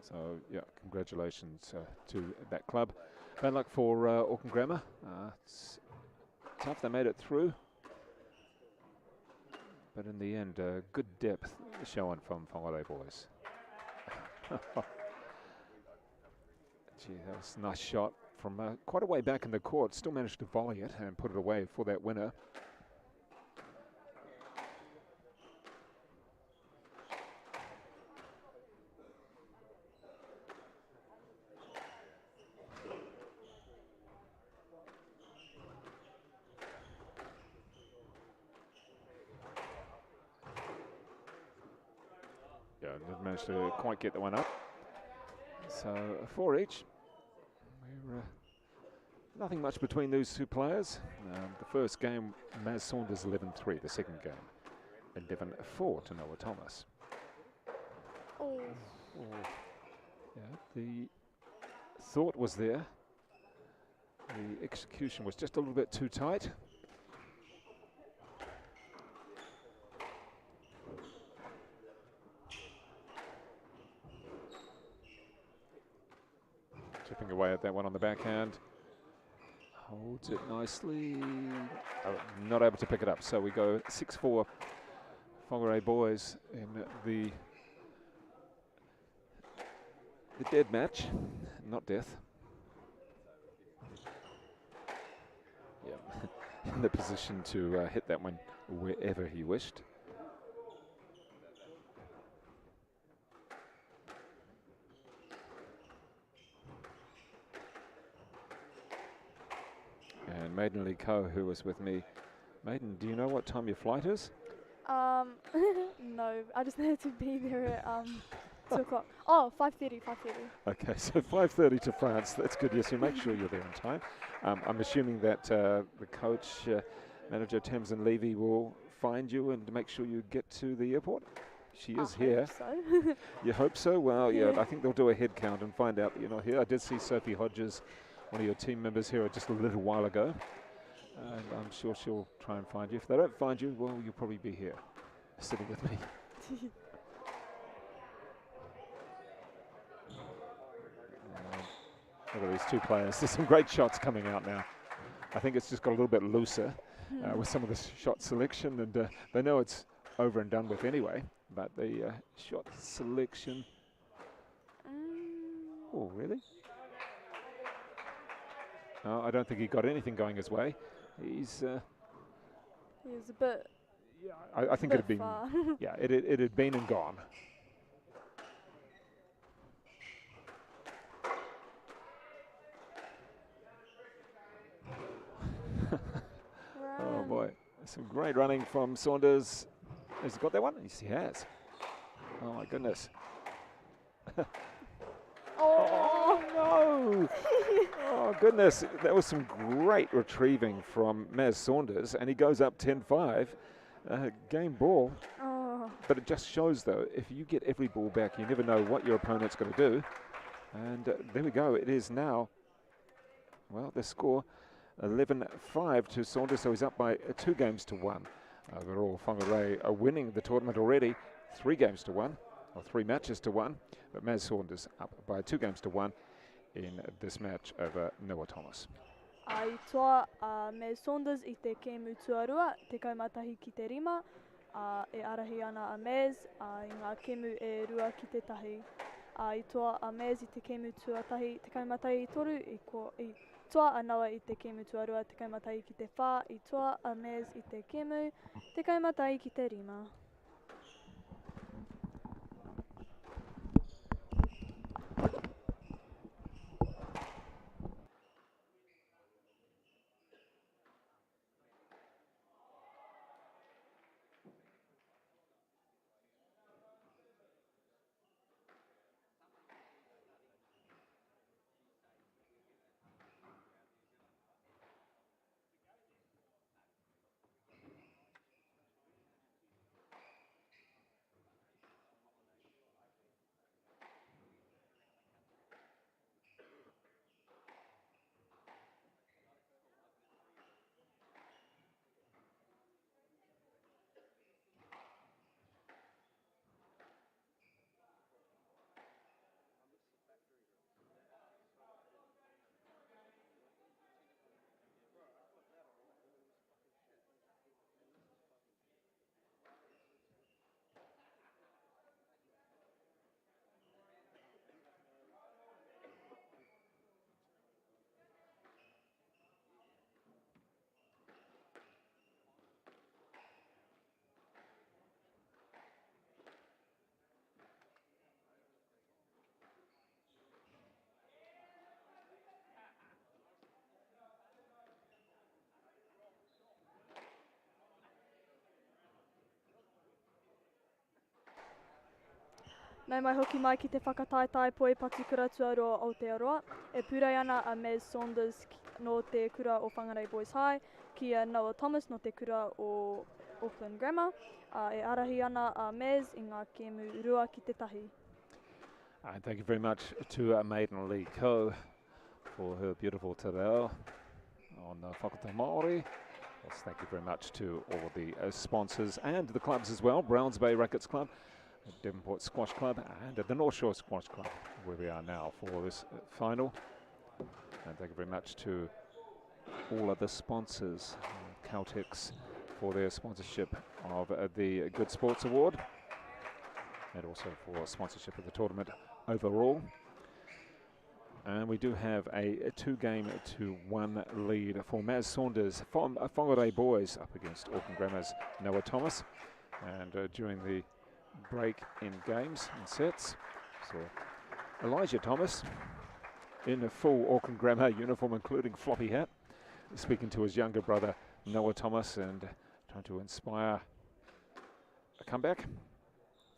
So yeah, congratulations to that club. Bad luck for Auckland Grammar. It's tough, they made it through. But in the end, good depth shown from Whangarei boys. Gee, that was a nice shot from quite a way back in the court. Still managed to volley it and put it away for that winner. Yeah, didn't manage to quite get the one up. So 4 each. We're nothing much between those 2 players. The first game, Maz Saunders 11-3. The second game, 11-4 to Noah Thomas. Oh. Yeah, the thought was there. The execution was just a little bit too tight. Chipping away at that one on the backhand. Holds it nicely. Oh, not able to pick it up. So we go 6-4 Whangarei boys in the dead match, not death. Yeah, in the position to hit that one wherever he wished. And Maiden Lee Coe, who was with me. Maiden, do you know what time your flight is? No, I just needed to be there at 2 o'clock. Oh, 5:30. Okay, so 5:30 to France. That's good. Yes, you make sure you're there in time. I'm assuming that the coach, manager Tamsin Levy, will find you and make sure you get to the airport. She is here. So. You hope so? Well, yeah, I think they'll do a head count and find out that you're not here. I did see Sophie Hodges, one of your team members, here just a little while ago. And I'm sure she'll try and find you. If they don't find you, well, you'll probably be here, sitting with me. Look at these 2 players. There's some great shots coming out now. I think it's just got a little bit looser with some of the shot selection, and they know it's over and done with anyway. But the shot selection. Oh, really? No, I don't think he got anything going his way. He's. He was a bit. Yeah, I think it had been. Far. Yeah, it had been and gone. Oh boy, some great running from Saunders. Has he got that one? Yes, he has. Oh my goodness. Oh no! Oh goodness, that was some great retrieving from Maz Saunders, and he goes up 10-5. Game ball. Oh. But it just shows, though, if you get every ball back, you never know what your opponent's going to do. And there we go. It is now, well, the score 11-5 to Saunders, so he's up by 2 games to 1. Overall, Whangarei are winning the tournament already, 3 games to 1, or 3 matches to 1. But Maz Saunders up by 2 games to 1 in this match over Noah Thomas. I toa Maz Saunders I te kēmu tuarua, te kaumatahi ki te rima, e arahi ana a Maz, I ngā kēmu e rua ki te tahi. I toa a Maz I te kēmu tuatahi, te kaumatahi I toru, I toa a Noah I te kēmu tuarua, te kaumatahi ki te whā, I toa a Maz I te kēmu, te kaumatahi ki te rima. Nau mai hoki mai ki te whakataetai poi patukura tuaroa Aotearoa. E pūrei ana a Maz Saunders no te kura o Whangarei Boys High, ki a Noah Thomas no te kura o Flynn Grammar. E arahi ana a Maz I ngā kēmu rua ki te tahi. And thank you very much to Maiden Lee Ko for her beautiful te reo on Whakata Māori. Yes, thank you very much to all the sponsors and the clubs as well. Browns Bay Rackets Club, Devonport Squash Club and the North Shore Squash Club, where we are now for this final. And thank you very much to all of the sponsors, Caltex for their sponsorship of the Good Sports Award, and also for sponsorship of the tournament overall. And we do have a 2-game-to-1 lead for Maz Saunders from Whangarei Boys up against Auckland Grammar's Noah Thomas. And during the break in games and sets, so Elijah Thomas in a full Auckland Grammar uniform, including floppy hat, speaking to his younger brother Noah Thomas and trying to inspire a comeback.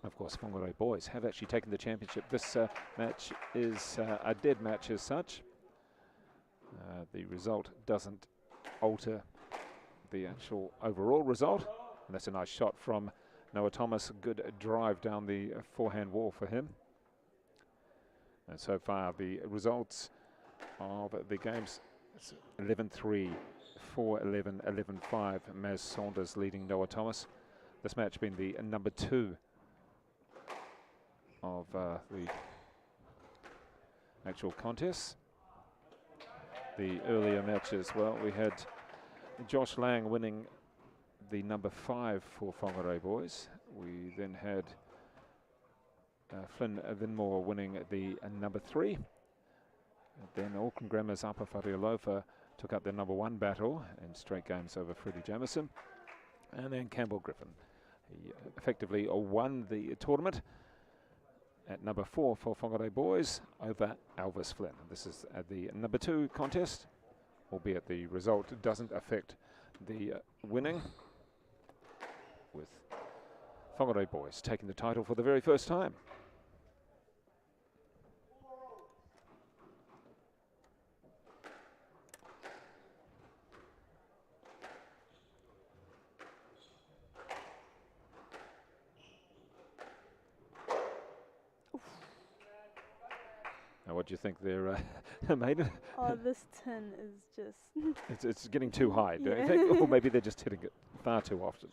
Of course, Whangarei Boys have actually taken the championship. This match is a dead match as such. The result doesn't alter the actual overall result. And that's a nice shot from Noah Thomas. Good drive down the forehand wall for him. And so far, the results of the games: 11-3, 4-11, 11-5. Maz Saunders leading Noah Thomas. This match being the number 2 of the actual contests. The earlier matches, well, we had Josh Lang winning the number 5 for Whangarei Boys. We then had Flynn Vinmore winning the number 3. And then Auckland Grammar's Upper Alofa took up their number 1 battle in straight games over Freddie Jemison. And then Campbell Griffin. He effectively won the tournament at number 4 for Whangarei Boys over Elvis Flynn. This is the number 2 contest, albeit the result doesn't affect the winning, with Whangarei Boys taking the title for the very first time. Now, what do you think there, Maiden? Oh, this tin is just... it's getting too high, do you think? Or maybe they're just hitting it far too often.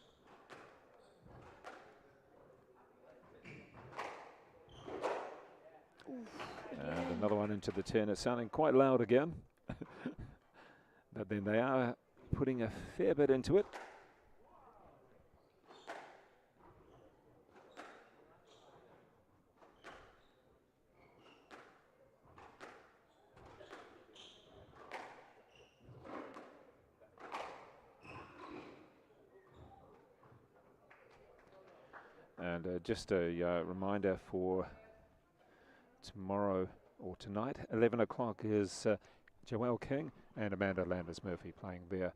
And another one into the tin. It's sounding quite loud again. But then they are putting a fair bit into it. And just a reminder for tomorrow or tonight, 11 o'clock is Joelle King and Amanda Landers-Murphy playing their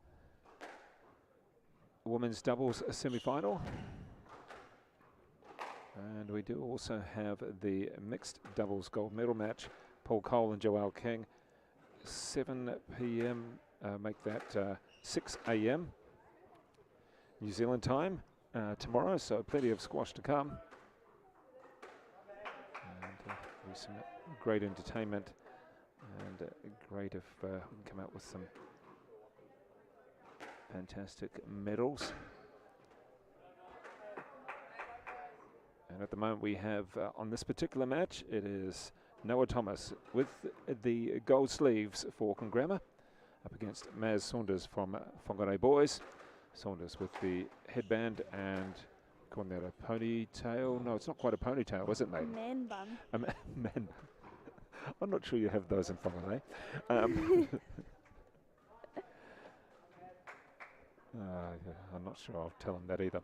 women's doubles semi-final. And we do also have the mixed doubles gold medal match, Paul Cole and Joelle King, 7 p.m, make that 6 a.m. New Zealand time. Tomorrow, so plenty of squash to come, and some great entertainment, and great if we can come out with some fantastic medals. And at the moment we have on this particular match, it is Noah Thomas with the gold sleeves for Auckland Grammar up against Maz Saunders from Whangarei Boys. Saunders with the headband and, calling that a ponytail? No, it's not quite a ponytail, is it, mate? Man bun. A man bun. I'm not sure you have those in Whangarei. Yeah, I'm not sure I'll tell him that either.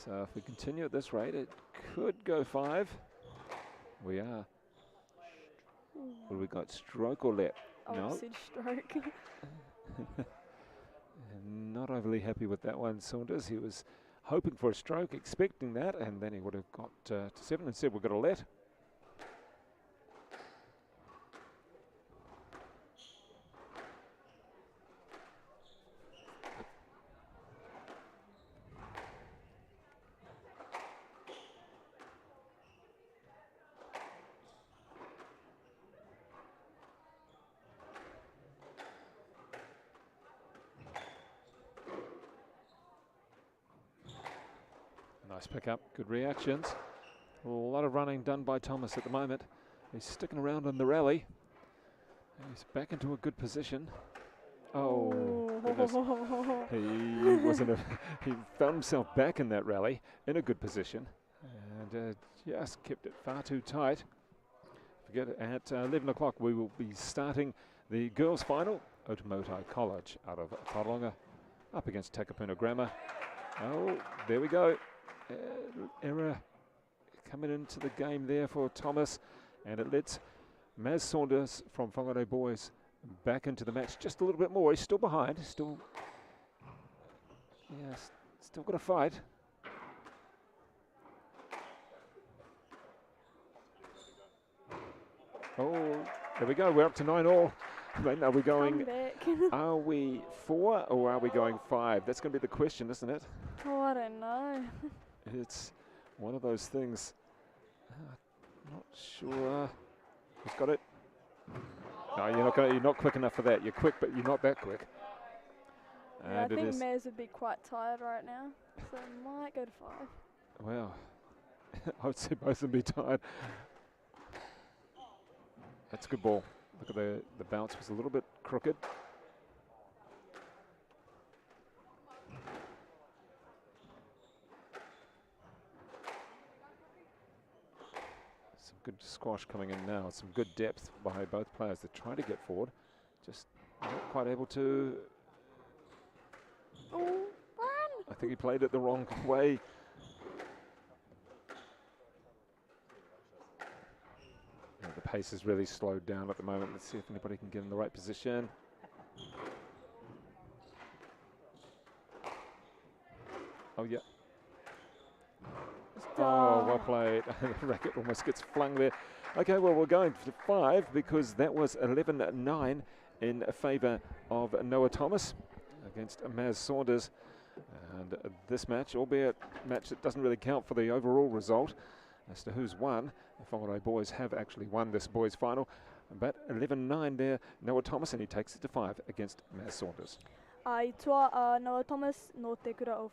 So if we continue at this rate, it could go 5. We are What have we got? Stroke or let? I No. said stroke. And not overly happy with that one, Saunders. He was hoping for a stroke, expecting that, and then he would have got to 7 and said, we've got a let. Nice pick up, good reactions. A lot of running done by Thomas at the moment. He's sticking around in the rally. He's back into a good position. Oh, goodness. He found himself back in that rally in a good position and just kept it far too tight. Forget it, at 11 o'clock we will be starting the girls' final. Otamotai College out of Tauranga up against Takapuna Grammar. Oh, there we go. Error coming into the game there for Thomas, and it lets Maz Saunders from Whangarei Boys back into the match just a little bit more. He's still behind, still got a fight. Oh, there we go. We're up to 9-all. Then are we going? Are we 4 or are we going 5? That's going to be the question, isn't it? Oh, I don't know. It's one of those things. Not sure. Who's got it? No, you're not quick enough for that. You're quick, but you're not that quick. Yeah, I think Maz would be quite tired right now, so might go to 5. Well, I would say both of them be tired. That's a good ball. Look at the bounce was a little bit crooked. Some good squash coming in now. Some good depth by both players. They're trying to get forward. Just not quite able to. Oh, run! I think he played it the wrong way. Yeah, the pace is really slowed down at the moment. Let's see if anybody can get in the right position. Oh, yeah. Oh, well played. The racket almost gets flung there. Okay, well, we're going for 5 because that was 11-9 in favour of Noah Thomas against Maz Saunders. And this match, albeit a match that doesn't really count for the overall result as to who's won. The Whangarei boys have actually won this boys' final. But 11-9 there, Noah Thomas, and he takes it to 5 against Maz Saunders. I toa Noah Thomas no te kura of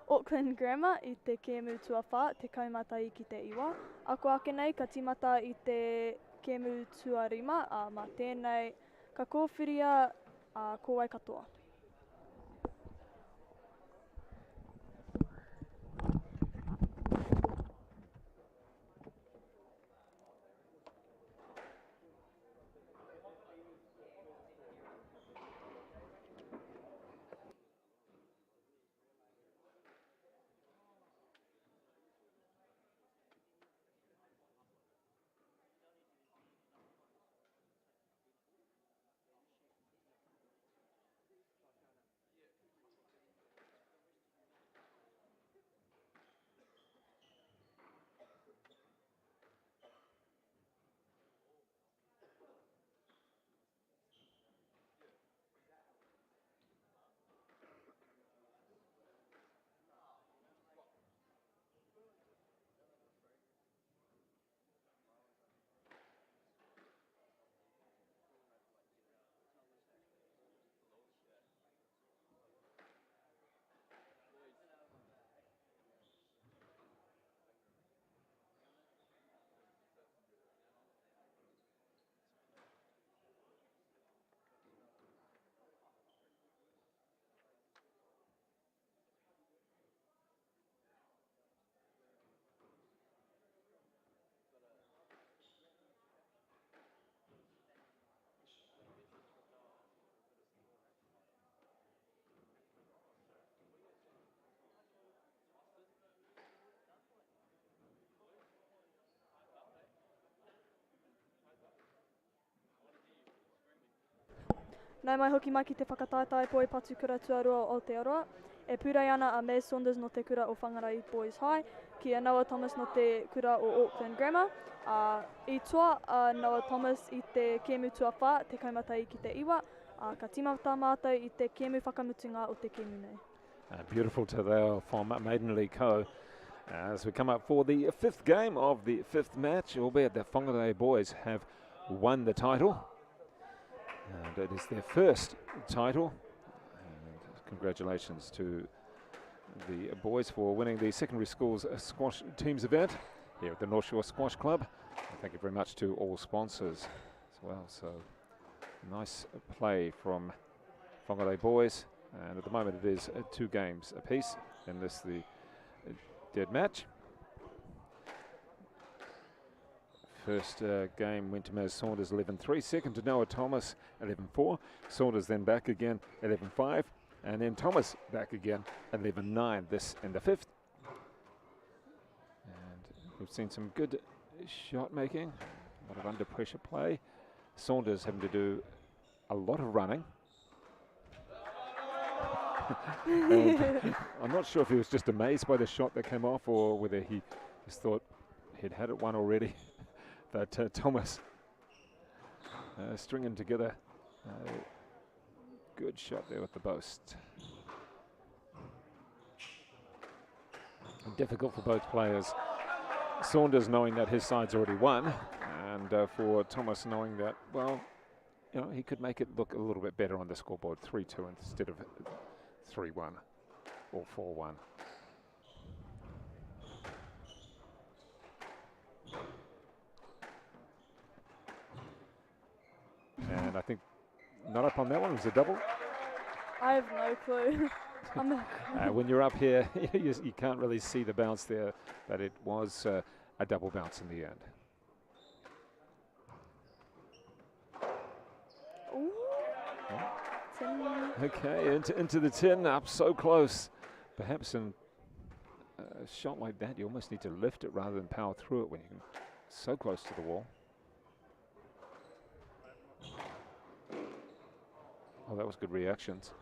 Auckland Grammar I te kemu tuawha, te kaumata I ki te iwa. Ako ake nei ka timata I te kemu tuarima, ma tēnei ka kōwhiria kōwai katoa. Nau mai hoki mai ki te whakataetai poi patu kura tuarua o Aotearoa. E pūrei ana a Mez Saunders no te kura o Whangarei Boys High, ki a Noah Thomas no te kura o Auckland Grammar. I toa a Noah Thomas I te kemu tuawha, te kaumatai ki te iwa, ka timata mātou I te kemu whakamutunga o te kemu nei. Beautiful to there from Maiden League Co. As we come up for the fifth game of the fifth match, albeit the Whangarei boys have won the title. And it is their first title. And congratulations to the boys for winning the secondary schools squash teams event here at the North Shore Squash Club. And thank you very much to all sponsors as well. So nice play from Whangarei boys. And at the moment it is 2 games apiece in this the dead match. First game went to Maz Saunders 11-3, second to Noah Thomas 11-4. Saunders then back again 11-5, and then Thomas back again 11-9, this in the fifth. And we've seen some good shot making, a lot of under pressure play. Saunders having to do a lot of running. And I'm not sure if he was just amazed by the shot that came off or whether he just thought he'd had it one already. But Thomas stringing together a good shot there with the boast. Difficult for both players. Saunders knowing that his side's already won, and for Thomas knowing that, well, you know, he could make it look a little bit better on the scoreboard, 3-2 instead of 3-1 or 4-1. And I think not up on that one, it was a double. I have no clue. When you're up here, you can't really see the bounce there, but it was a double bounce in the end. Ooh. Oh. Okay, into the tin, up so close. Perhaps in a shot like that, you almost need to lift it rather than power through it when you're so close to the wall. Oh, that was good reactions.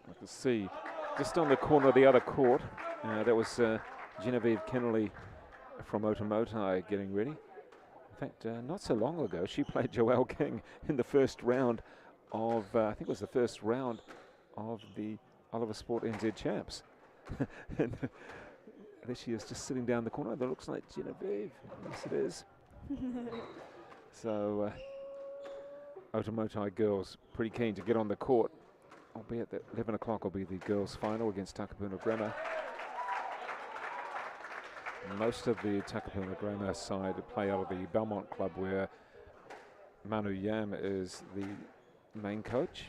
I can see just on the corner of the other court, that was Genevieve Kennelly from Otamotai getting ready. In fact, not so long ago, she played Joelle King in the first round of, I think it was the first round of the Alofa Sport NZ Champs. And there she is just sitting down the corner. That looks like Genevieve. Yes, it is. So, Otamotai girls pretty keen to get on the court, albeit that 11 o'clock will be the girls' final against Takapuna Grammar. Most of the Takapuna Grammar side play out of the Belmont Club, where Manu Yam is the main coach.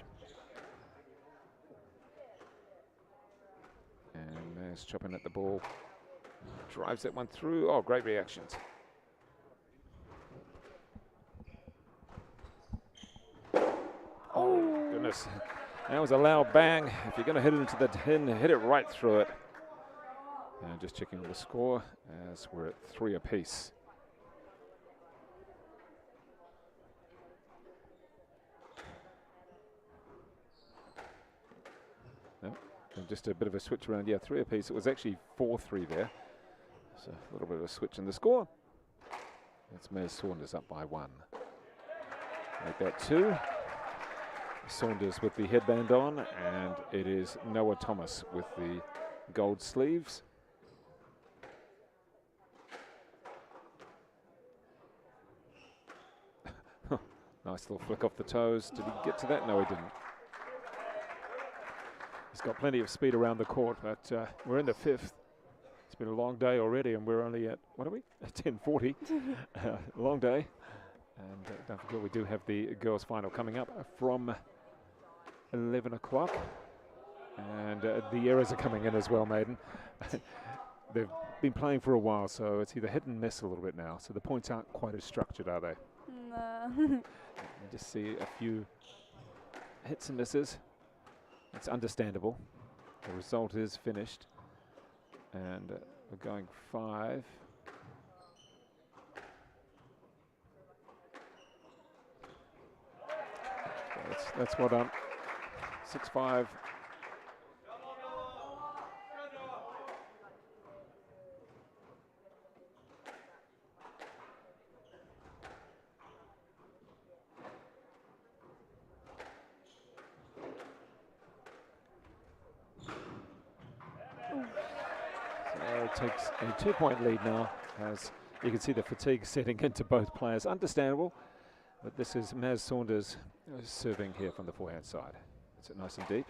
And Maz chopping at the ball, drives that one through. Oh, great reactions. Oh, goodness. That was a loud bang. If you're going to hit it into the tin, hit it right through it. And just checking the score as we're at 3 apiece. No, and just a bit of a switch around. Yeah, 3 apiece. It was actually 4-3 there. So a little bit of a switch in the score. That's Maz Saunders up by 1. Make that 2. Saunders with the headband on, and it is Noah Thomas with the gold sleeves. Nice little flick off the toes. Did he get to that? No, he didn't. He's got plenty of speed around the court, but we're in the 5th. It's been a long day already, and we're only at, what are we? 10:40. Long day. And don't forget, we do have the girls' final coming up from 11 o'clock. And the errors are coming in as well, Maiden. They've been playing for a while, so it's either hit and miss a little bit now. So the points aren't quite as structured, are they? No. You just see a few hits and misses. It's understandable. The result is finished. And we're going 5. That's well done. 6-5. So it takes a 2-point lead now, as you can see the fatigue setting into both players. Understandable, but this is Maz Saunders serving here from the forehand side. It's nice and deep.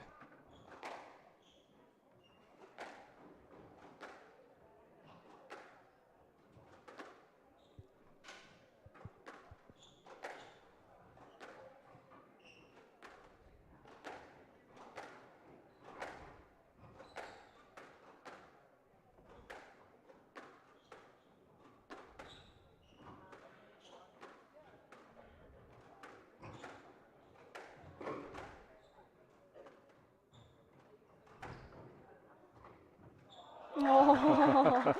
Oh.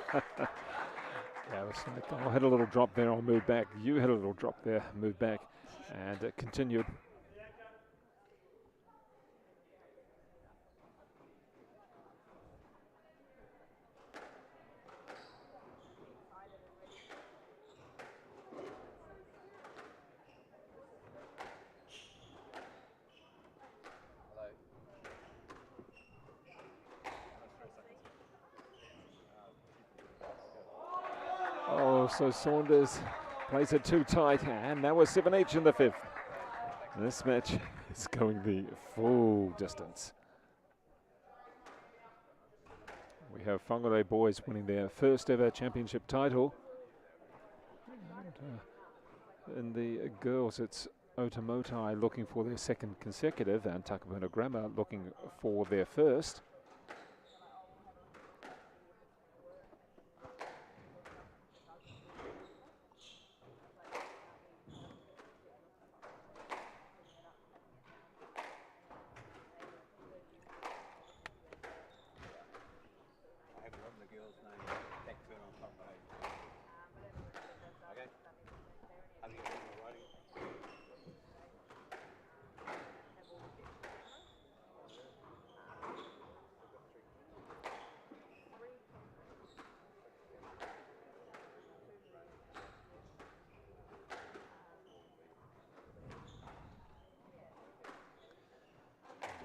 Yeah, it was like, I had a little drop there, I'll move back. You had a little drop there, move back, and it continued. Oh, so Saunders plays it too tight, and now we're 7 each in the 5th. This match is going the full distance. We have Whangarei boys winning their first ever championship title. And, in the girls, it's Otamotai looking for their second consecutive, and Takapuna Grammar looking for their first.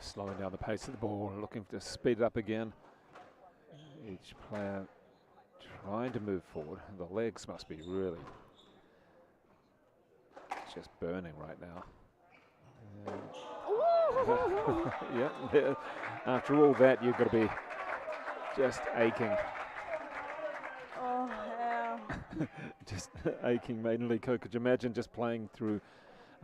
Slowing down the pace of the ball, looking to speed it up again. Each player trying to move forward. The legs must be really just burning right now. Yeah, after all that, you've got to be just aching. Oh, hell. Just aching, Maiden League Co. Could you imagine just playing through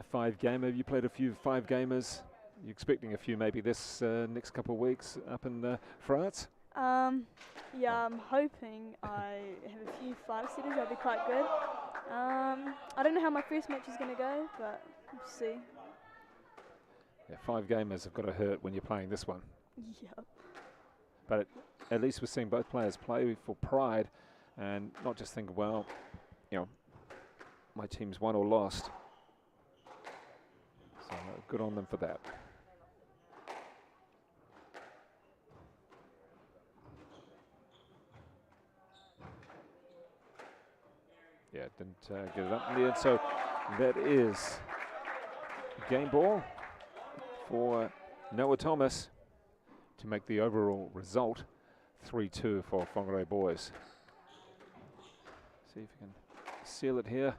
a 5-gamer? Have you played a few 5-gamers? You're expecting a few maybe this next couple of weeks up in France? Yeah, I'm hoping I have a few 5-seaters. That'll be quite good. I don't know how my first match is going to go, but we'll see. Yeah, 5-gamers have got to hurt when you're playing this one. Yep. But at least we're seeing both players play for pride and not just think, well, you know, my team's won or lost. So good on them for that. Yeah, didn't get it up in the end. So that is game ball for Noah Thomas to make the overall result 3-2 for Whangarei boys. See if we can seal it here.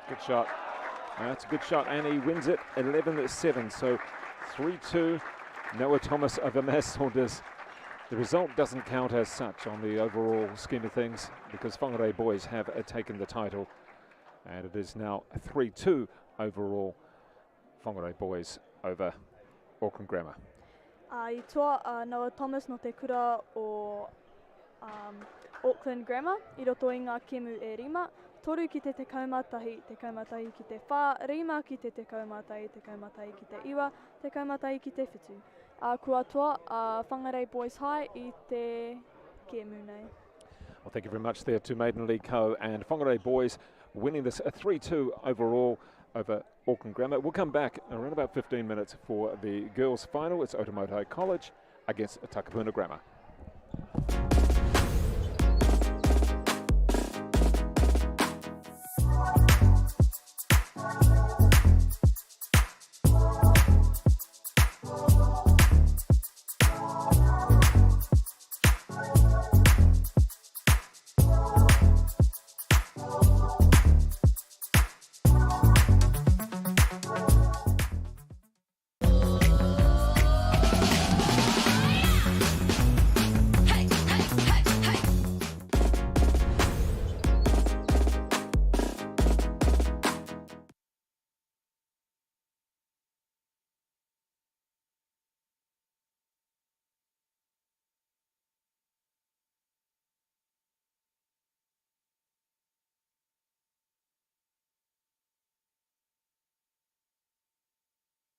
Good shot. That's a good shot, and he wins it 11-7. So 3-2, Noah Thomas over Maz Saunders. The result doesn't count as such on the overall scheme of things because Whangarei boys have taken the title, and it is now 3-2 overall. Whangarei boys over Auckland Grammar. I toa Noah Thomas no te kura o Auckland Grammar. I roto i ngā kemu e rima. toru ki te kaumatahi ki te whā, rima ki te kaumatahi ki te iwa, te kaumatahi ki te whitu. Kua toa Whangarei Boys High I te kēmu nei. Well, thank you very much there to Maiden League Co and Whangarei Boys winning this 3-2 overall over Auckland Grammar. We'll come back around about 15 minutes for the girls' final. It's Otamoto College against Takapuna Grammar.